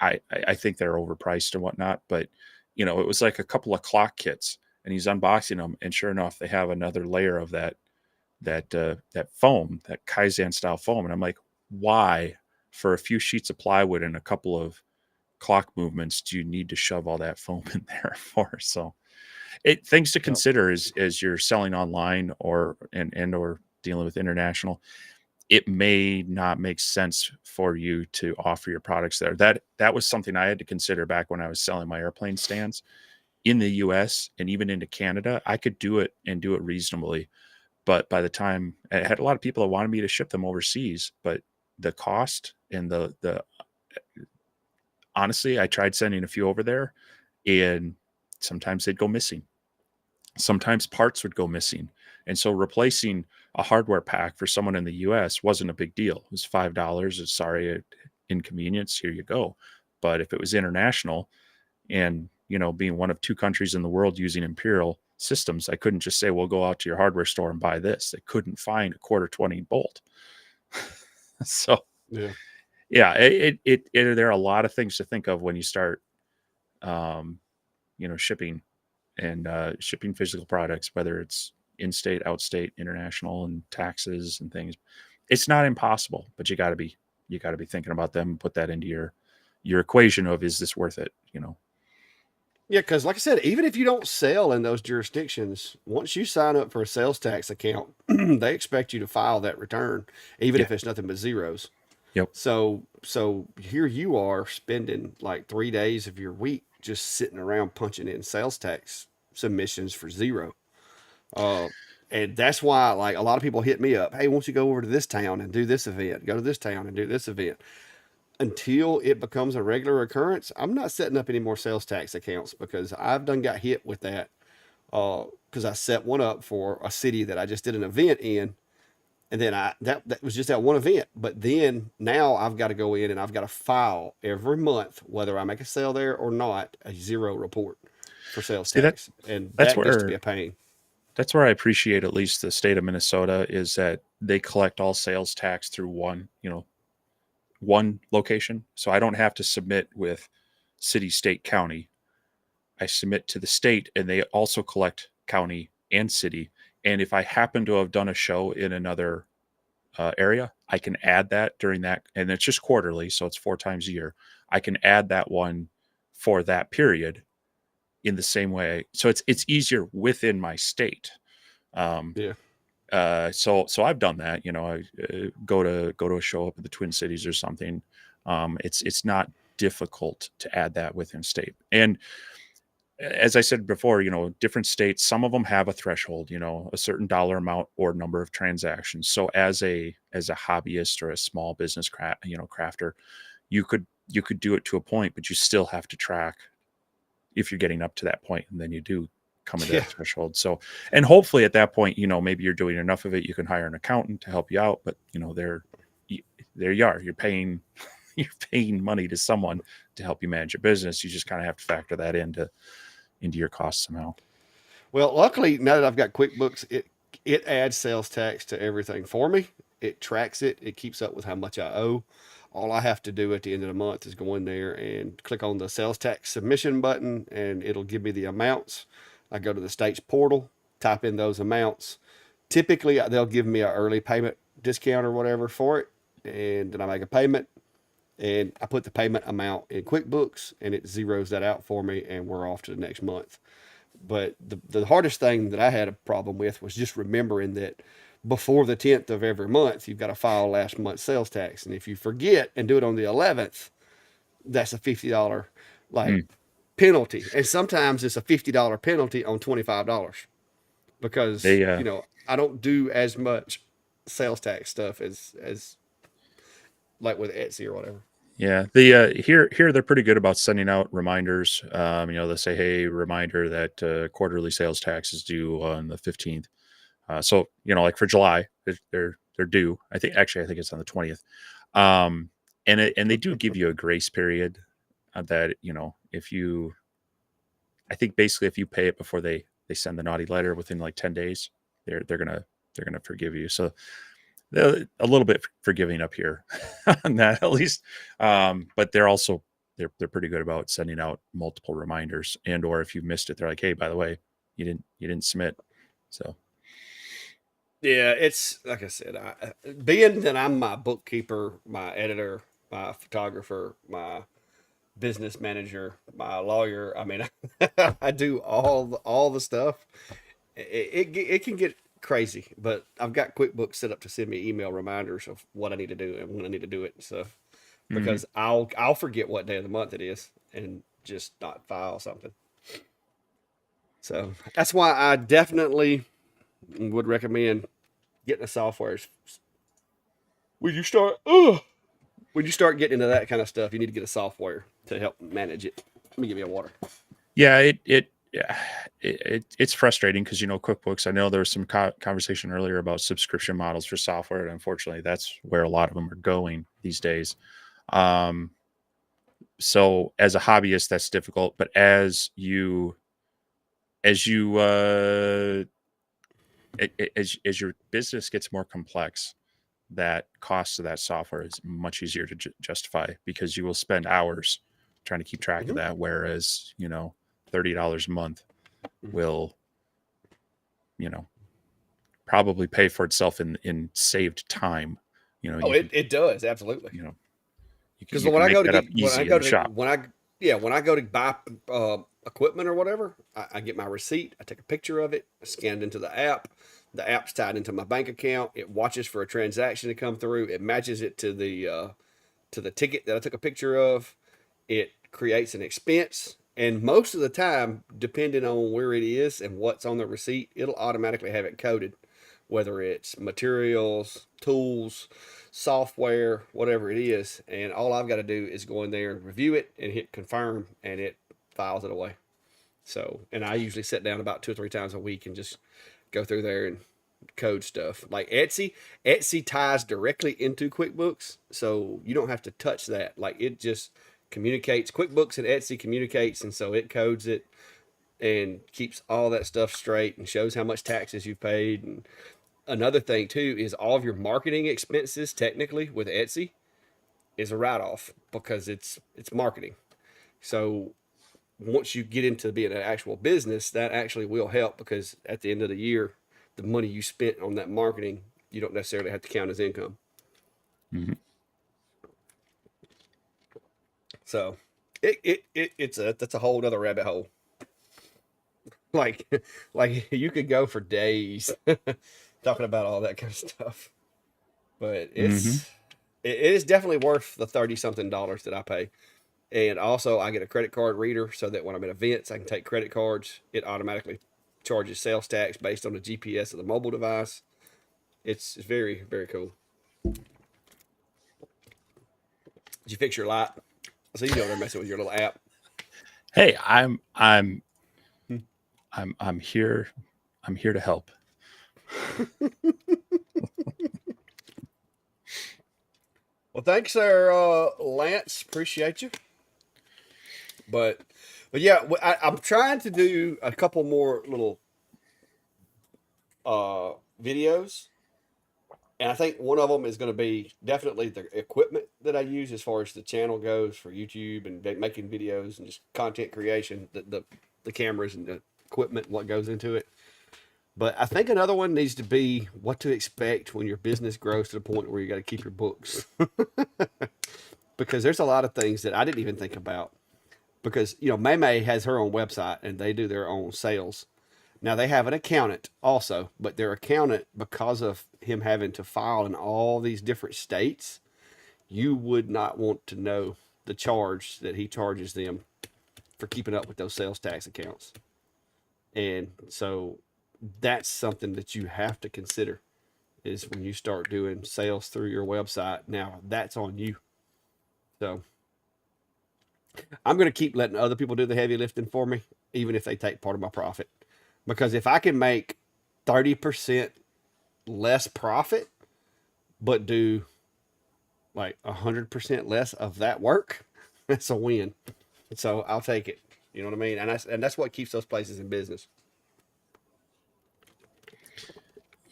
I think they're overpriced and whatnot. But, it was like a couple of clock kits, and he's unboxing them. And sure enough, they have another layer of that foam, that Kaizen style foam. And I'm like, why, for a few sheets of plywood and a couple of clock movements, do you need to shove all that foam in there for? So things to Yep. consider as you're selling online or dealing with international. It may not make sense for you to offer your products there. That was something I had to consider back when I was selling my airplane stands in the US and even into Canada. I could do it and do it reasonably, but by the time I had a lot of people that wanted me to ship them overseas, but the cost and the honestly, I tried sending a few over there, and sometimes they'd go missing. Sometimes parts would go missing. And so replacing a hardware pack for someone in the US wasn't a big deal. It was $5. It's sorry, inconvenience. Here you go. But if it was international, and being one of two countries in the world using imperial systems, I couldn't just say, well, go out to your hardware store and buy this. They couldn't find a quarter 20 bolt. So Yeah. yeah, there are a lot of things to think of when you start um shipping and shipping physical products, whether it's in-state, outstate, international, and taxes and things. It's not impossible, but you got to be thinking about them and put that into your equation of, is this worth it? Yeah, because like I said, even if you don't sell in those jurisdictions, once you sign up for a sales tax account, they expect you to file that return, even Yeah. if it's nothing but zeros. Yep. So here you are spending like 3 days of your week just sitting around punching in sales tax submissions for zero. Uh, and that's why like a lot of people hit me up. Hey, won't you go over to this town and do this event? Go to this town and do this event. Until it becomes a regular occurrence, I'm not setting up any more sales tax accounts because I've done got hit with that. Because I set one up for a city that I just did an event in, and then that was just that one event. But then now I've got to go in and I've got to file every month, whether I make a sale there or not, a zero report for sales See, that tax, and that's that gets to be where a pain. that's where I appreciate at least the state of Minnesota, is that they collect all sales tax through one location. So I don't have to submit with city, state, county. I submit to the state, and they also collect county and city. And if I happen to have done a show in another area, I can add that during that, and it's just quarterly, so it's 4 times a year. I can add that one for that period in the same way, so it's easier within my state. Um, Yeah. so I've done that. I go to a show up at the Twin Cities or something. It's not difficult to add that within state. And as I said before, different states, some of them have a threshold, a certain dollar amount or number of transactions. So as a hobbyist or a small business crafter, you could do it to a point, but you still have to track if you're getting up to that point, and then you do come into Yeah. that threshold. So, and hopefully at that point, maybe you're doing enough of it, you can hire an accountant to help you out. But there you are. You're paying you're paying money to someone to help you manage your business. You just kind of have to factor that into your costs somehow. Well, luckily now that I've got QuickBooks, it adds sales tax to everything for me. It tracks it. It keeps up with how much I owe. All I have to do at the end of the month is go in there and click on the sales tax submission button, and it'll give me the amounts. I go to the state's portal, type in those amounts. Typically, they'll give me an early payment discount or whatever for it, and then I make a payment, and I put the payment amount in QuickBooks, and it zeroes that out for me, and we're off to the next month. But the hardest thing that I had a problem with was just remembering that before the 10th of every month, you've got to file last month's sales tax. And if you forget and do it on the 11th, that's a $50 like Mm. penalty. And sometimes it's a $50 penalty on $25 because, They I don't do as much sales tax stuff as like with Etsy or whatever. Yeah, the here they're pretty good about sending out reminders. They say, "Hey, reminder that quarterly sales tax is due on the 15th." So like for July, they're due. I think it's on the 20th. And they do give you a grace period that if you, I think basically if you pay it before they send the naughty letter within like 10 days, they're gonna forgive you. So they're a little bit forgiving up here on that at least. But they're pretty good about sending out multiple reminders, and or if you missed it, they're like, hey, by the way, you didn't submit. So Yeah, it's like I said, being that I'm my bookkeeper, my editor, my photographer, my business manager, my lawyer. I mean, I do all the stuff. It can get crazy, but I've got QuickBooks set up to send me email reminders of what I need to do and when I need to do it and stuff. mhm. Because I'll forget what day of the month it is and just not file something. So that's why I definitely would recommend getting a software. When you start, when you start getting into that kind of stuff, you need to get a software to help manage it. Let me give you a water. Yeah, yeah, it's frustrating because QuickBooks. I know there was some conversation earlier about subscription models for software, and unfortunately, that's where a lot of them are going these days. Um, so as a hobbyist, that's difficult. But as you as your business gets more complex, that cost of that software is much easier to justify because you will spend hours trying to keep track of Mm-hmm. that. Whereas $30 a month Mm-hmm. will you know probably pay for itself in saved time. Oh, You can it does absolutely. you know you can Because you can when I make go to that up get easy in the shop. when I go to buy equipment or whatever, I get my receipt. I take a picture of it. I scan it into the app. The app's tied into my bank account. It watches for a transaction to come through. It matches it to the ticket that I took a picture of. It creates an expense. And most of the time, depending on where it is and what's on the receipt, it'll automatically have it coded, whether it's materials, tools, software, whatever it is. And all I've got to do is go in there and review it and hit confirm, and it files it away. So, and I usually sit down about 2 or 3 times a week and just go through there and code stuff. Like Etsy ties directly into QuickBooks, so you don't have to touch that. Like it just communicates. QuickBooks and Etsy communicates, and so it codes it and keeps all that stuff straight and shows how much taxes you've paid. And another thing too is all of your marketing expenses technically with Etsy is a write off because it's marketing. So once you get into being an actual business, that actually will help because at the end of the year, the money you spent on that marketing, you don't necessarily have to count as income. Mhm. So it's a that's a whole other rabbit hole. Like like you could go for days talking about all that kind of stuff. But Mhm. it is definitely worth the 30 something dollars that I pay. And also I get a credit card reader so that when I'm at events I can take credit cards. It automatically charges sales tax based on the GPS of the mobile device. It's very, very cool. Did you fix your light? I see you over there messing with your little app. Hey, I'm here. I'm here to help. Well, thanks there, Lance. Appreciate you. But, but yeah, I'm trying to do a couple more little videos, and I think one of them is going to be definitely the equipment that I use as far as the channel goes for YouTube and making videos and just content creation. The cameras and the equipment, what goes into it. But I think another one needs to be what to expect when your business grows to the point where you got to keep your books. Because there's a lot of things that I didn't even think about. Because, May May has her own website and they do their own sales. Now they have an accountant also, but their accountant, because of him having to file in all these different states, you would not want to know the charge that he charges them for keeping up with those sales tax accounts. And so that's something that you have to consider is when you start doing sales through your website. Now that's on you. So I'm going to keep letting other people do the heavy lifting for me, even if they take part of my profit. Because if I can make 30% less profit, but do like 100% less of that work, that's a win. So I'll take it. You know what I mean? And that's what keeps those places in business.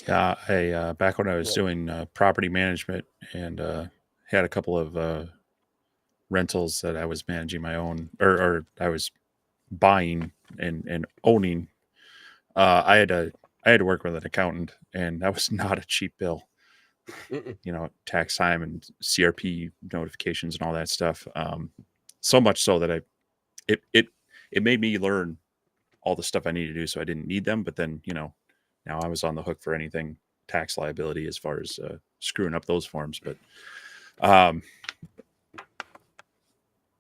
Yeah, I back when I was Yeah. doing property management and had a couple of rentals that I was managing my own, or I was buying and owning. I had to work with an accountant, and that was not a cheap bill. Mm-mm. Tax time and CRP notifications and all that stuff. So much so that it it made me learn all the stuff I needed to do, so I didn't need them. But then now I was on the hook for anything tax liability as far as screwing up those forms. But um,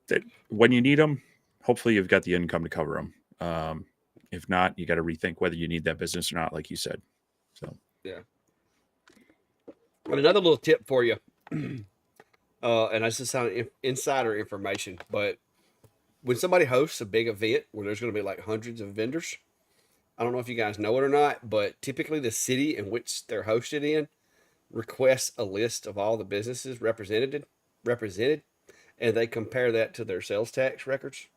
that when you need them, hopefully you've got the income to cover them. If not, you got to rethink whether you need that business or not, like you said. So Yeah. But another little tip for you, and this is sound insider information, but when somebody hosts a big event where there's going to be like hundreds of vendors, I don't know if you guys know it or not, but typically the city in which they're hosted in requests a list of all the businesses represented, and they compare that to their sales tax records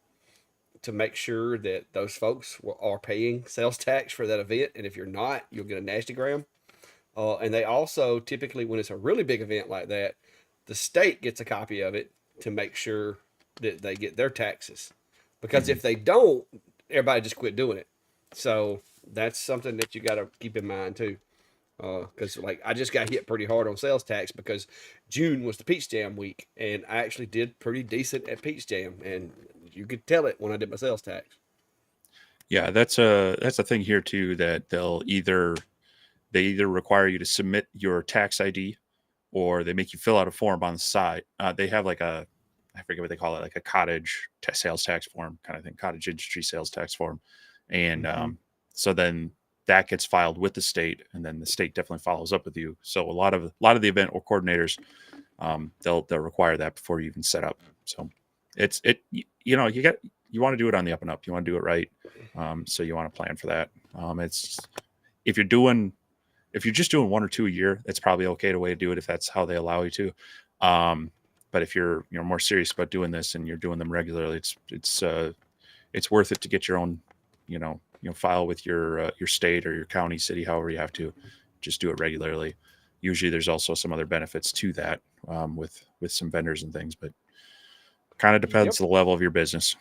to make sure that those folks are paying sales tax for that event. And if you're not, you'll get a nasty gram. And they also typically, when it's a really big event like that, the state gets a copy of it to make sure that they get their taxes. Because mhm. if they don't, everybody just quit doing it. So that's something that you got to keep in mind too. Because like I just got hit pretty hard on sales tax because June was the Peach Jam week, and I actually did pretty decent at Peach Jam, and you could tell it when I did my sales tax. Yeah, that's a thing here too that they either require you to submit your tax ID or they make you fill out a form on the side. They have like a I forget what they call it, like a cottage sales tax form kind of thing, cottage industry sales tax form, and Mm-hmm. so then that gets filed with the state, and then the state definitely follows up with you. So a lot of the event or coordinators, they'll require that before you even set up. So you want to do it on the up and up. You want to do it right. So you want to plan for that. It's if you're doing if you're just doing one or two a year, it's probably okay to way to do it if that's how they allow you to. But if you're more serious about doing this and you're doing them regularly, it's worth it to get your own file with your state or your county, city, however you have to. Just do it regularly. Usually, there's also some other benefits to that with some vendors and things, but kind of depends Yep. the level of your business.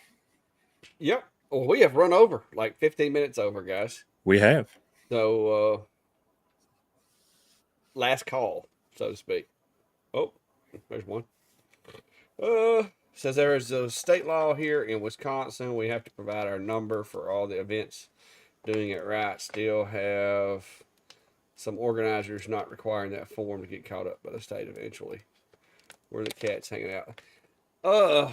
Yep. Well, we have run over like 15 minutes over, guys. We have. So last call, so to speak. Oh, there's one. Says there is a state law here in Wisconsin. We have to provide our number for all the events. Doing it right. Still have some organizers not requiring that form to get caught up by the state eventually. Where the cat's hanging out. Uh,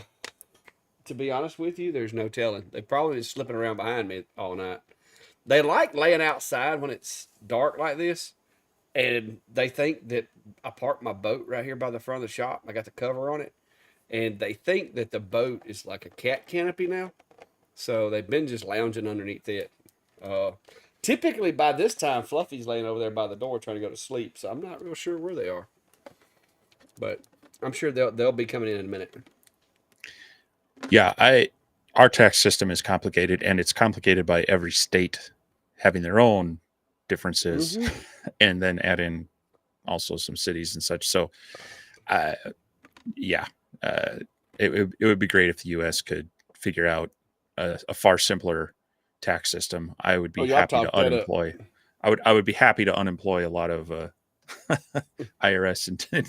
to be honest with you, there's no telling. They probably been slipping around behind me all night. They like laying outside when it's dark like this, and they think that I parked my boat right here by the front of the shop. I got the cover on it, and they think that the boat is like a cat canopy now. So they've been just lounging underneath it. Uh, Typically by this time, Fluffy's laying over there by the door trying to go to sleep. So I'm not real sure where they are, but I'm sure they'll be coming in a minute. Yeah, our tax system is complicated, and it's complicated by every state having their own differences, Mm-hmm. and then add in also some cities and such. So, uh, yeah, uh, it would be great if the U.S. could figure out a far simpler tax system. I would Oh, be y'all happy to talked that up. unemploy. I would be happy to unemploy a lot of IRS and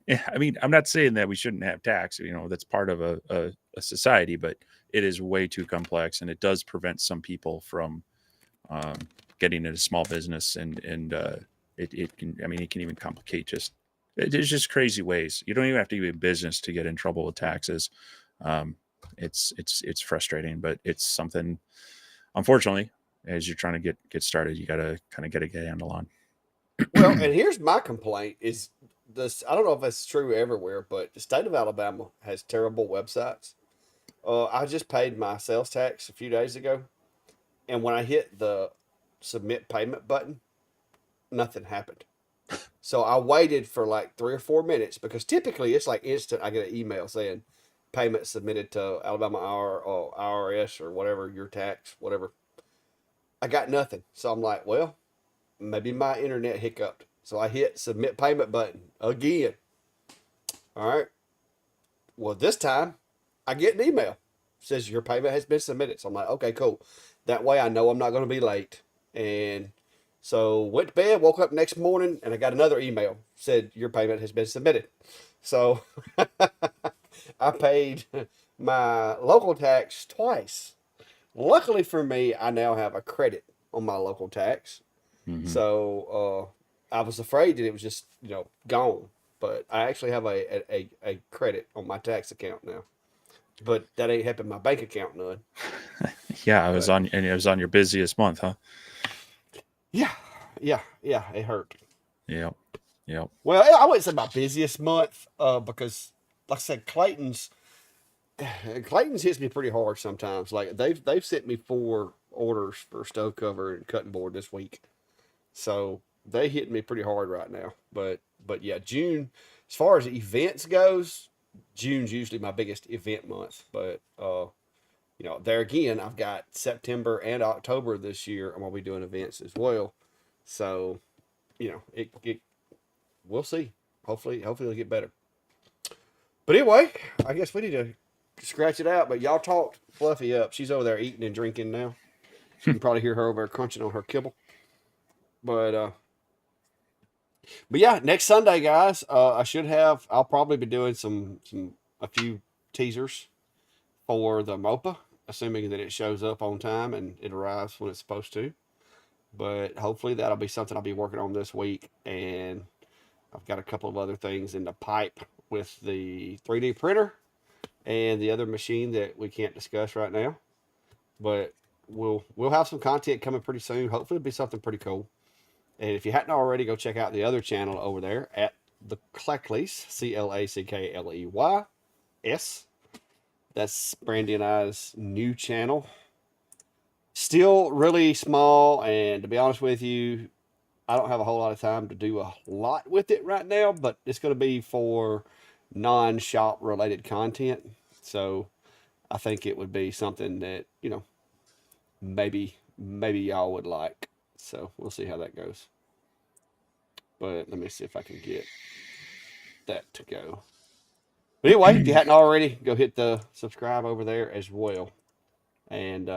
I mean, I'm not saying that we shouldn't have tax. You know, that's part of a society, but it is way too complex, and it does prevent some people from um, getting into small business, and it can. I mean, it can even complicate just. There's just crazy ways. You don't even have to be in business to get in trouble with taxes. Um, it's frustrating, but it's something. Unfortunately, as you're trying to get started, you got to kind of get a handle on. Well, and here's my complaint: is this? I don't know if it's true everywhere, but the state of Alabama has terrible websites. I just paid my sales tax a few days ago, and when I hit the submit payment button, nothing happened. So I waited for like 3 or 4 minutes because typically it's like instant. I get an email saying payment submitted to Alabama or IRS or whatever your tax, whatever. I got nothing. So I'm like, well, maybe my internet hiccuped. So I hit submit payment button again. All right. Well, this time I get an email. It says your payment has been submitted. So I'm like, okay, cool. That way I know I'm not going to be late. And so went to bed, woke up next morning, and I got another email. Said your payment has been submitted. So I paid my local tax twice. Luckily for me, I now have a credit on my local tax. Mm-hmm. So I was afraid that it was just gone, but I actually have a credit on my tax account now. But that ain't helping my bank account none. Yeah, I was But on, and it was on your busiest month, huh? yeah, yeah, it hurt. Yep. Yep. Well, I wouldn't say my busiest month, because like I said, Clayton's hits me pretty hard sometimes. Like they've sent me 4 orders for stove cover and cutting board this week. So they hit me pretty hard right now. But yeah, June, as far as events goes, June's usually my biggest event month. But there again, I've got September and October this year. I'm gonna be doing events as well. So it we'll see. Hopefully it'll get better. But anyway, I guess we need to scratch it out. But y'all talked Fluffy up. She's over there eating and drinking now. You can probably hear her over there crunching on her kibble. But yeah, next Sunday, guys, I'll probably be doing a few teasers for the MOPA, assuming that it shows up on time and it arrives when it's supposed to. But hopefully that'll be something I'll be working on this week. And I've got a couple of other things in the pipe with the 3D printer and the other machine that we can't discuss right now. But we'll have some content coming pretty soon. Hopefully it'll be something pretty cool. And if you hadn't already, go check out the other channel over there at the Clackleys, CLACKLEYS. That's Brandy and I's new channel. Still really small, and to be honest with you, I don't have a whole lot of time to do a lot with it right now, but it's going to be for non-shop related content. So I think it would be something that, maybe y'all would like. So we'll see how that goes. But let me see if I can get that to go. But anyway, if you hadn't already, go hit the subscribe over there as well. And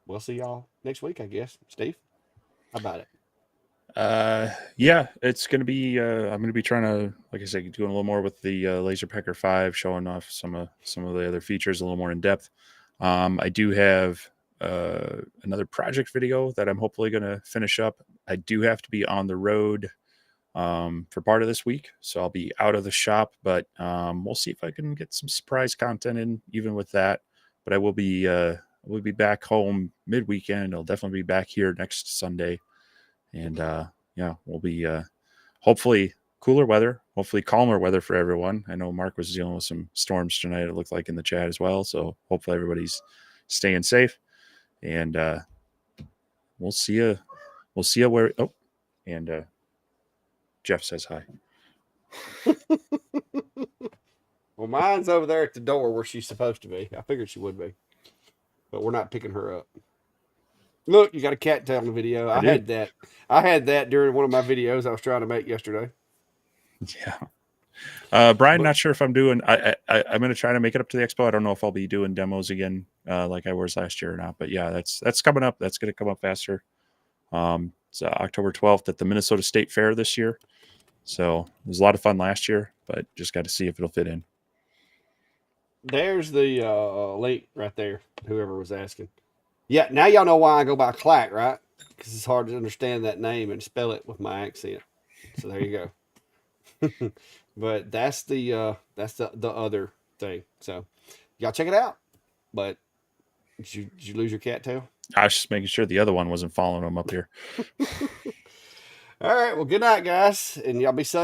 we'll see y'all next week, I guess. Steve, how about it? Yeah, it's gonna be. I'm gonna be trying to, like I said, doing a little more with the Laser Pecker 5, showing off some of the other features a little more in depth. I do have another project video that I'm hopefully gonna finish up. I do have to be on the road for part of this week, so I'll be out of the shop. But we'll see if I can get some surprise content in, even with that. But I will be back home mid-weekend. I'll definitely be back here next Sunday, and yeah, we'll be hopefully cooler weather, hopefully calmer weather for everyone. I know Mark was dealing with some storms tonight, it looked like in the chat as well. So hopefully everybody's staying safe, and we'll see you. We'll see you where. Oh, and Jeff says hi. Well, mine's over there at the door where she's supposed to be. I figured she would be, but we're not picking her up. Look, you got a cattail in the video. I I do. had that. I had that during one of my videos I was trying to make yesterday. Yeah. Brian, But not sure if I'm doing. I'm going to try to make it up to the expo. I don't know if I'll be doing demos again like I was last year or not. But yeah, that's coming up. That's going to come up faster. It's October 12th at the Minnesota State Fair this year. So it was a lot of fun last year, but just got to see if it'll fit in. there's the link right there. Whoever was asking. Yeah, now y'all know why I go by Clack, right? Because it's hard to understand that name and spell it with my accent. So there you go. But that's the other thing. So y'all check it out. But did you lose your cattail? I was just making sure the other one wasn't following him up here. All right. Well, good night, guys, and y'all be safe.